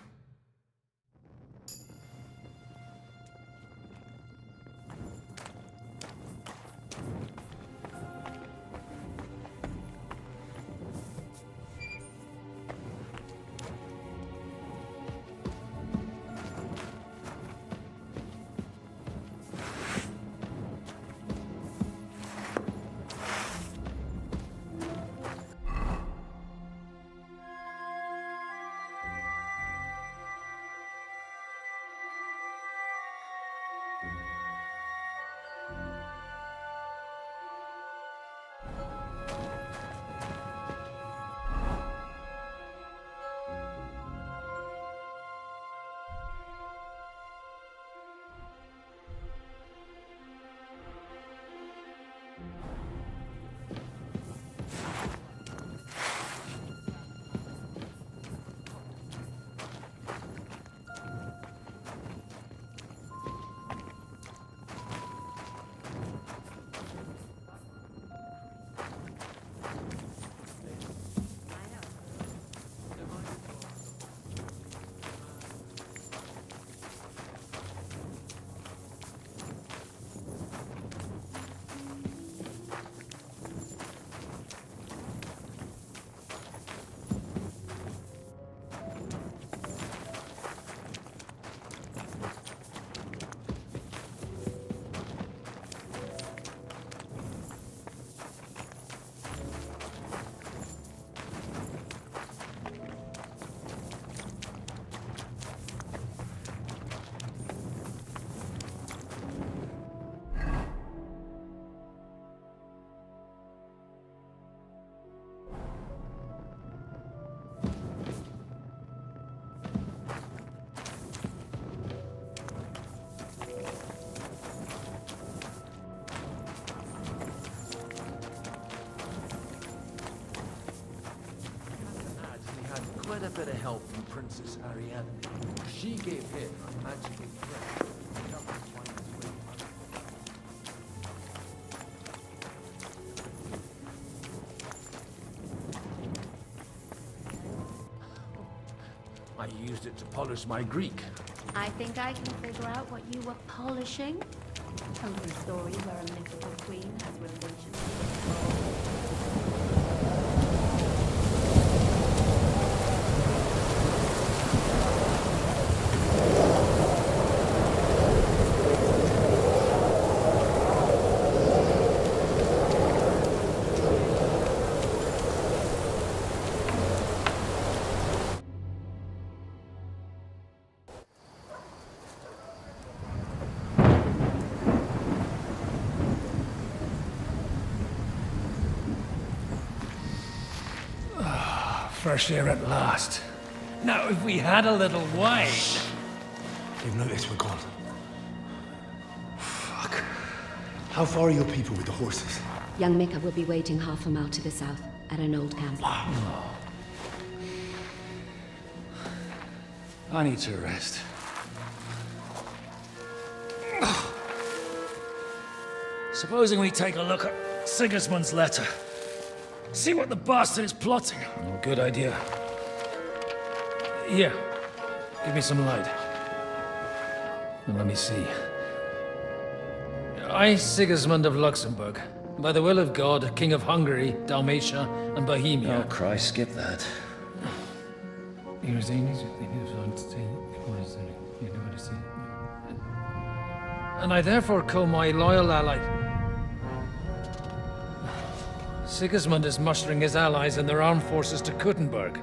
bit of help from Princess Ariadne. She gave him a magical thread. I used it to polish my Greek. I think I can figure out what you were polishing. Tell me a story where a mythical queen has religion. Fresh air at last. Now, if we had a little wine... They've noticed we're gone. Fuck. How far are your people with the horses? Young Mika will be waiting half a mile to the south, at an old camp. I need to rest. Supposing we take a look at Sigismund's letter. See what the bastard is plotting. Oh, good idea. Here, give me some light. Now, let me see. I, Sigismund of Luxembourg, by the will of God, King of Hungary, Dalmatia, and Bohemia. Oh, Christ, skip that. And I therefore call my loyal ally... Sigismund is mustering his allies and their armed forces to Kuttenberg.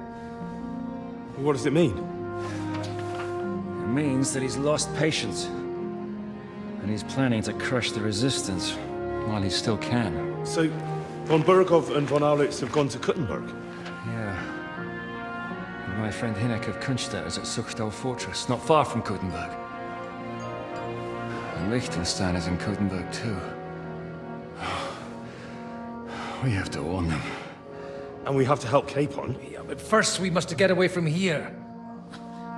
What does it mean? It means that he's lost patience. And he's planning to crush the resistance while he still can. So, von Burgov and von Aulitz have gone to Kuttenberg? Yeah. And my friend Hinek of Kunstadt is at Suchtal Fortress, not far from Kuttenberg. And Liechtenstein is in Kuttenberg too. We have to warn them. And we have to help Capon? Yeah, but first we must get away from here.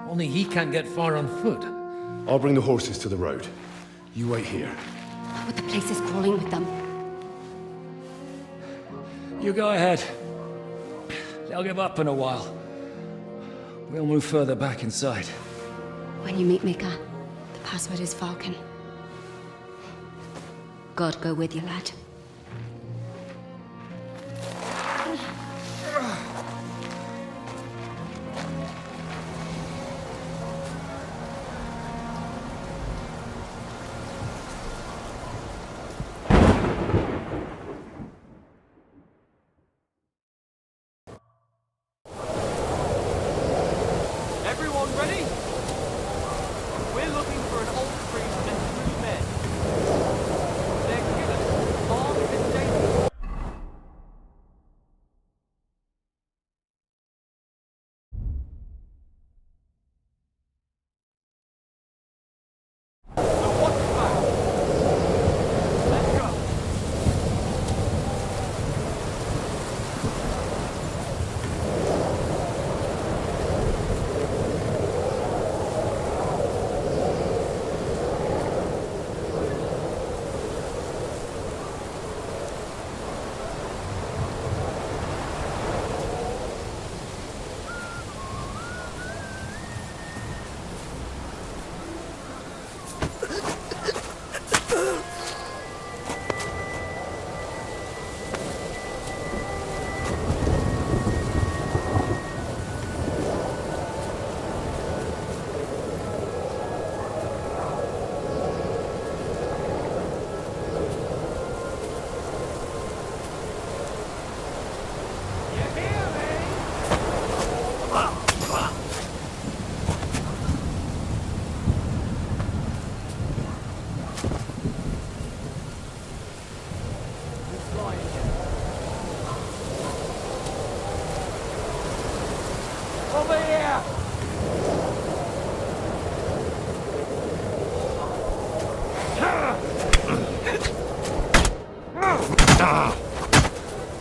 Only he can't get far on foot. I'll bring the horses to the road. You wait here. But the place is crawling with them. You go ahead. They'll give up in a while. We'll move further back inside. When you meet Mika, the password is Falcon. God go with you, lad.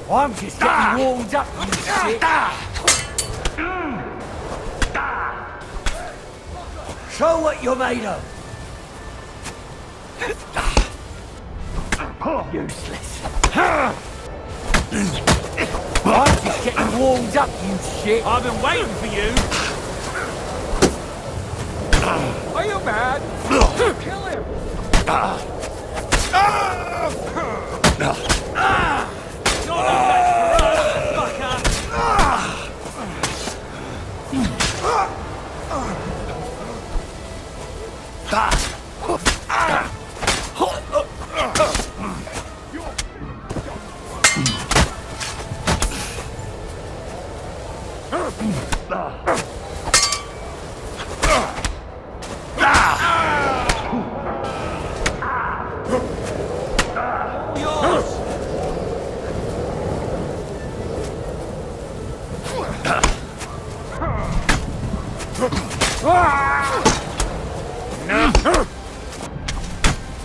I'm just getting warmed up, you shit. Show what you're made of. Useless. I'm just getting warmed up, you shit. I've been waiting for you. Are you mad? Kill him.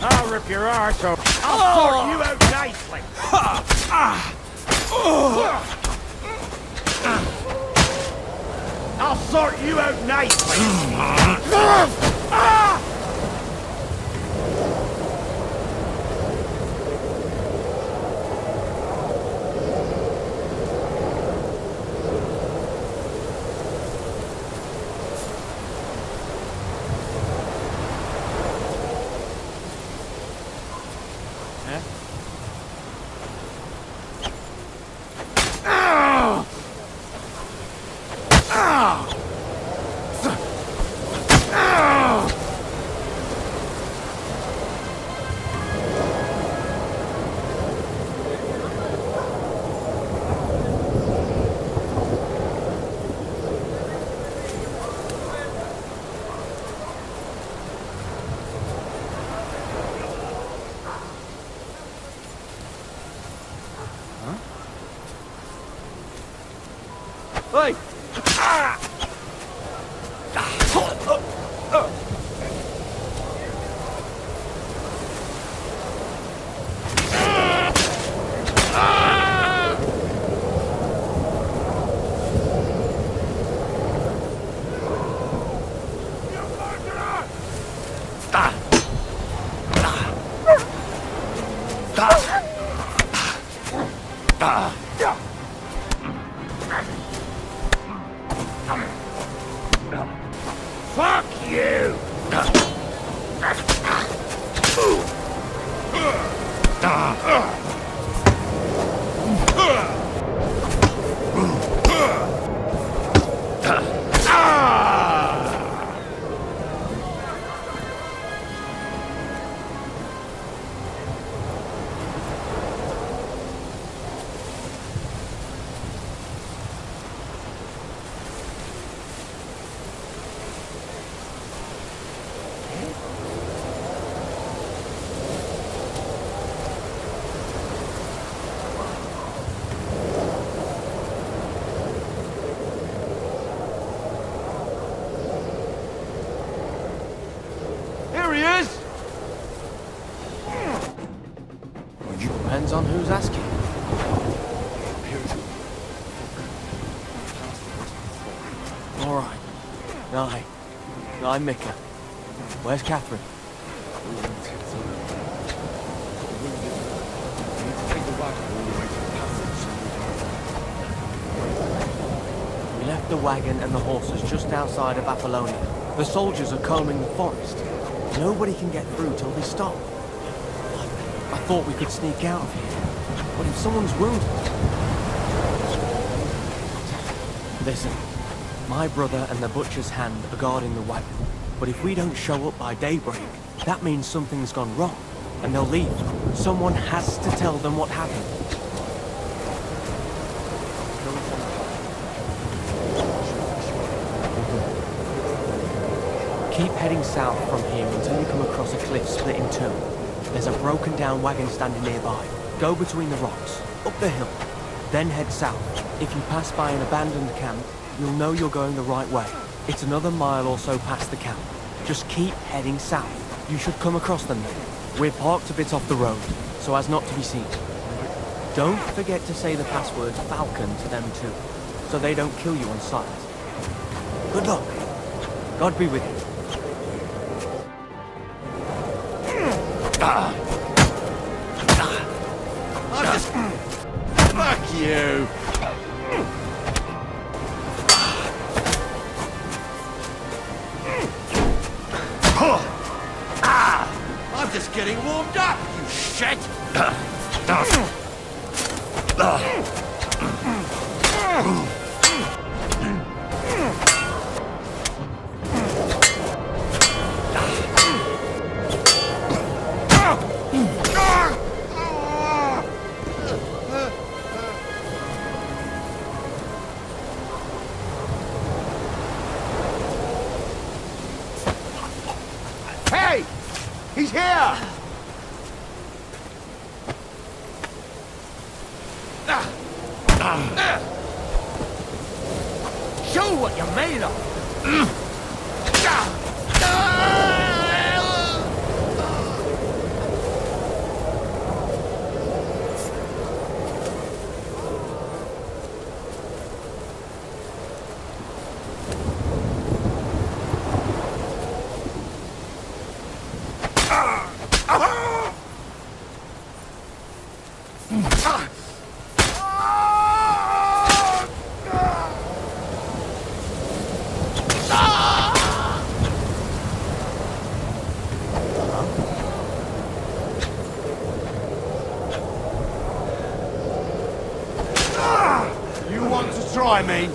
I'll rip your arse off. I'll sort you out nicely. I'll sort you out nicely. Hey! Fuck you! Here he is! Depends on who's asking. All right. I'm Mika. Where's Katherine? We left the wagon and the horses just outside of Apollonia. The soldiers are combing the forest. Nobody can get through till they stop. I thought we could sneak out of here. But if someone's wounded... Listen, my brother and the butcher's hand are guarding the wagon. But if we don't show up by daybreak, that means something's gone wrong. And they'll leave. Someone has to tell them what happened. Keep heading south from here until you come across a cliff split in two. There's a broken down wagon standing nearby. Go between the rocks, up the hill, then head south. If you pass by an abandoned camp, you'll know you're going the right way. It's another mile or so past the camp. Just keep heading south. You should come across them then. We're parked a bit off the road, so as not to be seen. Don't forget to say the password Falcon to them too, so they don't kill you on sight. Good luck. God be with you. Fuck you! I'm just getting warmed up, you shit! Hey! He's here! Show what you're made of! You want to try me?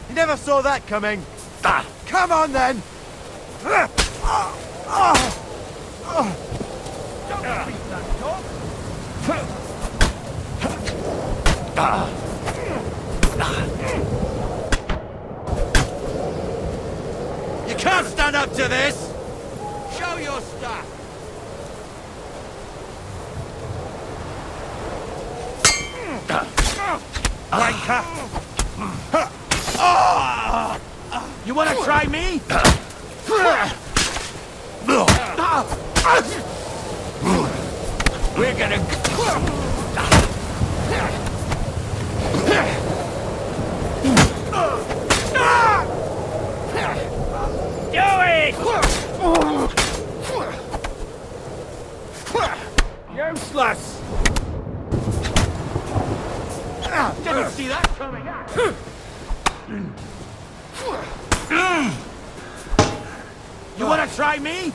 You never saw that coming. Come on then. You can't stand up to this! Show your stuff! Wanker! You want to try me? We're gonna... Do it! Useless! Didn't see that coming. You want to try me?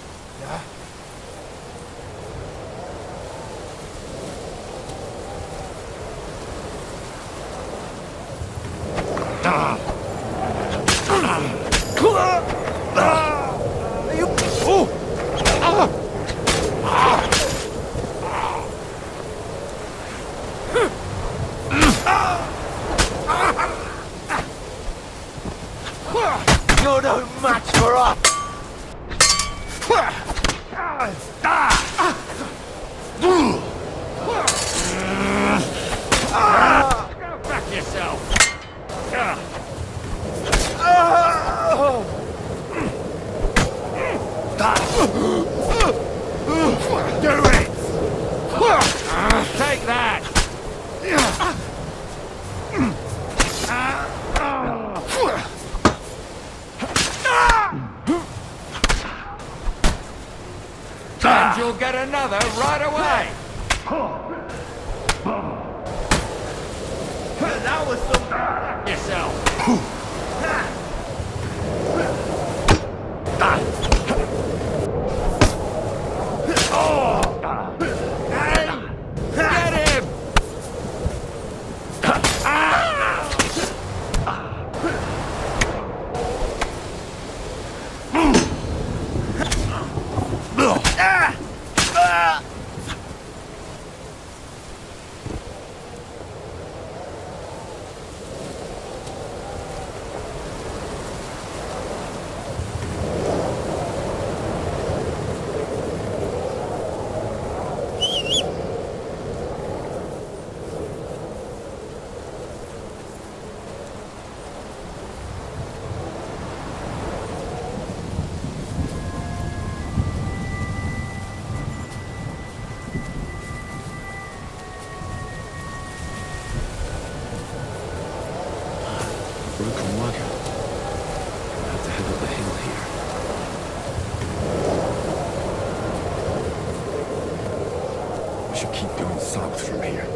You're no match for us! Go back yourself! Do it! Take that! And you'll get another right away! That was some... yourself! Get him! wagon. I have to head up the hill here. We should keep going south from here.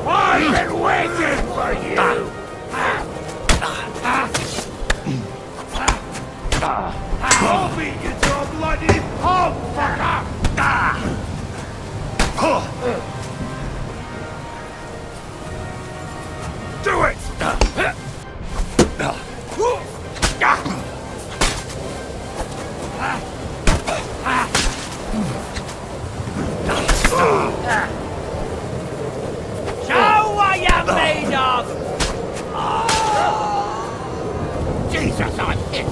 I've been waiting for you! I'll beat you to a bloody pulp, fucker! Do it! Show what you're made of! Jesus, I'm hit!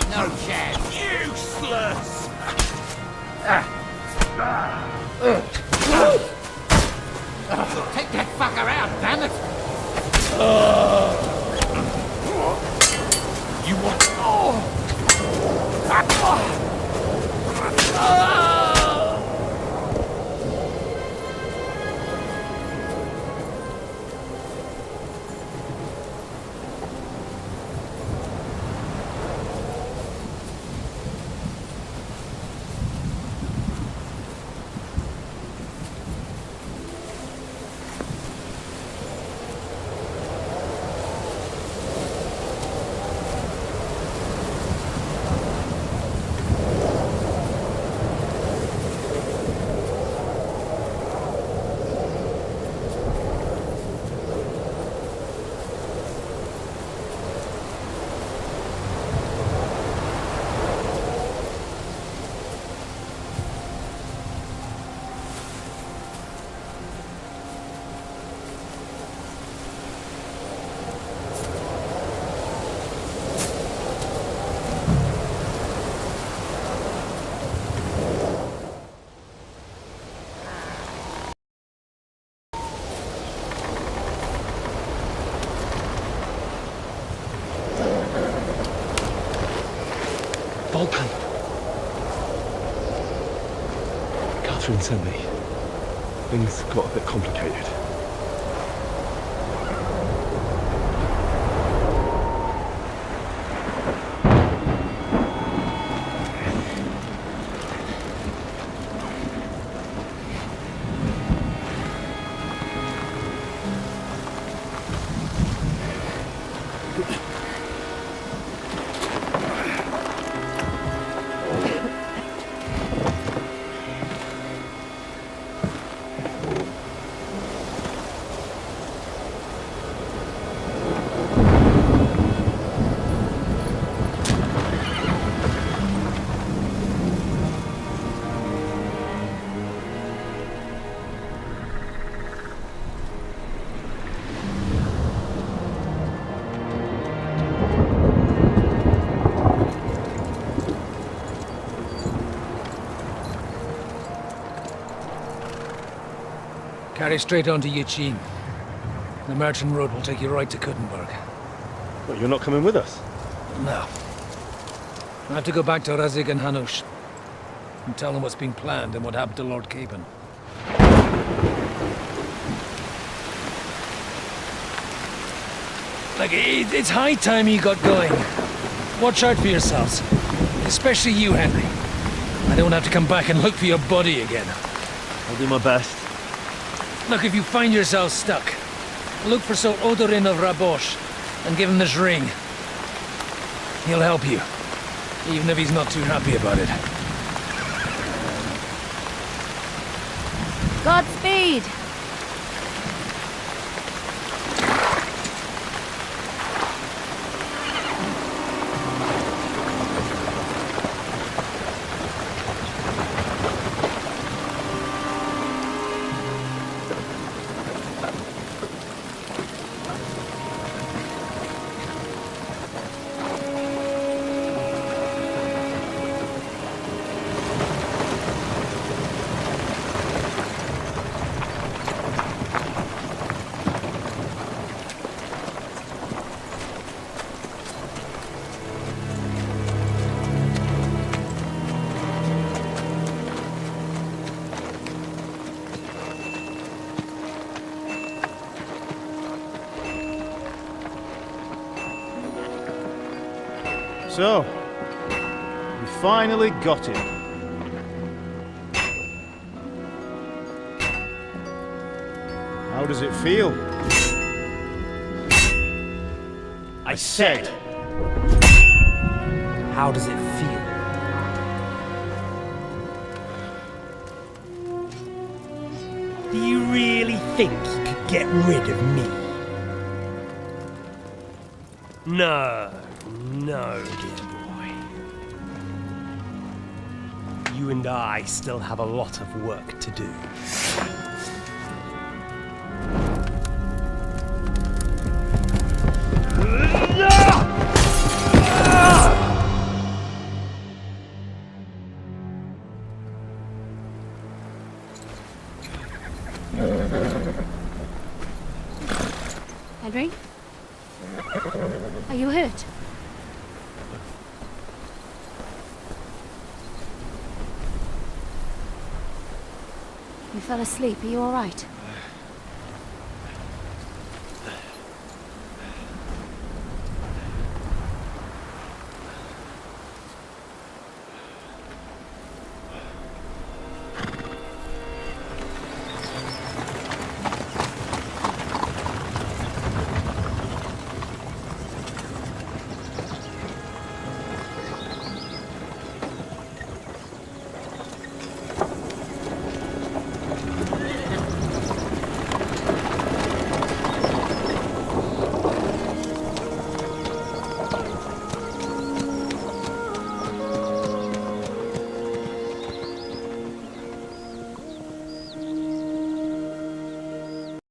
No chance. Useless! Take that fucker out, damn it! You want... Volkan! Katherine sent me. Things got a bit complicated. Carry straight on to Yichin. The merchant road will take you right to Kuttenberg. Well, you're not coming with us? No. I have to go back to Razik and Hanush and tell them what's been planned and what happened to Lord Capon. Like, it's high time you got going. Watch out for yourselves. Especially you, Henry. I don't have to come back and look for your body again. I'll do my best. Look, if you find yourself stuck, look for Sir Odorin of Rabosh and give him this ring. He'll help you, even if he's not too happy about it. Godspeed! So, we finally got him. How does it feel? I said, how does it feel? Do you really think you could get rid of me? No, no, dear boy. You and I still have a lot of work to do. Henry? Are you hurt? You fell asleep. Are you all right?